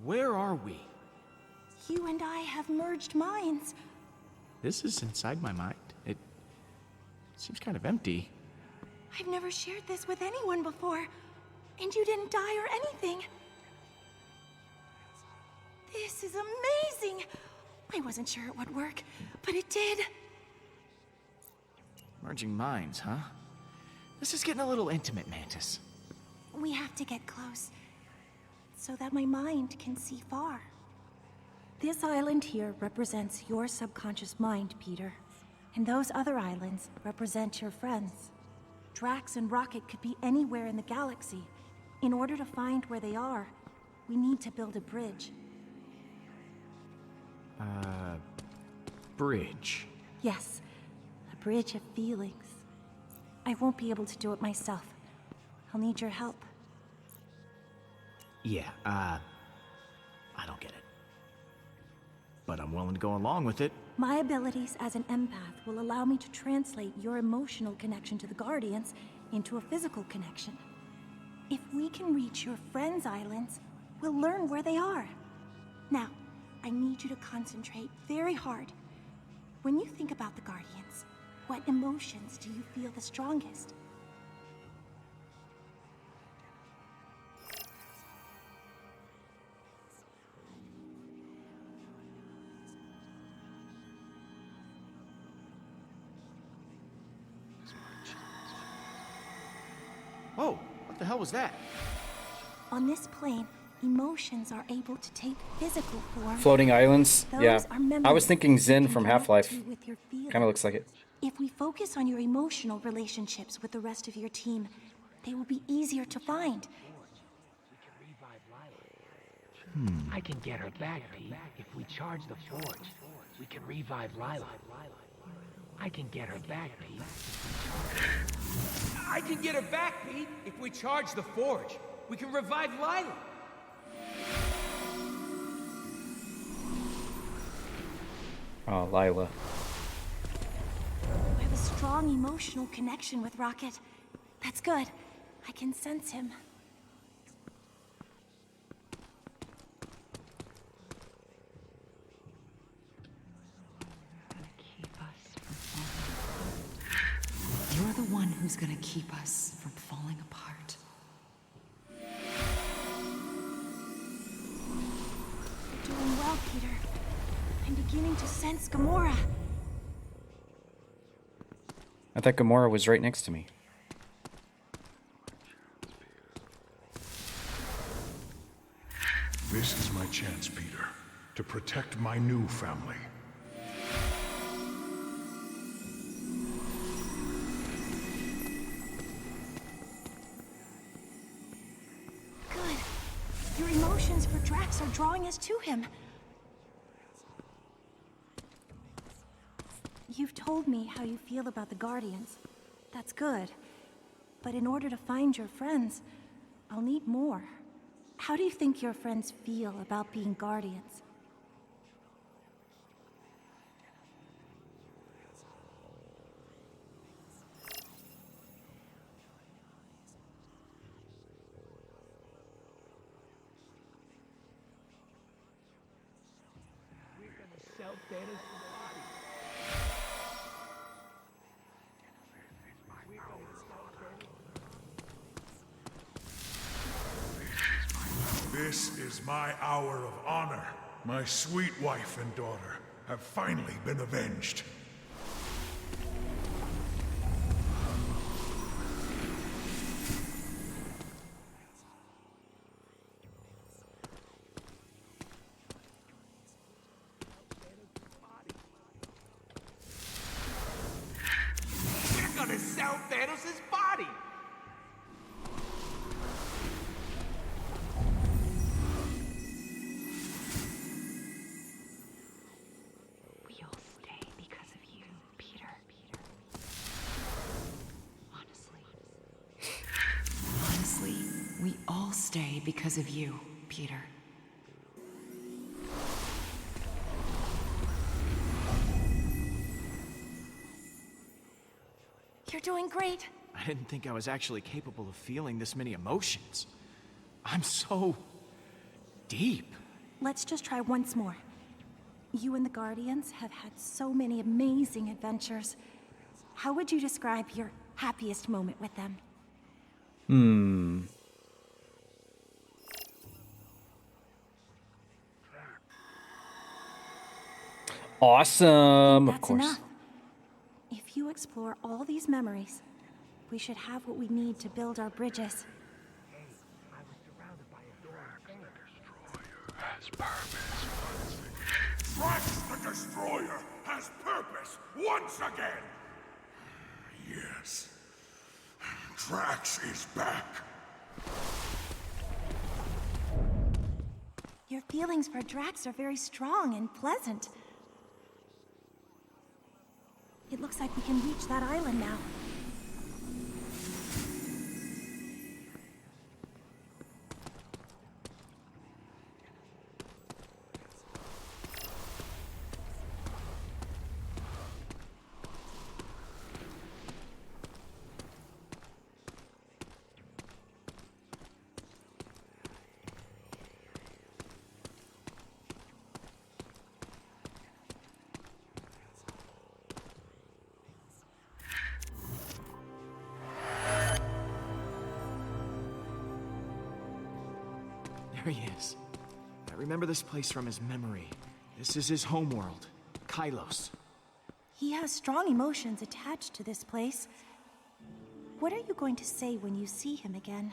S2: Where are we?
S3: You and I have merged minds.
S2: This is inside my mind. It seems kind of empty.
S3: I've never shared this with anyone before, and you didn't die or anything. This is amazing. I wasn't sure it would work, but it did.
S2: Merging minds, huh? This is getting a little intimate, Mantis.
S3: We have to get close, so that my mind can see far. This island here represents your subconscious mind, Peter. And those other islands represent your friends. Drax and Rocket could be anywhere in the galaxy. In order to find where they are, we need to build a bridge.
S2: Bridge.
S3: Yes, a bridge of feelings. I won't be able to do it myself. I'll need your help.
S2: Yeah, I don't get it. But I'm willing to go along with it.
S3: My abilities as an empath will allow me to translate your emotional connection to the Guardians into a physical connection. If we can reach your friends' islands, we'll learn where they are. Now, I need you to concentrate very hard. When you think about the Guardians, what emotions do you feel the strongest?
S2: Whoa, what the hell was that?
S3: On this plane, emotions are able to take physical form.
S1: Floating islands?
S3: Those
S1: Yeah.
S3: are
S1: I
S3: memories
S1: was thinking
S3: you
S1: Zen
S3: can
S1: from
S3: connect
S1: Half-Life.
S3: to with your feelings.
S1: Kind of looks like it.
S3: If we focus on your emotional relationships with the rest of your team, they will be easier to find.
S21: I can get her back, Pete. If we charge the forge, we can revive Lila. I can get her back, Pete.
S6: I can get her back, Pete, if we charge the forge. We can revive Lila.
S1: Oh, Lila.
S3: I have a strong emotional connection with Rocket. That's good. I can sense him.
S4: You're the one who's gonna keep us from falling apart.
S3: You're doing well, Peter. I'm beginning to sense Gamora.
S1: I thought Gamora was right next to me.
S9: This is my chance, Peter, to protect my new family.
S3: Good. Your emotions for Drax are drawing us to him. You've told me how you feel about the Guardians. That's good. But in order to find your friends, I'll need more. How do you think your friends feel about being Guardians?
S21: We're gonna sell Thanos to the body.
S9: This is my hour of honor. My sweet wife and daughter have finally been avenged.
S6: out Thanos' body.
S10: We all stay because of you, Peter. Honestly, we all stay because of you, Peter.
S16: You're doing great.
S2: I didn't think I was actually capable of feeling this many emotions. I'm so deep.
S3: Let's just try once more. You and the Guardians have had so many amazing adventures. How would you describe your happiest moment with them?
S1: Awesome, of
S3: That's
S1: course.
S3: enough. If you explore all these memories, we should have what we need to build our bridges.
S18: Has purpose. Drax the Destroyer has purpose once again. Yes. Drax is back.
S3: Your feelings for Drax are very strong and pleasant. It looks like we can reach that island now.
S2: There he is. I remember this place from his memory. This is his homeworld, Kylos.
S3: He has strong emotions attached to this place. What are you going to say when you see him again?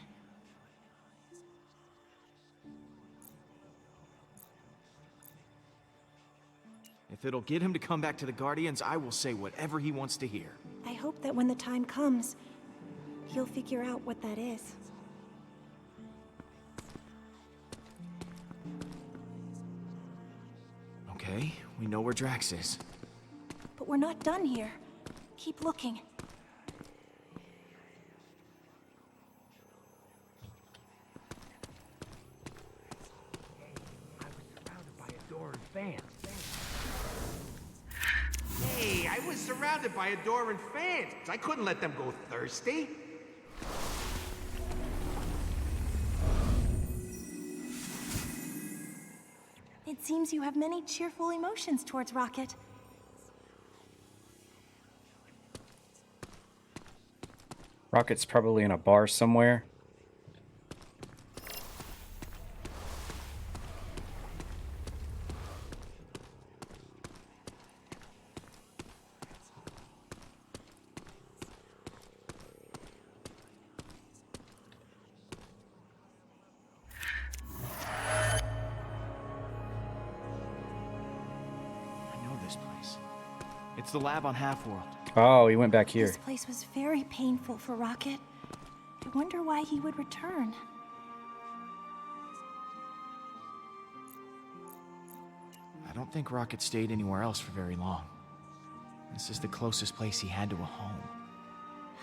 S2: If it'll get him to come back to the Guardians, I will say whatever he wants to hear.
S3: I hope that when the time comes, he'll figure out what that is.
S2: Okay, we know where Drax is.
S3: But we're not done here. Keep looking.
S6: Hey, I was surrounded by adoring fans. I couldn't let them go thirsty.
S3: It seems you have many cheerful emotions towards Rocket.
S1: Rocket's probably in a bar somewhere.
S2: I know this place. It's the lab on Half-World.
S1: Oh, he went back here.
S3: This place was very painful for Rocket. I wonder why he would return.
S2: I don't think Rocket stayed anywhere else for very long. This is the closest place he had to a home.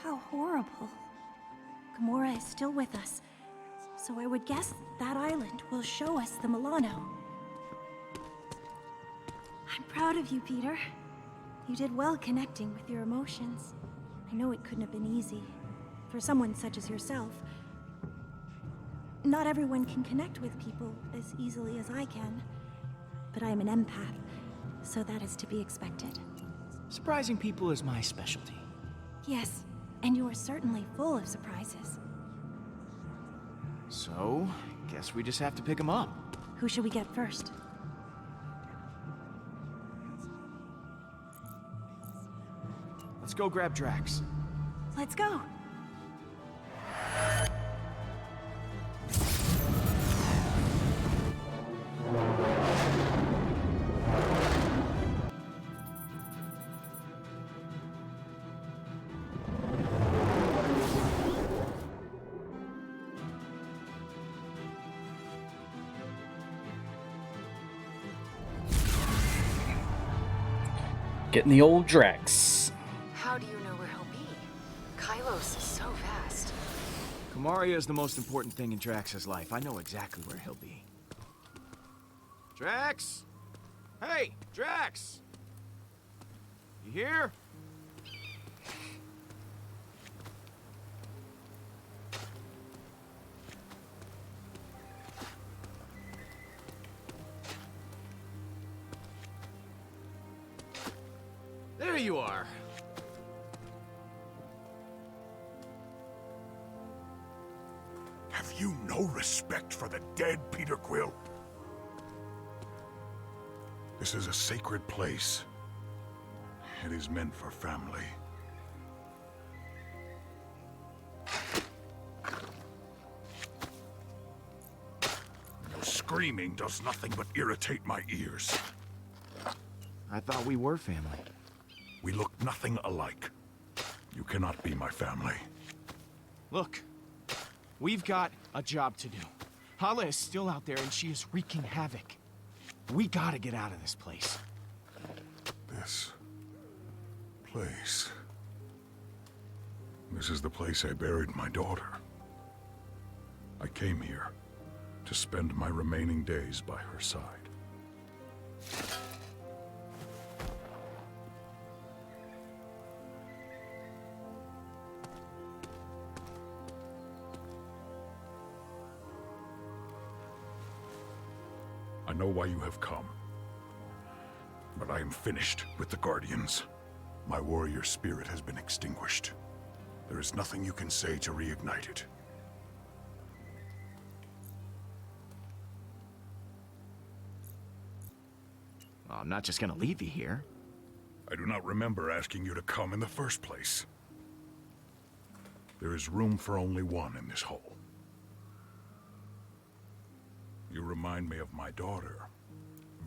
S3: How horrible. Gamora is still with us, so I would guess that island will show us the Milano. I'm proud of you, Peter. You did well connecting with your emotions. I know it couldn't have been easy for someone such as yourself. Not everyone can connect with people as easily as I can, but I am an empath, so that is to be expected.
S2: Surprising people is my specialty.
S3: Yes, and you are certainly full of surprises.
S2: So, guess we just have to pick him up.
S3: Who should we get first?
S2: Let's go grab Drax.
S3: Let's go.
S1: Getting the old Drax.
S10: How do you know where he'll be? Kylos is so vast.
S2: Kamaria is the most important thing in Drax's life. I know exactly where he'll be. Drax? Hey, Drax! You here? There you are.
S18: Have you no respect for the dead, Peter Quill? This is a sacred place. It is meant for family. Your screaming does nothing but irritate my ears.
S2: I thought we were family.
S18: We look nothing alike. You cannot be my family.
S2: Look, we've got a job to do. Hala is still out there and she is wreaking havoc. We gotta get out of this place.
S18: This place. This is the place I buried my daughter. I came here to spend my remaining days by her side. I know why you have come. But I am finished with the Guardians. My warrior spirit has been extinguished. There is nothing you can say to reignite it.
S2: Well, I'm not just gonna leave you here.
S18: I do not remember asking you to come in the first place. There is room for only one in this hole. You remind me of my daughter.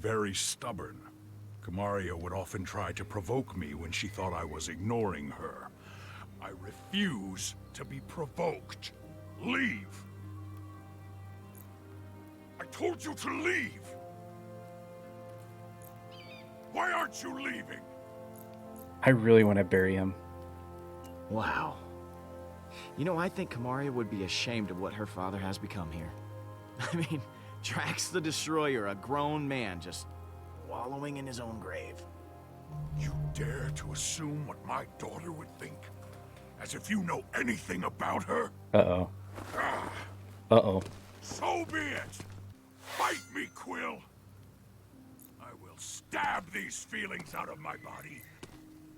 S18: Very stubborn. Kamaria would often try to provoke me when she thought I was ignoring her. I refuse to be provoked. Leave! I told you to leave! Why aren't you leaving?
S1: I really want to bury him.
S2: Wow. You know, I think Kamaria would be ashamed of what her father has become here. I mean, Drax the Destroyer, a grown man, just wallowing in his own grave.
S18: You dare to assume what my daughter would think? As if you know anything about her?
S1: Uh-oh. Uh-oh.
S18: So be it! Fight me, Quill! I will stab these feelings out of my body,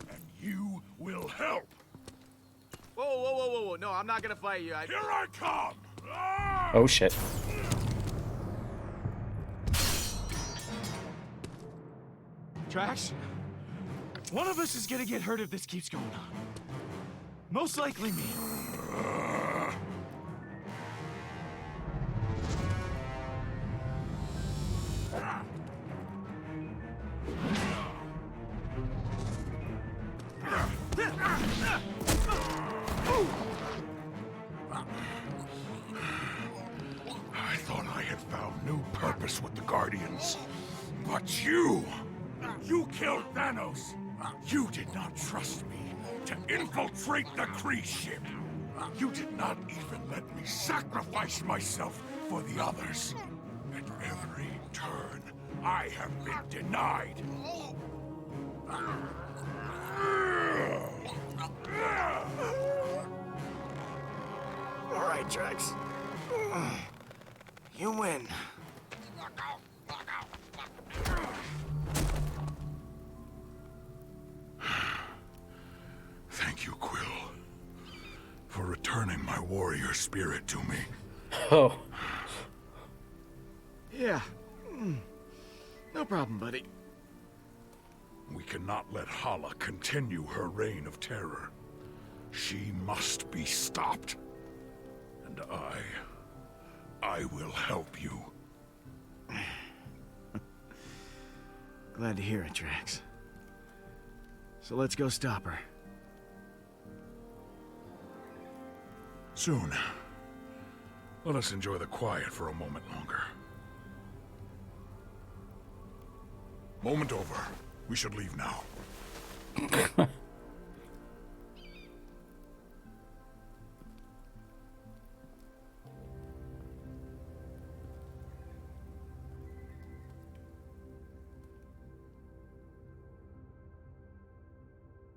S18: and you will help!
S2: Whoa, whoa, whoa, whoa, whoa. No, I'm not gonna fight you.
S18: Here I come! Ah!
S1: Oh, shit.
S2: Drax, one of us is gonna get hurt if this keeps going on. Most likely me.
S18: I thought I had found new purpose with the Guardians. But you killed Thanos! You did not trust me to infiltrate the Kree ship! You did not even let me sacrifice myself for the others! At every turn, I have been denied!
S2: Alright, Drax. You win.
S18: Thank you, Quill, for returning my warrior spirit to me.
S1: Oh.
S2: Yeah. No problem, buddy.
S18: We cannot let Hala continue her reign of terror. She must be stopped. And I will help you.
S2: Glad to hear it, Drax. So let's go stop her.
S18: Soon. Let us enjoy the quiet for a moment longer. Moment over. We should leave now.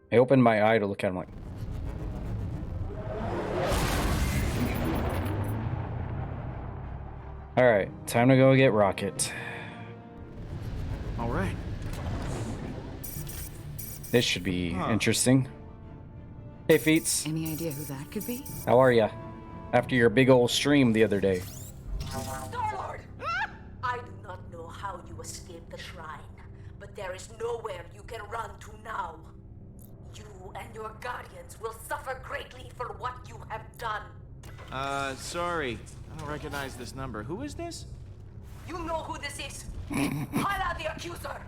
S1: I opened my eye to look at him like... Alright, time to go get Rocket.
S2: Alright.
S1: This should be interesting. Hey, Feats.
S4: Any idea who that could be?
S1: How are ya? After your big old stream the other day.
S5: Star-Lord! I do not know how you escaped the shrine, but there is nowhere you can run to now. You and your guardians will suffer greatly for what you have done.
S2: Sorry. I don't recognize this number. Who is this?
S5: You know who this is. Hala the Accuser.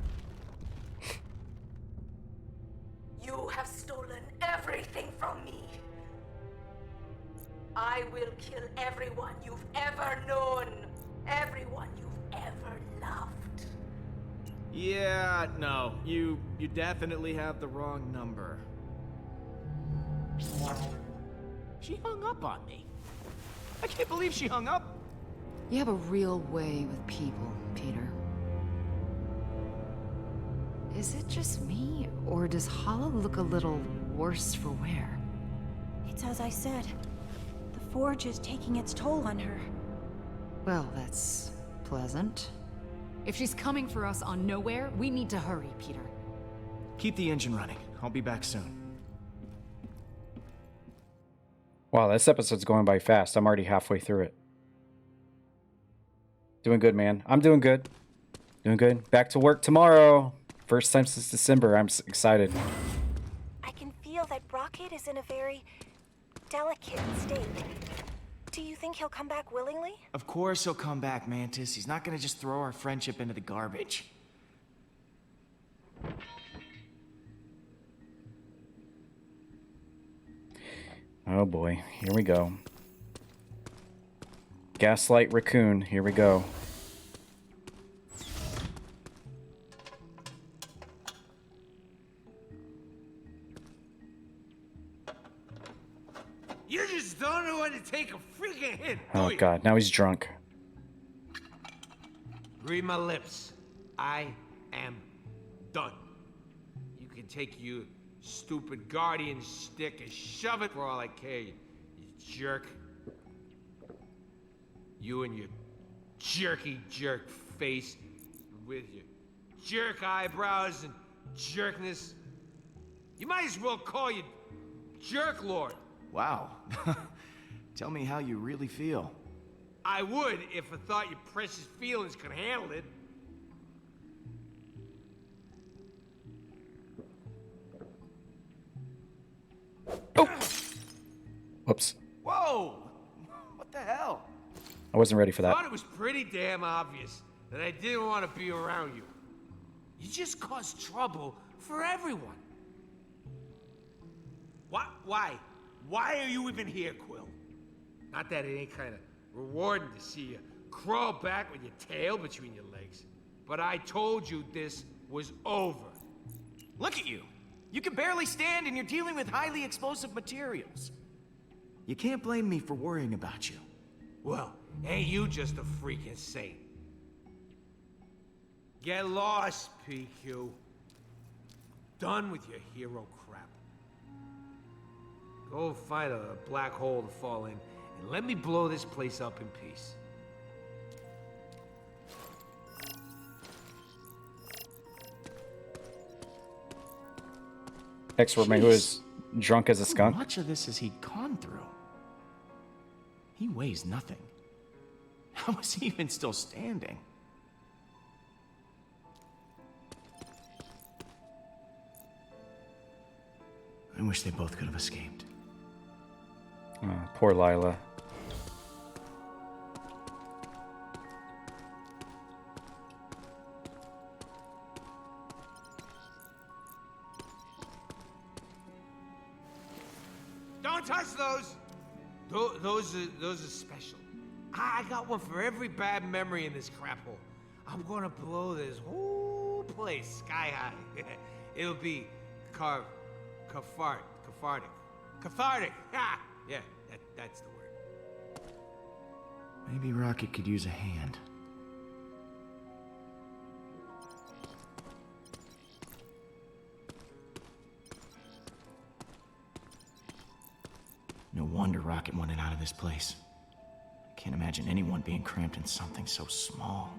S5: You have stolen everything from me. I will kill everyone you've ever known. Everyone you've ever loved.
S2: Yeah, no. You definitely have the wrong number. She hung up on me. I can't believe she hung up.
S4: You have a real way with people, Peter. Is it just me, or does Hala look a little worse for wear?
S16: It's as I said. The Forge is taking its toll on her.
S4: Well, that's pleasant. If she's coming for us on Nowhere, we need to hurry, Peter.
S2: Keep the engine running. I'll be back soon.
S1: Wow, this episode's going by fast. I'm already halfway through it. Doing good, man. I'm doing good. Doing good. Back to work tomorrow. First time since December. I'm excited.
S3: I can feel that Rocket is in a very delicate state. Do you think he'll come back willingly?
S2: Of course he'll come back, Mantis. He's not gonna just throw our friendship into the garbage.
S1: Oh boy, here we go. Gaslight Raccoon, here we go.
S6: You just don't know when to take a freaking hit, do
S1: Oh
S6: you?
S1: god, now he's drunk.
S6: Read my lips. I am done. You can take your stupid guardian stick and shove it for all I care, you jerk. You and your jerky jerk face with your jerk eyebrows and jerkness. You might as well call you Jerk Lord.
S2: Wow. Tell me how you really feel.
S6: I would if I thought your precious feelings could handle it.
S1: Whoops.
S2: Whoa! What the hell?
S1: I wasn't ready for
S6: I thought
S1: that.
S6: it was pretty damn obvious that I didn't want to be around you. You just cause trouble for everyone. Why? Why are you even here, Quill? Not that it ain't kind of rewarding to see you crawl back with your tail between your legs. But I told you this was over.
S2: Look at you! You can barely stand and you're dealing with highly explosive materials. You can't blame me for worrying about you.
S6: Well, ain't you just a freaking saint? Get lost, PQ. Done with your hero crap. Go find a black hole to fall in, and let me blow this place up in peace.
S1: X-Worm, who is drunk as a skunk.
S2: How much of this has he gone through? He weighs nothing. How is he even still standing? I wish they both could have escaped.
S1: Oh, poor Lila.
S6: Don't touch those! Those are special. I got one for every bad memory in this crap hole. I'm gonna blow this whole place sky high. It'll be Cathartic. Ha! Yeah, that's the word.
S2: Maybe Rocket could use a hand. No wonder Rocket wanted out of this place. I can't imagine anyone being cramped in something so small.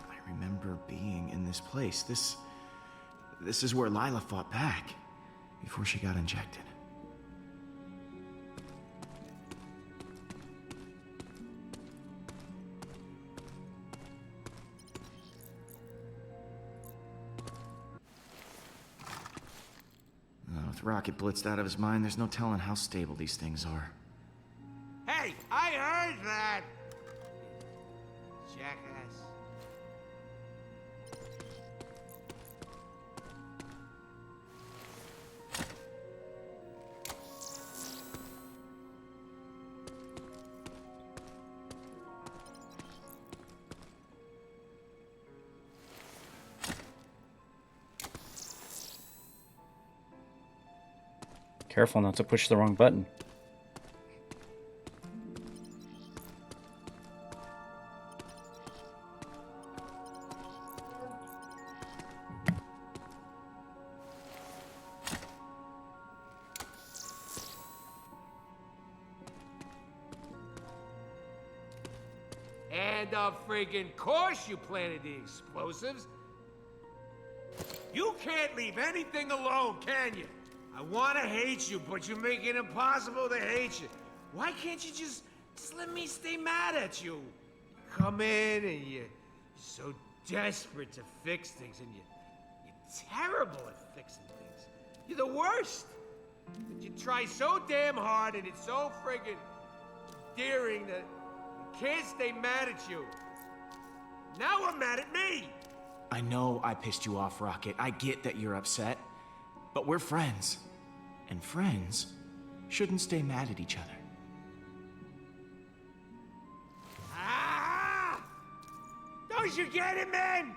S2: I remember being in this place. This is where Lila fought back before she got injected. With Rocket blitzed out of his mind, there's no telling how stable these things are.
S6: Hey, I heard that! Jackass.
S1: Careful not to push the wrong button.
S6: And of friggin' course you planted the explosives. You can't leave anything alone, can you? I want to hate you, but you make it impossible to hate you. Why can't you just let me stay mad at you? You come in and you're so desperate to fix things, and you're terrible at fixing things. You're the worst. But you try so damn hard, and it's so friggin' endearing that I can't stay mad at you. Now I'm mad at me.
S2: I know I pissed you off, Rocket. I get that you're upset. But we're friends. And friends shouldn't stay mad at each other.
S6: Ah! Don't you get it, man?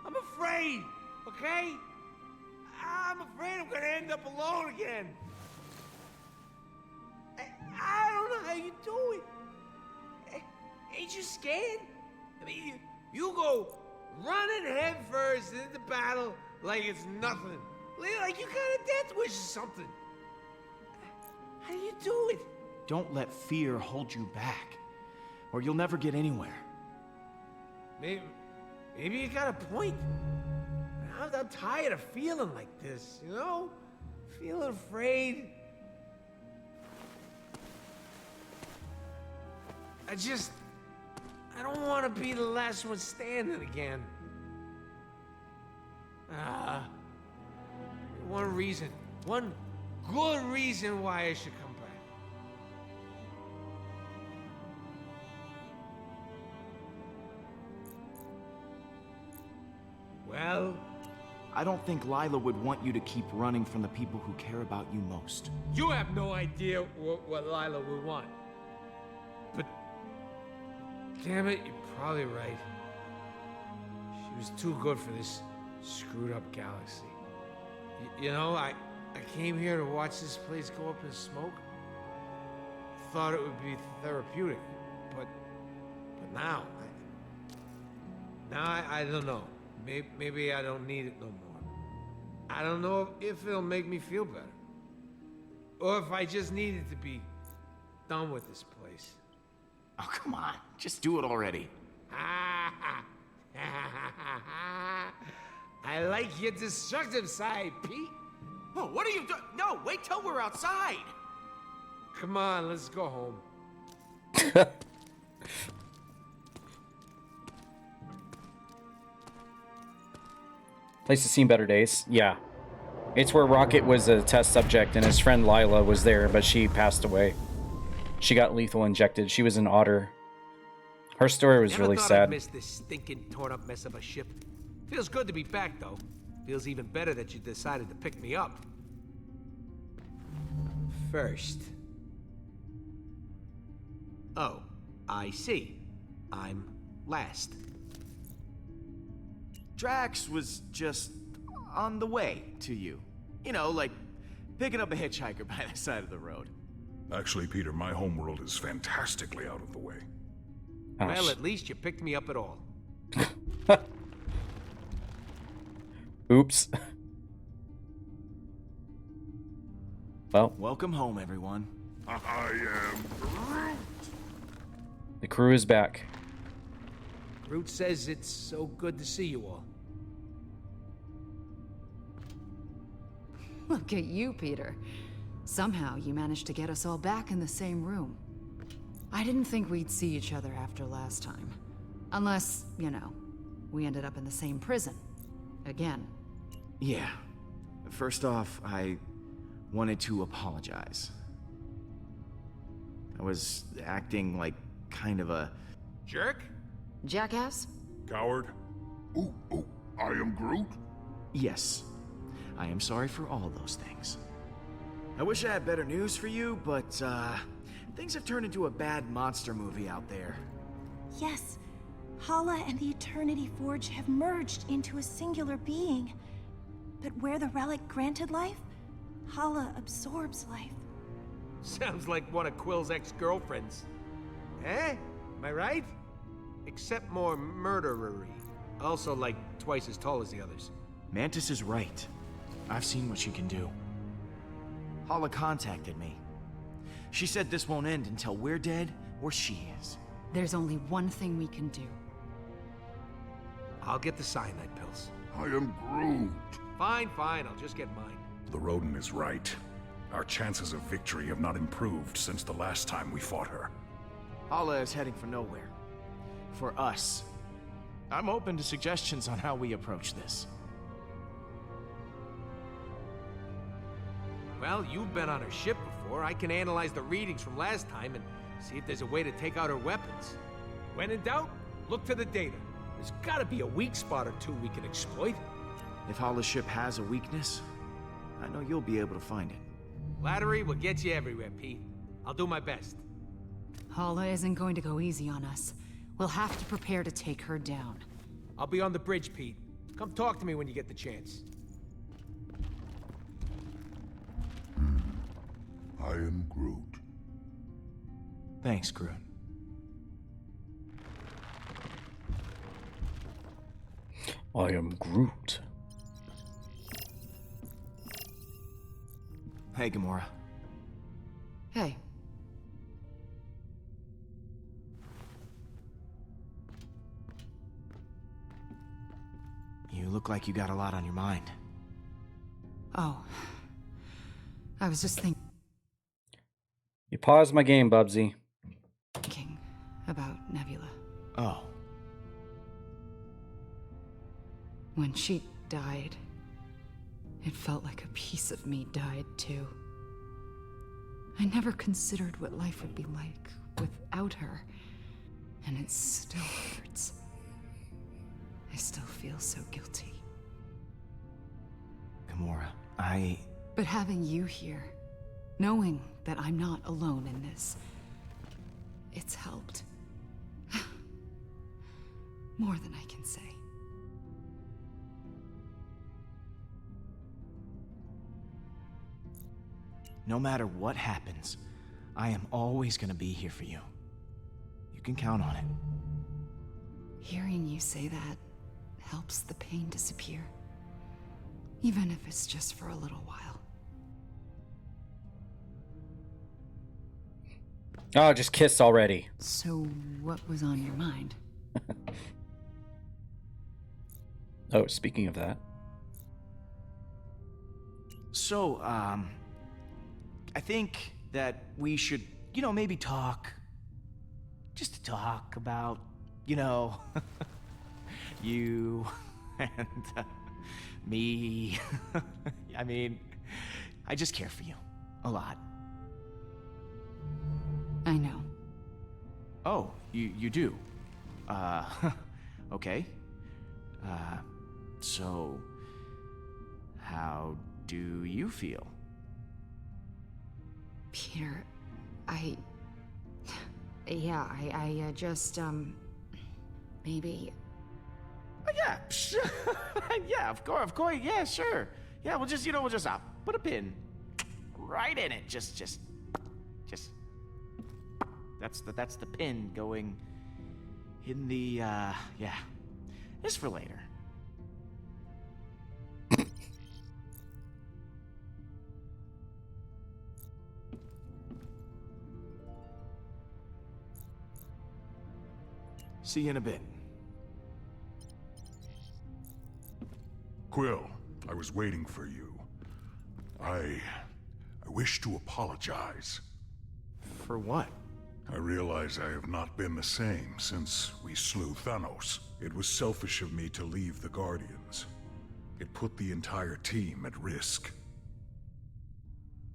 S6: I'm afraid, okay? I'm afraid I'm gonna end up alone again. I don't know how you do it. Ain't you scared? I mean, you go running head first into battle like it's nothing. Like you got a death wish or something. How do you do it?
S2: Don't let fear hold you back, or you'll never get anywhere.
S6: Maybe you got a point. I'm tired of feeling like this, you know? Feeling afraid. I don't want to be the last one standing again. One good reason why I should come back. Well,
S2: I don't think Lila would want you to keep running from the people who care about you most.
S6: You have no idea what Lila would want. But, damn it, you're probably right. She was too good for this screwed up galaxy. You know, I came here to watch this place go up in smoke. Thought it would be therapeutic, but now I don't know. Maybe I don't need it no more. I don't know if it'll make me feel better, or if I just needed to be done with this place.
S2: Oh, come on, just do it already.
S6: I like your destructive side, Pete.
S2: Whoa, what are you doing? No, wait till we're outside.
S6: Come on, let's go home.
S1: Place has seen better days. Yeah. It's where Rocket was a test subject and his friend Lila was there, but she passed away. She got lethal injected. She was an otter. Her story was really sad.
S6: I'd miss this stinking torn-up mess of a ship. Feels good to be back, though. Feels even better that you decided to pick me up. First. Oh, I see. I'm last.
S2: Drax was just on the way to you. You know, like picking up a hitchhiker by the side of the road.
S9: Actually, Peter, my homeworld is fantastically out of the way.
S6: Well, at least you picked me up at all.
S1: Oops. Well,
S2: welcome home, everyone.
S18: I am Groot.
S1: The crew is back.
S6: Groot says it's so good to see you all.
S4: Look at you, Peter. Somehow you managed to get us all back in the same room. I didn't think we'd see each other after last time. Unless, you know, we ended up in the same prison. Again.
S2: Yeah. First off, I wanted to apologize. I was acting like kind of a...
S6: jerk?
S4: Jackass?
S9: Coward?
S18: Ooh, I am Groot?
S2: Yes. I am sorry for all those things. I wish I had better news for you, but, things have turned into a bad monster movie out there.
S3: Yes, Hala and the Eternity Forge have merged into a singular being. But where the relic granted life, Hala absorbs life.
S6: Sounds like one of Quill's ex-girlfriends. Eh? Am I right? Except more murderer-y. Also, like, twice as tall as the others.
S2: Mantis is right. I've seen what she can do. Hala contacted me. She said this won't end until we're dead or she is.
S4: There's only one thing we can do.
S6: I'll get the cyanide pills.
S18: I am Groot.
S6: Fine, I'll just get mine.
S9: The rodent is right. Our chances of victory have not improved since the last time we fought her.
S2: Hala is heading for nowhere. For us. I'm open to suggestions on how we approach this.
S6: Well, you've been on her ship before. I can analyze the readings from last time and see if there's a way to take out her weapons. When in doubt, look to the data. There's gotta be a weak spot or two we can exploit.
S2: If Hala's ship has a weakness, I know you'll be able to find it.
S6: Flattery will get you everywhere, Pete. I'll do my best.
S4: Hala isn't going to go easy on us. We'll have to prepare to take her down.
S6: I'll be on the bridge, Pete. Come talk to me when you get the chance.
S18: I am Groot.
S2: Thanks, Groot.
S1: I am Groot.
S2: Hey, Gamora.
S4: Hey.
S2: You look like you got a lot on your mind.
S4: Oh. I was just thinking
S1: You paused my game, Bubsy.
S4: about Nebula.
S2: Oh.
S4: When she died, it felt like a piece of me died too. I never considered what life would be like without her, and it still hurts. I still feel so guilty.
S2: Gamora,
S4: But having you here, knowing that I'm not alone in this, it's helped. More than I can say.
S2: No matter what happens, I am always gonna be here for you. You can count on it.
S4: Hearing you say that helps the pain disappear. Even if it's just for a little while.
S1: Oh, just kiss already.
S4: So, what was on your mind?
S1: Oh, speaking of that.
S2: So, I think that we should, maybe talk. Just to talk about, you and me. I mean, I just care for you. A lot.
S4: I know.
S2: Oh, you do? Okay. So, how do you feel?
S4: Peter, I just, Maybe.
S2: Yeah, yeah, of course, yeah, sure. Yeah, we'll just put a pin right in it. Just. That's the pin going in the, yeah. Just for later. See you in a bit.
S9: Quill, I was waiting for you. I wish to apologize.
S2: For what?
S9: I realize I have not been the same since we slew Thanos. It was selfish of me to leave the Guardians. It put the entire team at risk.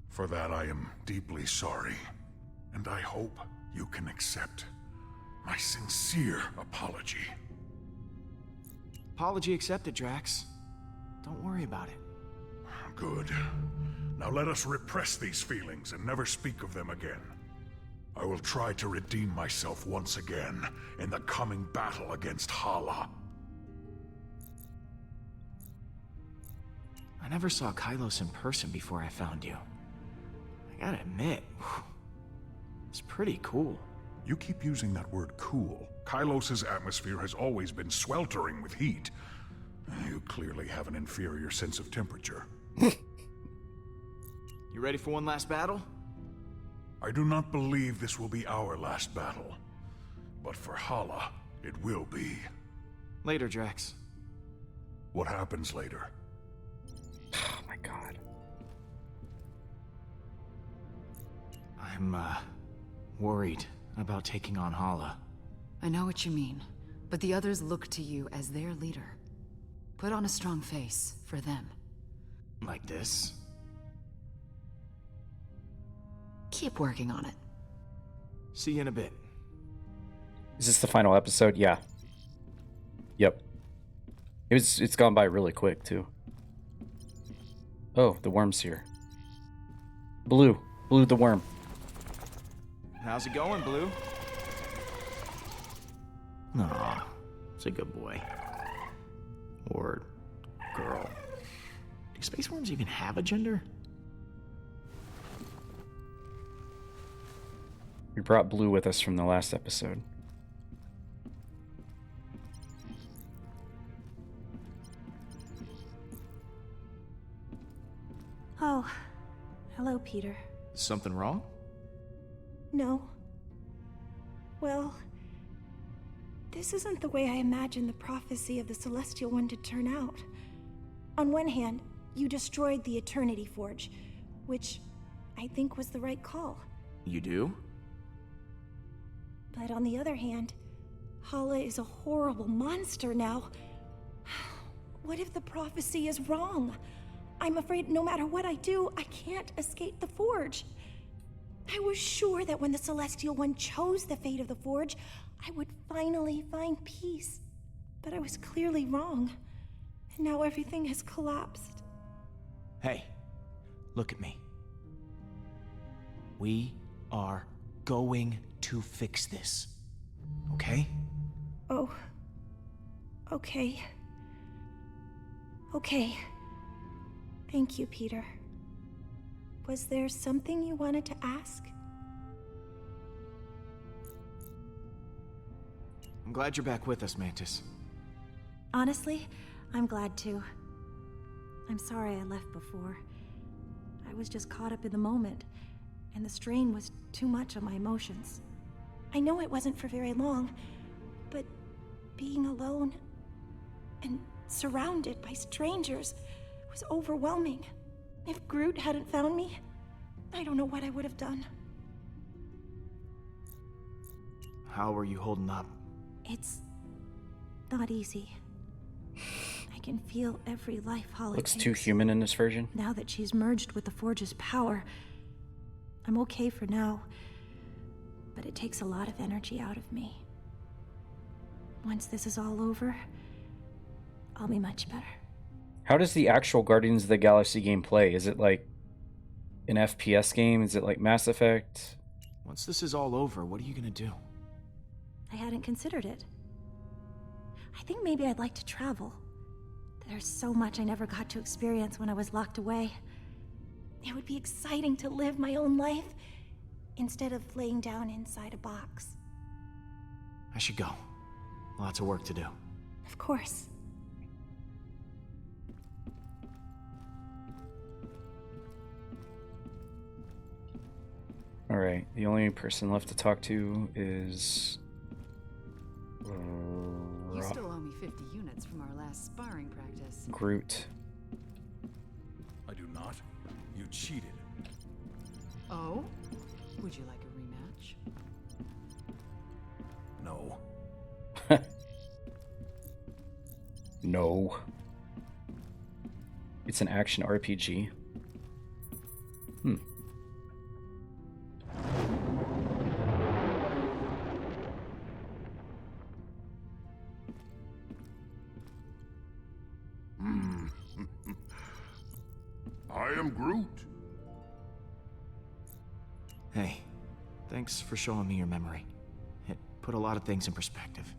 S9: For that I am deeply sorry, and I hope you can accept my sincere apology.
S2: Apology accepted, Drax. Don't worry about it.
S9: Good. Now let us repress these feelings and never speak of them again. I will try to redeem myself once again in the coming battle against Hala.
S2: I never saw Kylos in person before I found you. I gotta admit, it's pretty cool.
S9: You keep using that word cool. Kylos' atmosphere has always been sweltering with heat. You clearly have an inferior sense of temperature.
S2: You ready for one last battle?
S9: I do not believe this will be our last battle. But for Hala, it will be.
S2: Later, Drax.
S9: What happens later?
S1: Oh my god.
S2: I'm, worried about taking on Hala.
S4: I know what you mean, but the others look to you as their leader. Put on a strong face for them.
S2: Like this?
S4: Keep working on it.
S2: See you in a bit.
S1: Is this the final episode? Yeah. Yep. It's gone by really quick too. Oh, the worm's here. Blue the worm.
S2: How's it going, Blue? Aw, it's a good boy. Or girl. Do space worms even have a gender?
S1: We brought Blue with us from the last episode.
S3: Oh, hello, Peter.
S2: Something wrong?
S3: No. Well, this isn't the way I imagined the prophecy of the Celestial One to turn out. On one hand, you destroyed the Eternity Forge, which I think was the right call.
S2: You do?
S3: But on the other hand, Hala is a horrible monster now. What if the prophecy is wrong? I'm afraid no matter what I do, I can't escape the Forge. I was sure that when the Celestial One chose the fate of the Forge, I would finally find peace. But I was clearly wrong. And now everything has collapsed.
S2: Hey, look at me. We are going to fix this. Okay?
S3: Oh. Okay. Okay. Thank you, Peter. Was there something you wanted to ask?
S2: I'm glad you're back with us, Mantis.
S3: Honestly, I'm glad too. I'm sorry I left before. I was just caught up in the moment, and the strain was too much on my emotions. I know it wasn't for very long, but being alone and surrounded by strangers was overwhelming. If Groot hadn't found me, I don't know what I would have done.
S2: How are you holding up?
S3: It's not easy. I can feel every life Hala
S1: Looks
S3: takes.
S1: too human in this version.
S3: Now that she's merged with the Forge's power, I'm okay for now, but it takes a lot of energy out of me. Once this is all over, I'll be much better.
S1: How does the actual Guardians of the Galaxy game play? Is it like an FPS game? Is it like Mass Effect?
S2: Once this is all over, what are you gonna do?
S3: I hadn't considered it. I think maybe I'd like to travel. There's so much I never got to experience when I was locked away. It would be exciting to live my own life instead of laying down inside a box.
S2: I should go. Lots of work to do.
S3: Of course.
S1: Alright, the only person left to talk to is...
S4: You still owe me 50 units from our last sparring practice.
S1: Groot.
S18: I do not. You cheated.
S4: Oh? Would you like a rematch?
S18: No.
S1: No. It's an action RPG.
S18: I am Groot.
S2: Hey, thanks for showing me your memory. It put a lot of things in perspective.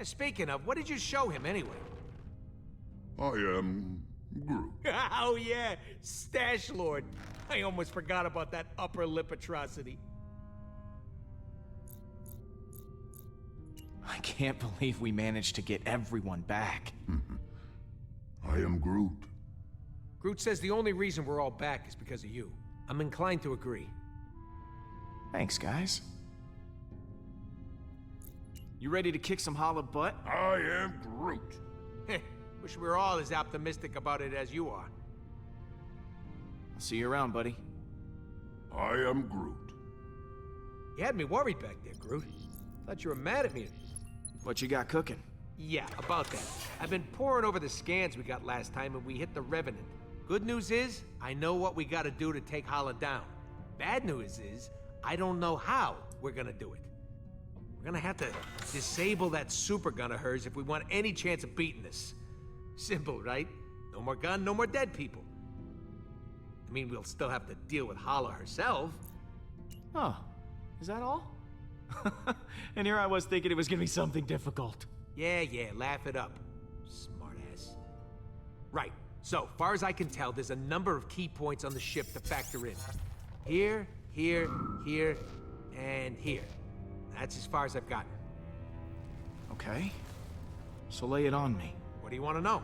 S6: Speaking of, what did you show him anyway?
S18: I am Groot.
S6: Oh yeah, Stash Lord. I almost forgot about that upper lip atrocity.
S2: I can't believe we managed to get everyone back.
S18: I am Groot.
S6: Groot says the only reason we're all back is because of you. I'm inclined to agree.
S2: Thanks, guys. You ready to kick some hollow butt?
S18: I am Groot.
S6: Wish we were all as optimistic about it as you are.
S2: I'll see you around, buddy.
S18: I am Groot.
S6: You had me worried back there, Groot. Thought you were mad at me.
S2: What you got cooking?
S6: Yeah, about that. I've been poring over the scans we got last time and we hit the Revenant. Good news is, I know what we gotta do to take Hala down. Bad news is, I don't know how we're gonna do it. We're gonna have to disable that super gun of hers if we want any chance of beating this. Simple, right? No more gun, no more dead people. I mean, we'll still have to deal with Hala herself.
S2: Oh, is that all? And here I was thinking it was gonna be something difficult.
S6: Yeah, laugh it up, smartass. Right, so far as I can tell, there's a number of key points on the ship to factor in. Here, here, here, and here. That's as far as I've gotten.
S2: Okay, so lay it on me.
S6: What do you want to know?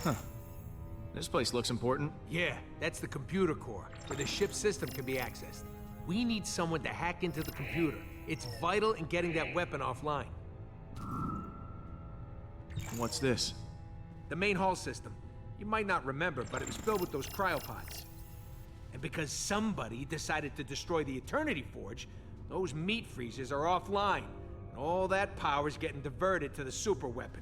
S2: Huh. This place looks important.
S6: Yeah, that's the computer core, where the ship's system can be accessed. We need someone to hack into the computer. It's vital in getting that weapon offline.
S2: What's this?
S6: The main hull system. You might not remember, but it was filled with those cryopods. And because somebody decided to destroy the Eternity Forge, those meat freezers are offline. And all that power's getting diverted to the super weapon.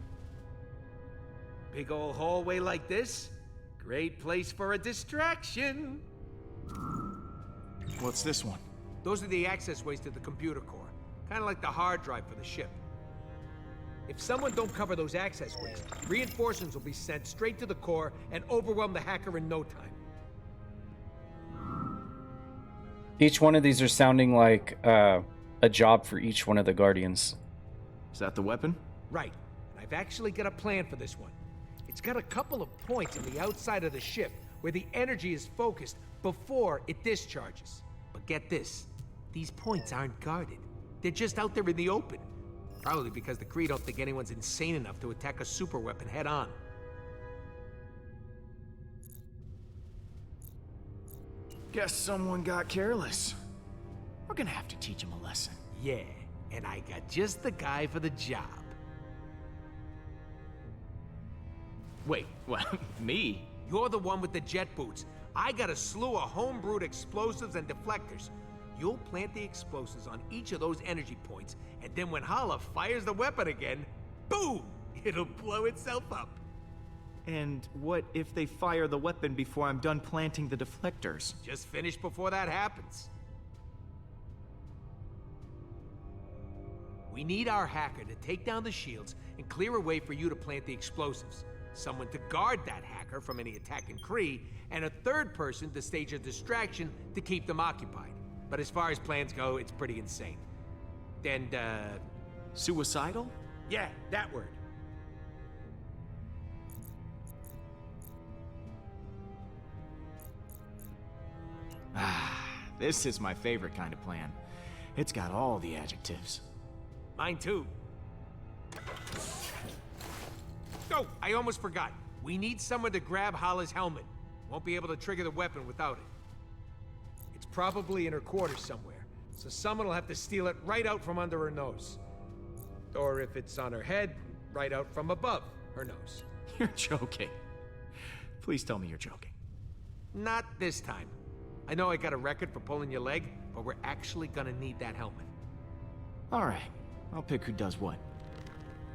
S6: Big old hallway like this? Great place for a distraction.
S2: What's this one?
S6: Those are the access ways to the computer core. Kind of like the hard drive for the ship. If someone don't cover those access ways, reinforcements will be sent straight to the core and overwhelm the hacker in no time.
S1: Each one of these are sounding like a job for each one of the Guardians.
S2: Is that the weapon?
S6: Right. I've actually got a plan for this one. It's got a couple of points on the outside of the ship where the energy is focused before it discharges. But get this, these points aren't guarded. They're just out there in the open. Probably because the Kree don't think anyone's insane enough to attack a super weapon head on.
S2: Guess someone got careless. We're gonna have to teach him a lesson.
S6: Yeah, and I got just the guy for the job.
S2: Wait, what? Me?
S6: You're the one with the jet boots. I got a slew of homebrewed explosives and deflectors. You'll plant the explosives on each of those energy points, and then when Hala fires the weapon again, boom! It'll blow itself up.
S2: And what if they fire the weapon before I'm done planting the deflectors?
S6: Just finish before that happens. We need our hacker to take down the shields and clear a way for you to plant the explosives. Someone to guard that hacker from any attacking Kree, and a third person to stage a distraction to keep them occupied. But as far as plans go, it's pretty insane. and,
S2: Suicidal?
S6: yeah, that word.
S2: This is my favorite kind of plan. It's got all the adjectives.
S6: Mine too. Oh, I almost forgot. We need someone to grab Hala's helmet. Won't be able to trigger the weapon without it. It's probably in her quarters somewhere, so someone will have to steal it right out from under her nose. Or if it's on her head, right out from above her nose.
S2: You're joking. Please tell me you're joking.
S6: Not this time. I know I got a record for pulling your leg, but we're actually gonna need that helmet.
S2: All right, I'll pick who does what.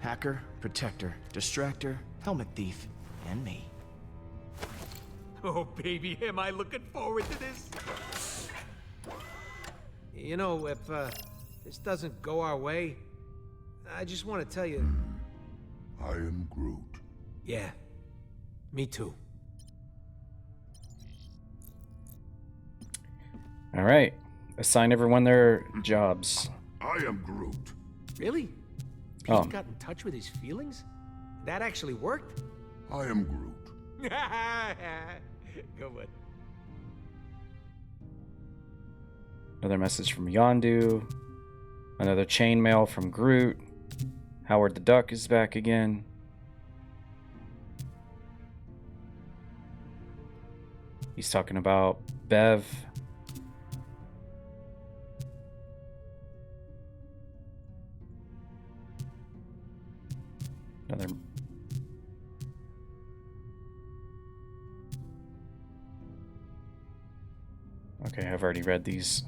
S2: Hacker, protector, distractor, helmet thief, and me.
S6: Oh, baby, am I looking forward to this? You know, if this doesn't go our way, I just want to tell you...
S18: I am Groot.
S6: Yeah, me too.
S1: All right. Assign everyone their jobs.
S18: I am Groot.
S6: Really? Pete got in touch with his feelings? That actually worked?
S18: I am Groot.
S6: Go on.
S1: Another message from Yondu. Another chainmail from Groot. Howard the Duck is back again. He's talking about Bev. Another. Okay, I've already read these.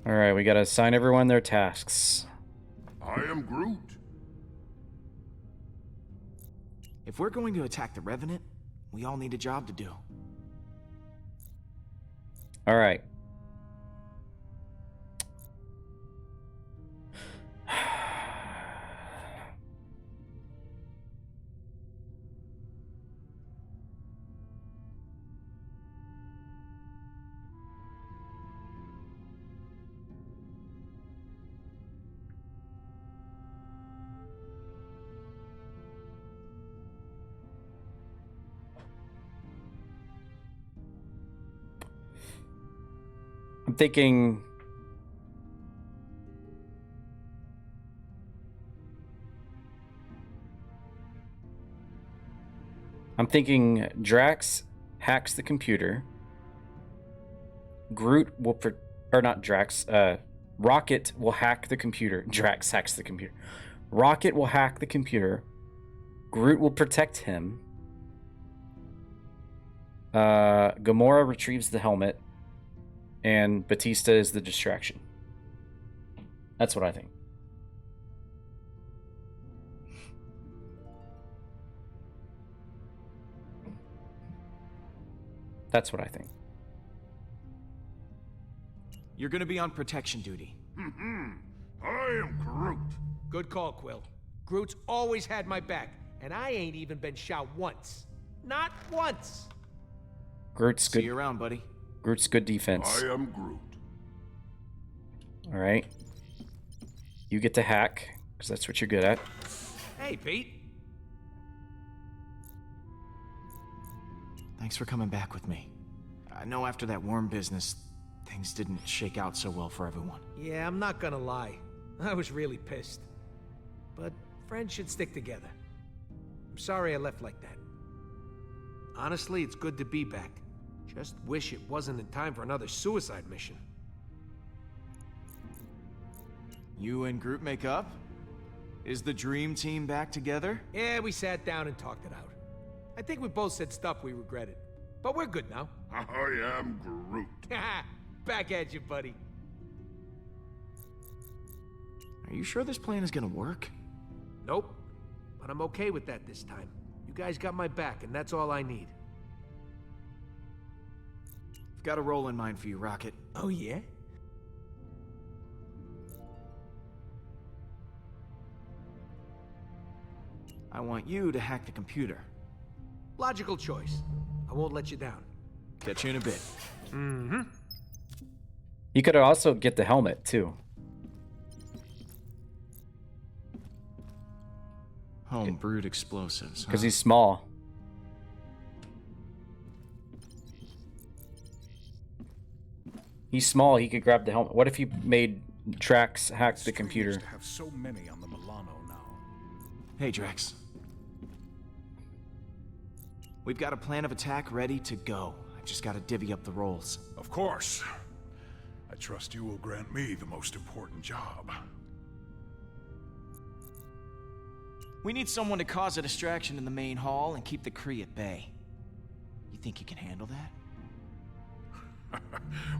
S1: All right, we gotta assign everyone their tasks.
S18: I am Groot.
S2: If we're going to attack the Revenant, we all need a job to do.
S1: All right. I'm thinking Drax hacks the computer. Groot will or not Drax, Rocket will hack the computer. Drax hacks the computer. Rocket will hack the computer. Groot will protect him. Gamora retrieves the helmet. And Batista is the distraction. That's what I think. That's what I think.
S2: You're gonna be on protection duty.
S18: I am Groot.
S6: Good call, Quill. Groot's always had my back, and I ain't even been shot once. Not once!
S1: Groot's good.
S2: See you around, buddy.
S1: Groot's good defense.
S18: I am Groot.
S1: All right. You get to hack, because that's what you're good at.
S6: Hey, Pete.
S2: Thanks for coming back with me. I know after that worm business, things didn't shake out so well for everyone.
S6: Yeah, I'm not gonna lie. I was really pissed. But friends should stick together. I'm sorry I left like that. Honestly, it's good to be back. Just wish it wasn't in time for another suicide mission.
S2: You and Groot make up? Is the dream team back together?
S6: Yeah, we sat down and talked it out. I think we both said stuff we regretted. But we're good now.
S18: I am Groot.
S6: Back at you, buddy.
S2: Are you sure this plan is gonna work?
S6: Nope. But I'm okay with that this time. You guys got my back, and that's all I need.
S2: I've got a role in mind for you, Rocket.
S6: Oh, yeah?
S2: I want you to hack the computer.
S6: Logical choice. I won't let you down.
S2: Catch you in a bit.
S6: Mm-hmm.
S1: You could also get the helmet too.
S2: Home-brewed explosives,
S1: Because he's small. He's small, he could grab the helmet. What if you made Drax hack the computer?
S9: To have so many on the Milano now.
S2: Hey, Drax. We've got a plan of attack ready to go. I just gotta divvy up the roles.
S9: Of course. I trust you will grant me the most important job.
S2: We need someone to cause a distraction in the main hall and keep the Kree at bay. You think you can handle that?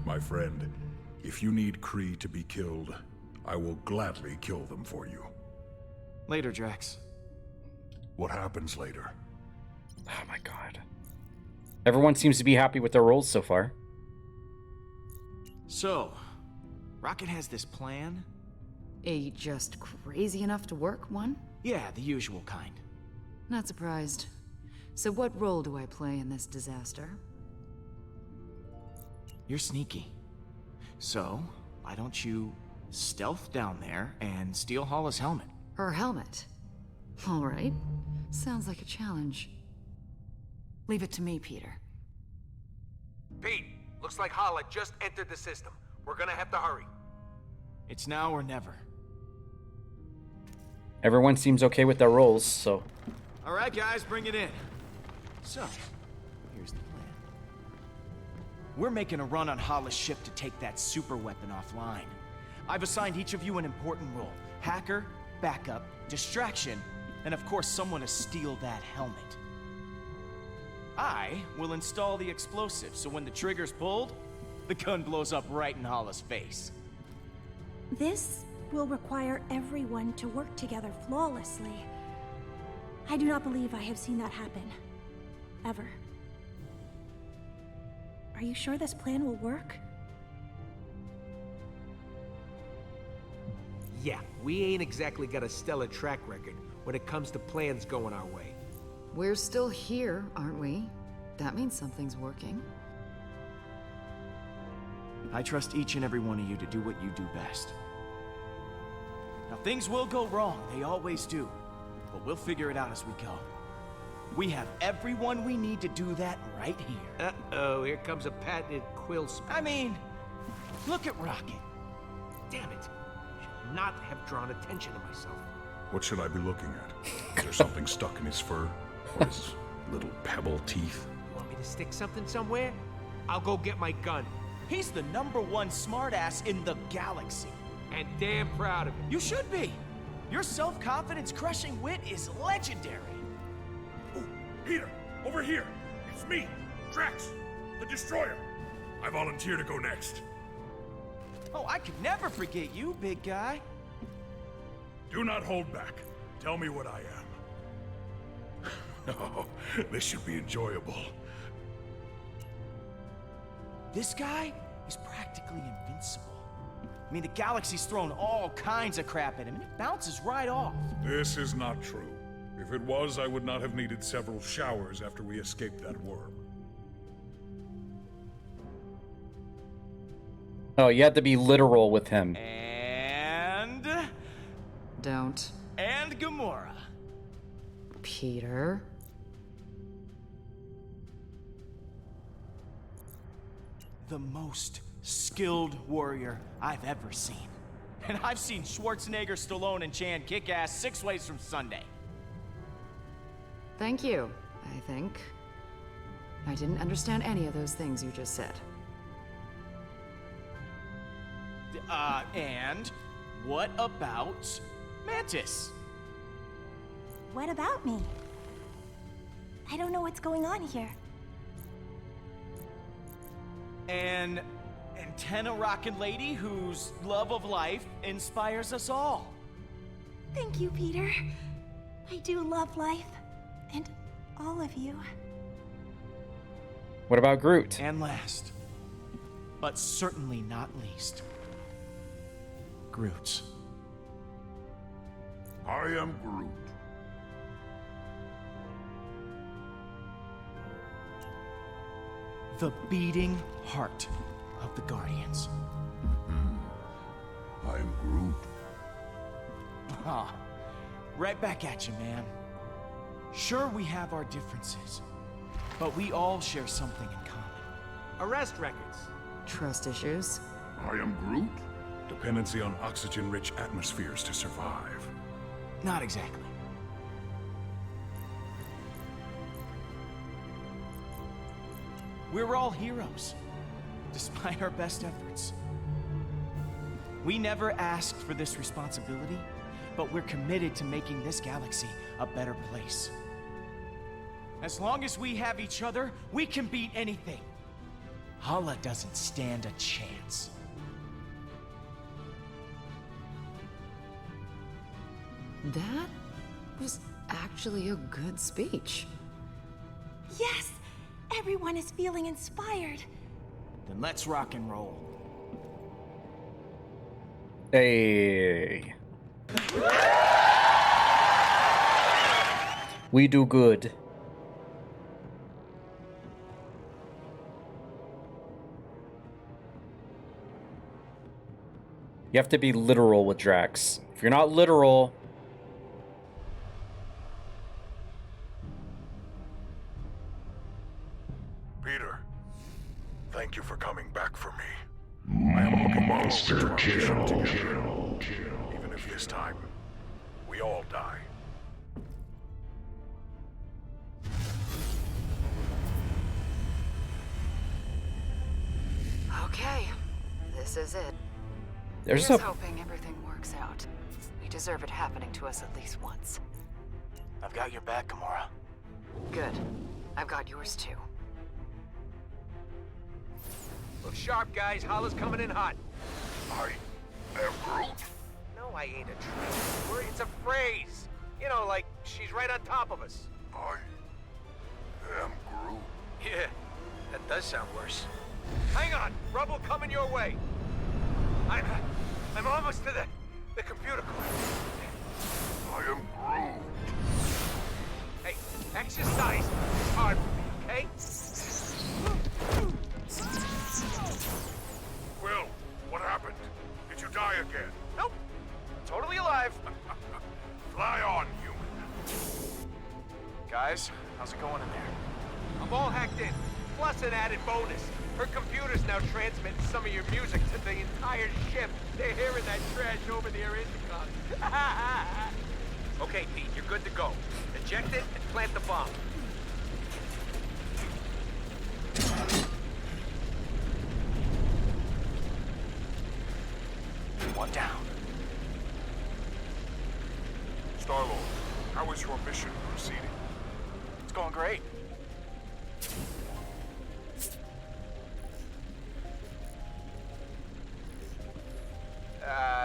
S9: My friend, if you need Kree to be killed, I will gladly kill them for you.
S2: Later, Drax.
S9: What happens later?
S1: Oh my god. Everyone seems to be happy with their roles so far.
S2: So, Rocket has this plan?
S4: A just crazy enough to work one?
S2: Yeah, the usual kind.
S4: Not surprised. So what role do I play in this disaster?
S2: You're sneaky. So, why don't you stealth down there and steal Hala's helmet?
S4: Her helmet? All right. Sounds like a challenge. Leave it to me, Peter.
S6: Pete, looks like Hala just entered the system. We're gonna have to hurry.
S2: It's now or never.
S1: Everyone seems okay with their roles, so...
S2: Alright guys, bring it in. So, here's the plan. We're making a run on Hala's ship to take that super weapon offline. I've assigned each of you an important role. Hacker, backup, distraction, and of course someone to steal that helmet. I will install the explosive, so when the trigger's pulled, the gun blows up right in Hala's face.
S3: This will require everyone to work together flawlessly. I do not believe I have seen that happen. Ever. Are you sure this plan will work?
S6: Yeah, we ain't exactly got a stellar track record when it comes to plans going our way.
S4: We're still here, aren't we? That means something's working.
S2: I trust each and every one of you to do what you do best. Now, things will go wrong, they always do. But we'll figure it out as we go. We have everyone we need to do that right here.
S6: Uh-oh, here comes a patented quill spell.
S2: I mean, look at Rocket.
S6: Damn it. Should not have drawn attention to myself.
S9: What should I be looking at? Is there something stuck in his fur? Or his little pebble teeth?
S6: You want me to stick something somewhere? I'll go get my gun.
S2: He's the #1 smartass in the galaxy.
S6: And damn proud of it.
S2: You should be. Your self-confidence crushing wit is legendary.
S9: Oh, Peter, over here. It's me, Drax, the Destroyer. I volunteer to go next.
S2: Oh, I could never forget you, big guy.
S9: Do not hold back. Tell me what I am. Oh, this should be enjoyable.
S2: This guy is practically invincible. I mean, the galaxy's thrown all kinds of crap at him, and it bounces right off.
S9: This is not true. If it was, I would not have needed several showers after we escaped that worm.
S1: Oh, you had to be literal with him.
S2: And...
S4: Don't.
S2: And Gamora.
S4: Peter?
S2: The most skilled warrior I've ever seen. And I've seen Schwarzenegger, Stallone, and Chan kick ass 6 ways from Sunday.
S4: Thank you, I think. I didn't understand any of those things you just said.
S2: And what about Mantis?
S3: What about me? I don't know what's going on here.
S2: An antenna rockin' lady whose love of life inspires us all.
S3: Thank you, Peter. I do love life. And all of you.
S1: What about Groot?
S2: And last, but certainly not least, Groot.
S18: I am Groot.
S2: The beating heart of the Guardians.
S18: I am Groot.
S2: Ah, right back at you, man. Sure, we have our differences, but we all share something in common.
S6: Arrest records.
S4: Trust issues.
S18: I am Groot.
S9: Dependency on oxygen-rich atmospheres to survive.
S2: Not exactly. We're all heroes, despite our best efforts. We never asked for this responsibility, but we're committed to making this galaxy a better place. As long as we have each other, we can beat anything. Hala doesn't stand a chance.
S4: That was actually a good speech.
S3: Yes! Everyone is feeling inspired.
S2: Then let's rock and roll.
S1: Hey. We do good. You have to be literal with Drax. If you're not literal...
S18: Peter, thank you for coming back for me. I am looking monster kill. Even if this time, we all die.
S10: Okay, this is it.
S1: There's
S10: Here's
S1: a...
S10: hoping everything works out. We deserve it happening to us at least once.
S2: I've got your back, Gamora.
S10: Good. I've got yours too.
S6: Look sharp, guys. Hala's coming in hot.
S18: I am Groot?
S6: No, I ain't a tree. It's a phrase. You know, like she's right on top of us.
S18: I am Groot.
S6: Yeah, that does sound worse. Hang on. Rubble coming your way. I'm almost to the computer core.
S18: I am Groot.
S6: Hey, exercise is hard for me, okay?
S18: Will, what happened? Did you die again?
S6: Nope. Totally alive.
S18: Fly on, human.
S2: Guys, how's it going in there?
S6: I'm all hacked in. Plus an added bonus. Her computer's now transmitting some of your music to the entire ship. They're hearing that trash over their intercom. Okay, Pete, you're good to go. Eject it and plant the bomb.
S2: One down.
S18: Star-Lord, how is your mission proceeding?
S2: It's going great.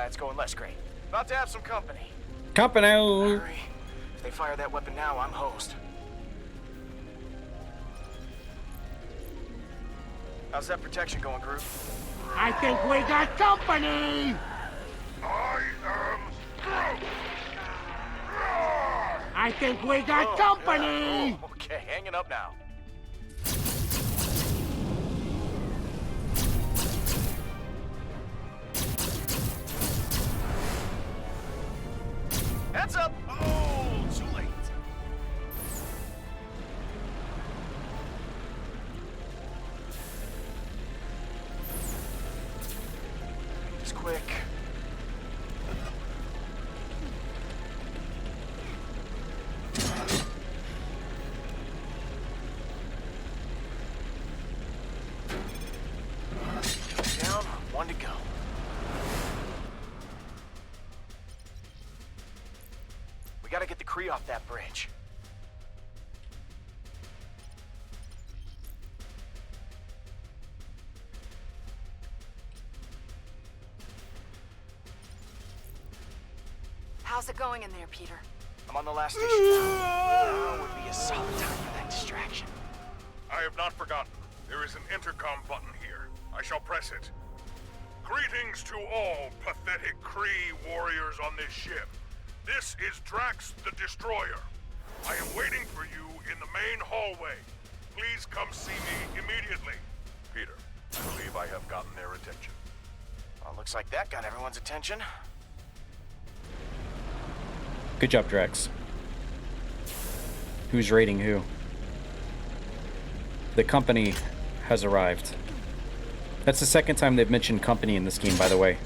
S2: It's going less great. About to have some company.
S1: Company!
S2: Hurry. If they fire that weapon now, I'm hosed. How's that protection going, Groot?
S21: I think we got company!
S18: I am Groot!
S21: I think we got company!
S2: Oh, okay, hanging up now. Heads up! Oh, too late. Just quick. Down, one to go. We gotta get the Kree off that bridge.
S10: How's it going in there, Peter?
S2: I'm on the last station now. Now would be a solid time for that distraction.
S18: I have not forgotten. There is an intercom button here. I shall press it. Greetings to all pathetic Kree warriors on this ship. This is Drax the Destroyer. I am waiting for you in the main hallway. please come see me immediately. Peter, I believe I have gotten their attention.
S2: Well, looks like that got everyone's attention.
S1: Good job, Drex. Who's raiding who? The company has arrived. That's the second time they've mentioned company in this game, by the way.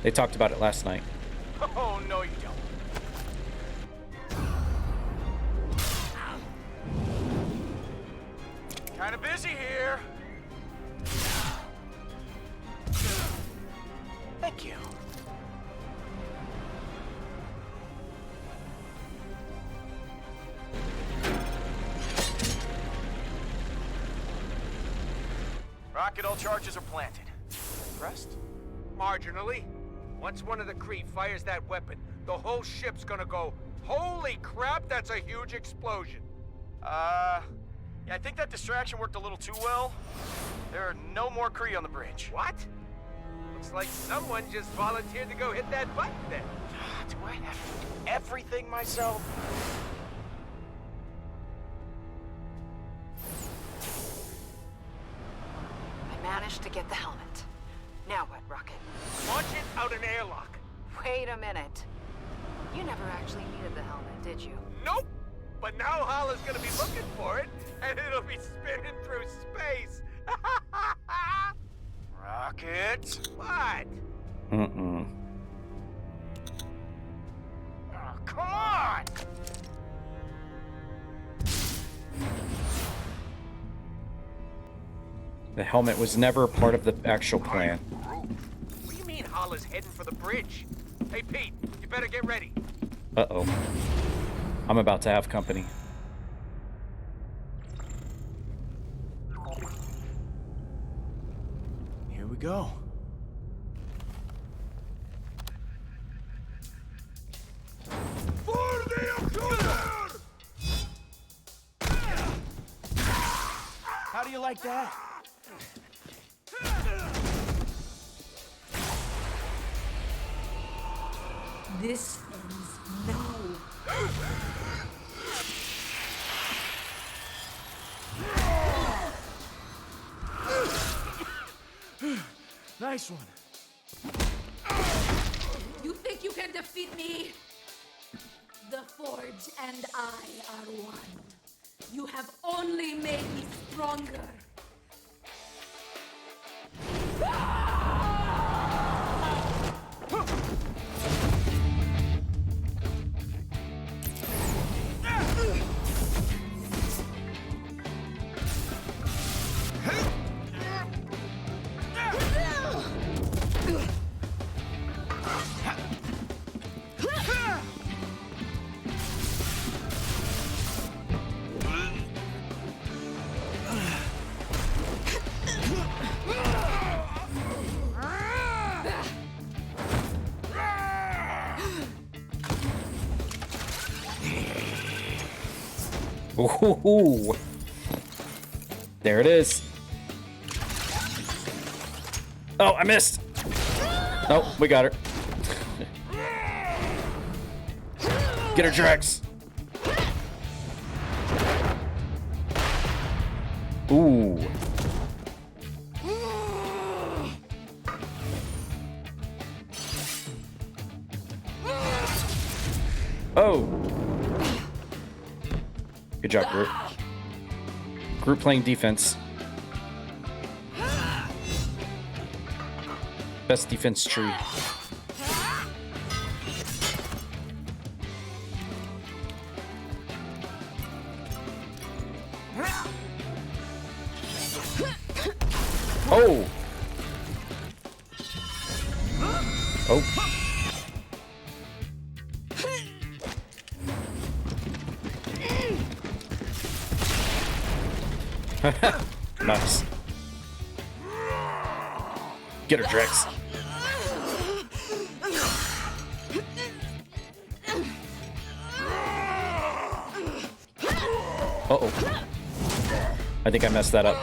S1: They talked about it last night.
S2: Oh, no you don't. Kinda busy here. Thank you. Rocket, all charges are planted. Impressed?
S6: Marginally. Once one of the Kree fires that weapon, the whole ship's gonna go, holy crap, that's a huge explosion.
S2: Yeah, I think that distraction worked a little too well. There are no more Kree on the bridge.
S6: What? Looks like someone just volunteered to go hit that button then.
S2: Do I have to do everything myself?
S10: I managed to get the helmet. Now what, Rocket?
S6: Launch it out an airlock.
S10: Wait a minute. You never actually needed the helmet, did you?
S6: Nope. But now Hala's gonna be looking for it, and it'll be spinning through space.
S2: Rocket?
S6: What?
S1: Mm-mm.
S2: Oh, come on!
S1: The helmet was never part of the actual plan.
S6: What do you mean Hala's heading for the bridge? Hey, Pete, you better get ready.
S1: Uh-oh. I'm about to have company.
S2: Here we go.
S18: For the intruder!
S2: How do you like that?
S5: This ends now.
S2: Nice one.
S5: You think you can defeat me? The Forge and I are one. You have only made me stronger.
S1: Ooh. There it is. Oh, I missed. Nope, we got her. Get her, Drex. Ooh. Oh. Good job, Groot. Groot playing defense. Best defense tree. Oh! Oh. Nice. Get her, Drex. Uh-oh. I think I messed that up.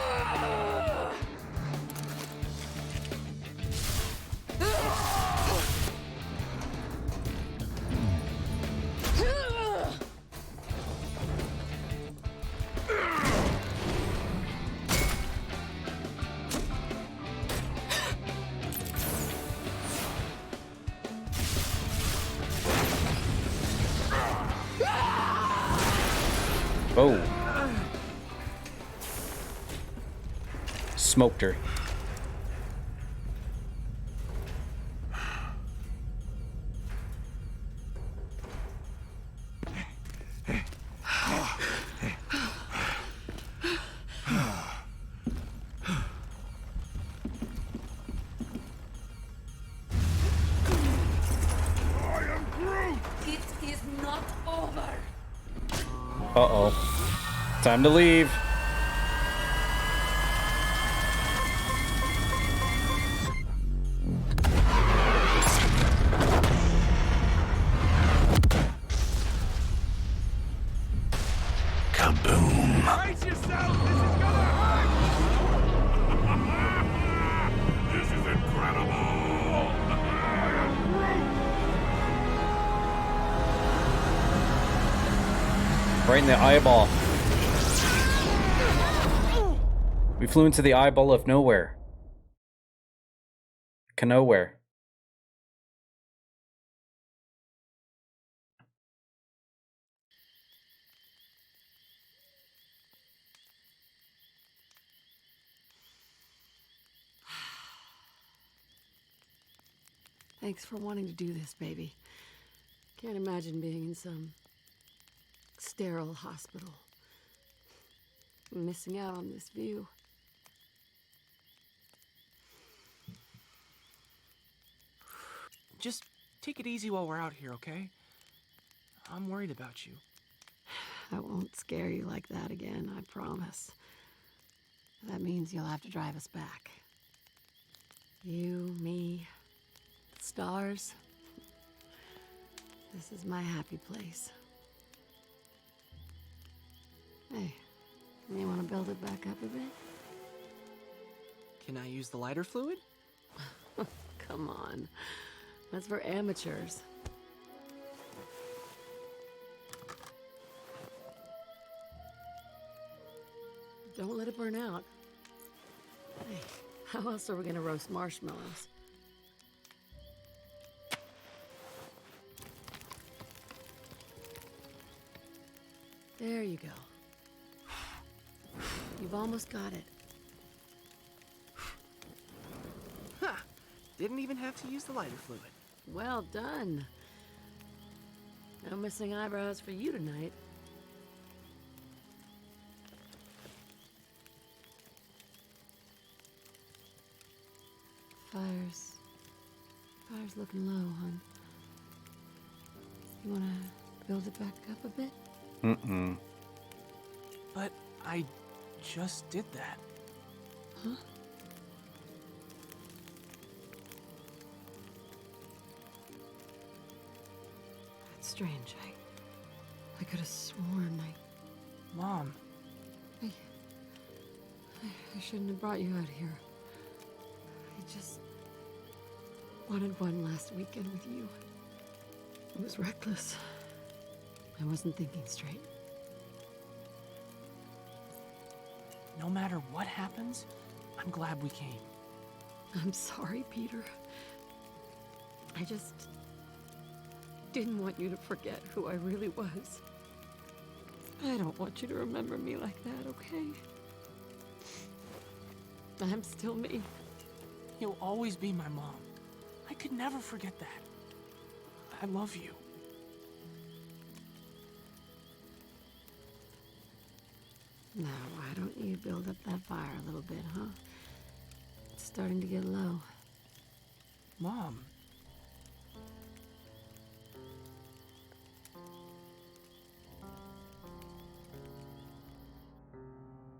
S1: Oh. Smoked her.
S5: It is not over.
S1: Uh-oh. Time to leave.
S14: Kaboom.
S18: Brace yourself! This is gonna hurt! This is incredible!
S1: Right in the eyeball. We flew into the eyeball of nowhere. Nowhere.
S7: Thanks for wanting to do this, baby. Can't imagine being in some sterile hospital. Missing out on this view.
S8: Just take it easy while we're out here, okay? I'm worried about you.
S7: I won't scare you like that again, I promise. That means you'll have to drive us back. You, me, stars. This is my happy place. Hey, you want to build it back up a bit?
S8: Can I use the lighter fluid?
S7: Come on. That's for amateurs. Don't let it burn out. Hey, how else are we gonna roast marshmallows? There you go. You've almost got it.
S8: Ha! Didn't even have to use the lighter fluid.
S7: Well done. No missing eyebrows for you tonight. Fire's looking low, hon. You wanna build it back up a bit?
S1: Mm-mm.
S8: But I just did that.
S7: Huh? That's strange. I could have sworn
S8: Mom.
S7: I shouldn't have brought you out here. I just wanted one last weekend with you. It was reckless. I wasn't thinking straight.
S8: No matter what happens, I'm glad we came.
S7: I'm sorry, Peter. I just didn't want you to forget who I really was. I don't want you to remember me like that, okay? I'm still me.
S8: You'll always be my mom. I could never forget that. I love you.
S7: Now, why don't you build up that fire a little bit, huh? It's starting to get low.
S8: Mom.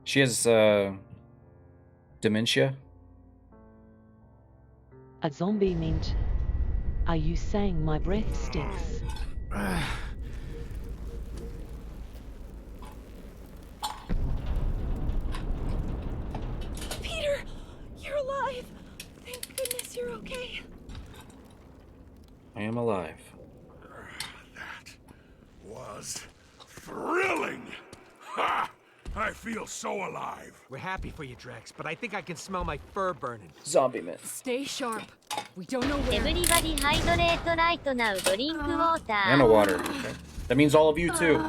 S1: She has, dementia?
S22: A zombie mint. Are you saying my breath stinks?
S16: Peter! You're alive! Thank goodness you're okay.
S1: I am alive.
S18: That was thrilling! Ha! I feel so alive.
S6: We're happy for you, Drex, but I think I can smell my fur burning.
S1: Zombie myth.
S7: Stay sharp. We don't know where.
S12: Everybody hydrate right now. Drink water.
S1: And a water. Okay. That means all of you too.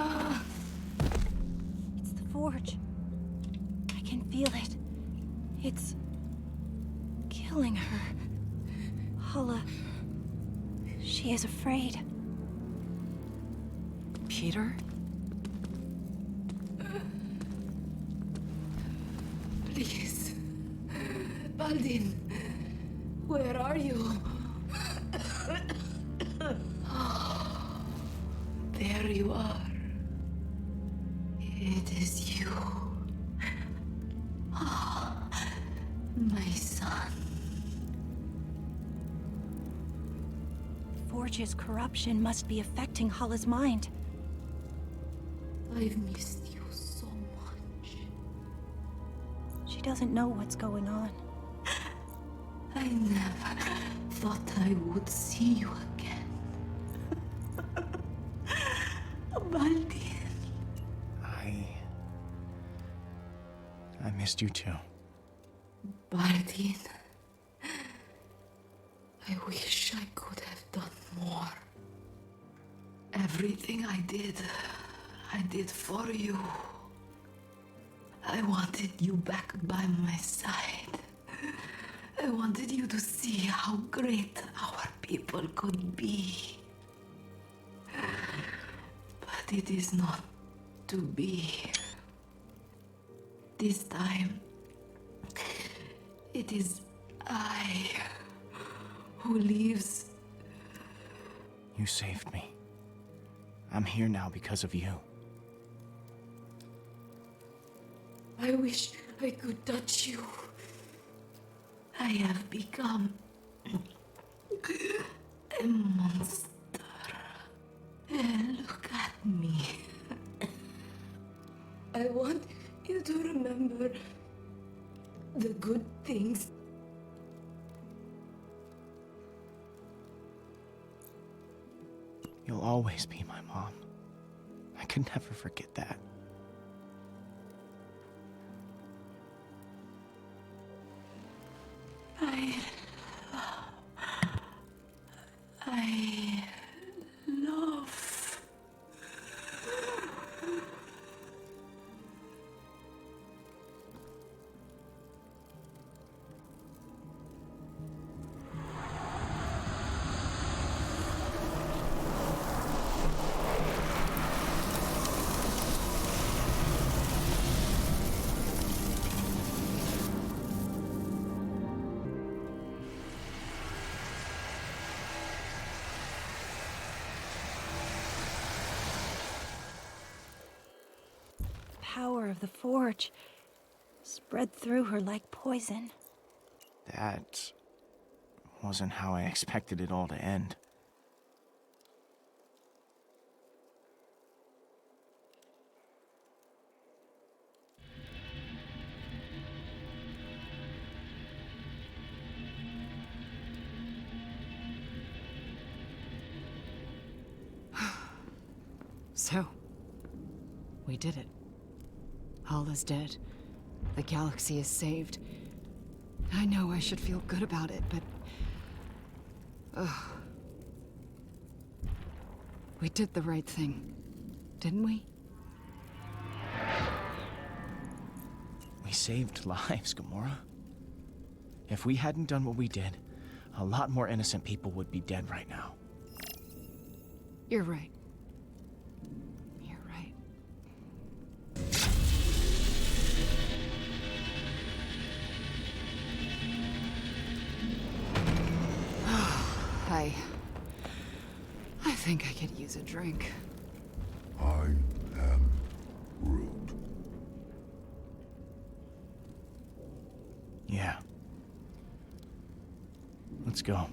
S3: forge. I can feel it. It's killing her. Hala, she is afraid.
S4: Peter?
S5: Please. Baldin, where are you? There you are. It is you. My son.
S3: Forge's corruption must be affecting Hala's mind.
S5: I've missed you so much.
S3: She doesn't know what's going on.
S5: I never thought I would see you again. Baldin.
S2: I missed you too.
S5: Baldin. I wish I could have done more. Everything I did for you. I wanted you back by my side. I wanted you to see how great our people could be. But it is not to be. This time, it is I who leaves.
S2: You saved me. I'm here now because of you.
S5: I wish I could touch you. I have become a monster. Look at me. I want you to remember the good things.
S2: You'll always be my mom. I could never forget that.
S5: I love.
S3: Power of the forge spread through her like poison.
S2: That wasn't how I expected it all to end.
S4: So, we did it. Hala's dead. The galaxy is saved. I know I should feel good about it, but... We did the right thing, didn't we?
S2: We saved lives, Gamora. If we hadn't done what we did, a lot more innocent people would be dead right now.
S4: You're right. You're right. I think I could use a drink.
S18: I am Groot.
S2: Yeah. Let's go.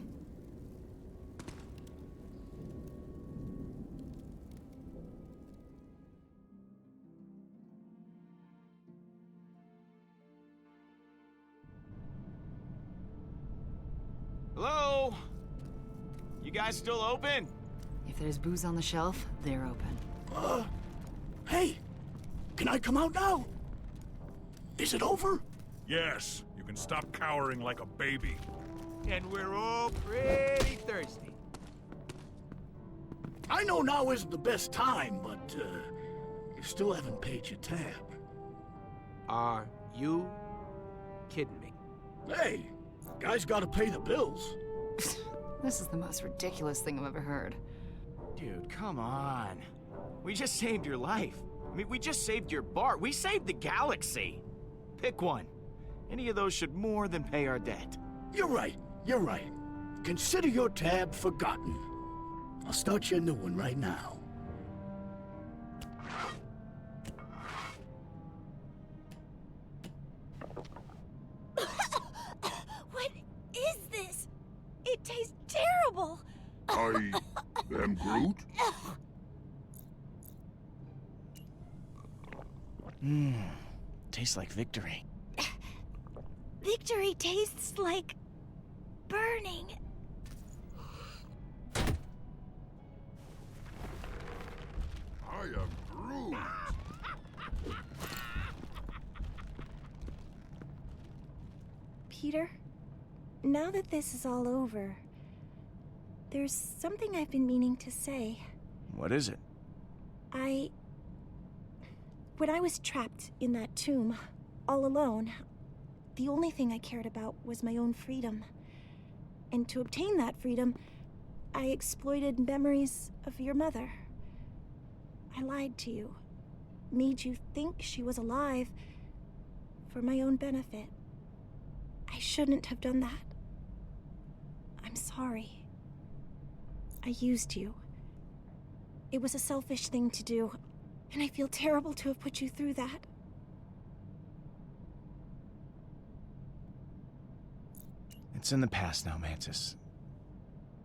S11: Hello? You guys still open?
S4: If there's booze on the shelf, they're open.
S13: Hey! Can I come out now? Is it over?
S9: Yes, you can stop cowering like a baby.
S6: And we're all pretty thirsty.
S13: I know now isn't the best time, but you still haven't paid your tab.
S2: Are you kidding me?
S13: Hey, guy's gotta pay the bills.
S4: This is the most ridiculous thing I've ever heard.
S2: Dude, come on. We just saved your life. I mean, we just saved your bar. We saved the galaxy. Pick one. Any of those should more than pay our debt.
S13: You're right. Consider your tab forgotten. I'll start you a new one right now.
S16: What is this? It tastes terrible.
S18: I am Groot?
S2: Tastes like victory.
S16: Victory tastes like burning.
S18: I am Groot.
S3: Peter, now that this is all over, there's something I've been meaning to say.
S2: What is it?
S3: When I was trapped in that tomb, all alone, the only thing I cared about was my own freedom. And to obtain that freedom, I exploited memories of your mother. I lied to you, made you think she was alive for my own benefit. I shouldn't have done that. I'm sorry. I used you. It was a selfish thing to do, and I feel terrible to have put you through that.
S2: It's in the past now, Mantis.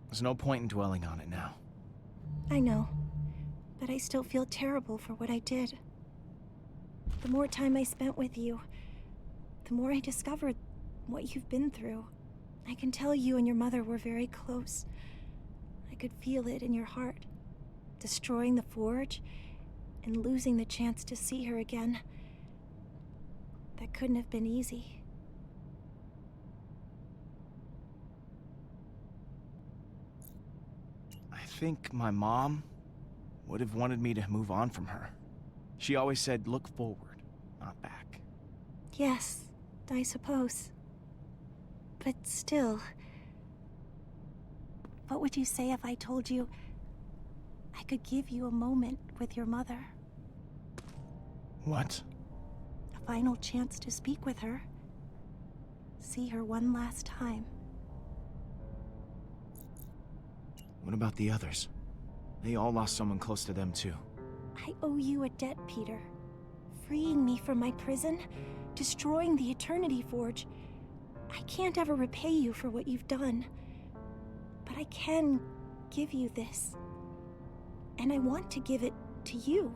S2: There's no point in dwelling on it now.
S3: I know, but I still feel terrible for what I did. The more time I spent with you, the more I discovered what you've been through. I can tell you and your mother were very close. I could feel it in your heart. Destroying the forge and losing the chance to see her again. That couldn't have been easy.
S2: I think my mom would have wanted me to move on from her. She always said, look forward, not back.
S3: Yes, I suppose. But still, what would you say if I told you I could give you a moment with your mother?
S2: What?
S3: A final chance to speak with her. See her one last time.
S2: What about the others? They all lost someone close to them too.
S3: I owe you a debt, Peter. Freeing me from my prison, destroying the Eternity Forge. I can't ever repay you for what you've done. But I can give you this. And I want to give it to you.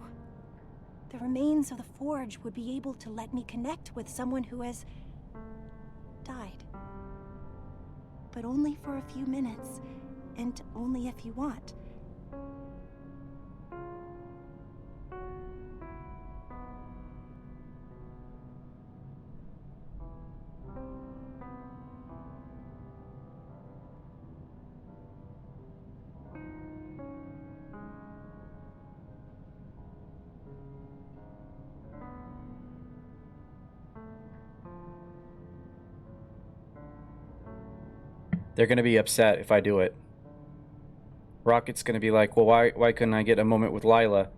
S3: The remains of the forge would be able to let me connect with someone who has died. But only for a few minutes, and only if you want.
S1: They're going to be upset if I do it. Rocket's going to be like, well, why couldn't I get a moment with Lila?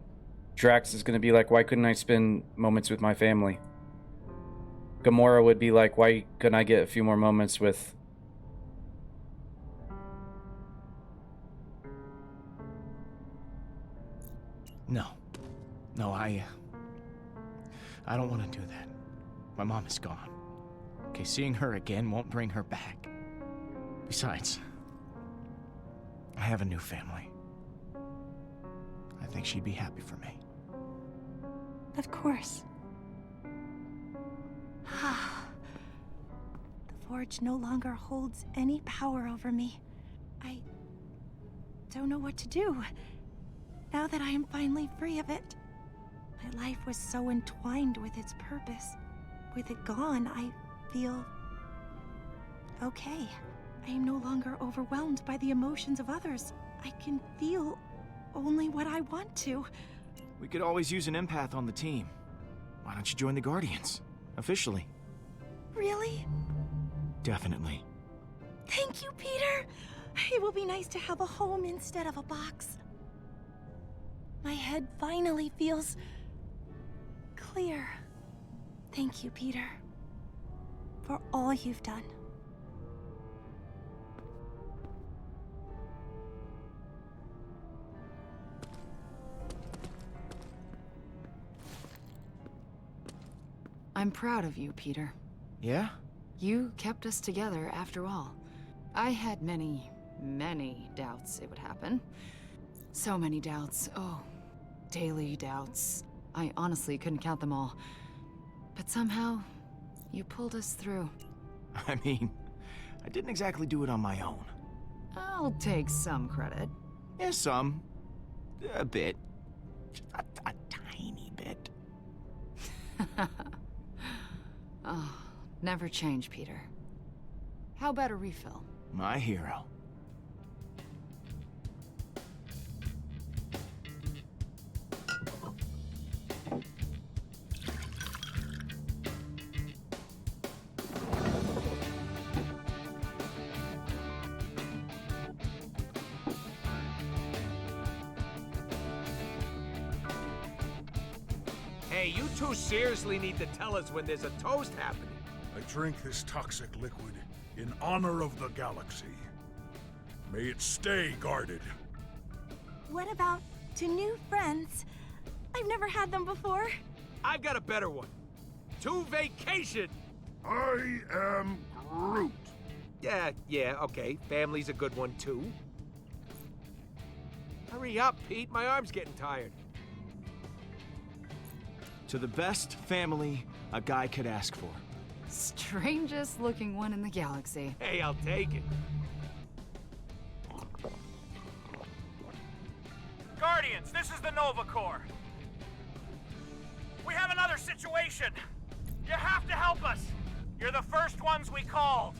S1: Drax is going to be like, why couldn't I spend moments with my family? Gamora would be like, why couldn't I get a few more moments with...
S2: No, I don't want to do that. My mom is gone. Okay, seeing her again won't bring her back. Besides, I have a new family. I think she'd be happy for me.
S3: Of course. The forge no longer holds any power over me. I don't know what to do. Now that I am finally free of it. My life was so entwined with its purpose. With it gone, I feel okay. I am no longer overwhelmed by the emotions of others. I can feel only what I want to.
S2: We could always use an empath on the team. Why don't you join the Guardians? Officially.
S3: Really?
S2: Definitely.
S3: Thank you, Peter. It will be nice to have a home instead of a box. My head finally feels clear. Thank you, Peter, for all you've done.
S4: I'm proud of you, Peter.
S2: Yeah?
S4: You kept us together after all. I had many, many doubts it would happen. So many doubts. Oh, daily doubts. I honestly couldn't count them all. But somehow, you pulled us through.
S2: I mean, I didn't exactly do it on my own.
S4: I'll take some credit.
S2: Yeah, some. A bit. A tiny bit.
S4: Oh, never change, Peter. How about a refill?
S2: My hero.
S6: Hey, you two seriously need to tell us when there's a toast happening.
S9: I drink this toxic liquid in honor of the galaxy. May it stay guarded.
S3: What about to new friends? I've never had them before.
S6: I've got a better one. To vacation!
S9: I am Groot.
S6: Yeah, okay. Family's a good one, too. Hurry up, Pete. My arm's getting tired.
S2: To the best family a guy could ask for.
S4: Strangest looking one in the galaxy.
S6: Hey, I'll take it.
S11: Guardians, this is the Nova Corps. We have another situation. You have to help us. You're the first ones we called.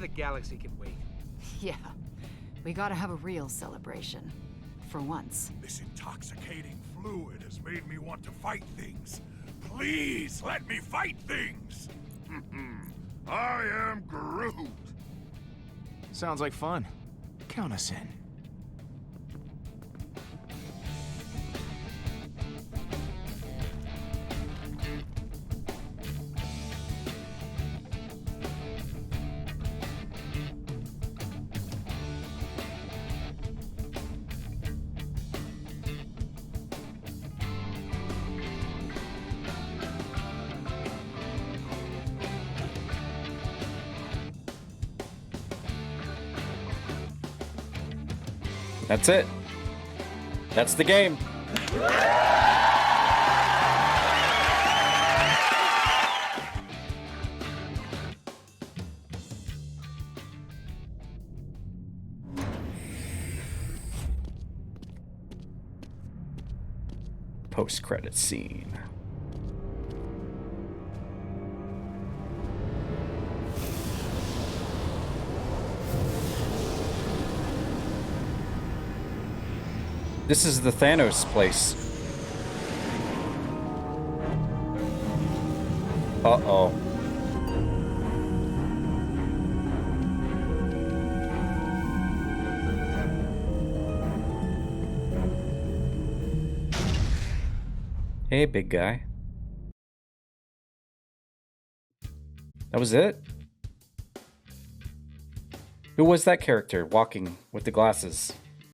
S6: The galaxy can wait.
S4: Yeah, we gotta have a real celebration. For once.
S18: This intoxicating fluid has made me want to fight things. Please let me fight things. I am Groot.
S2: Sounds like fun. Count us in.
S1: That's it. That's the game. Post-credit scene. This is the Thanos place. Uh-oh. Hey, big guy. That was it? Who was that character walking with the glasses?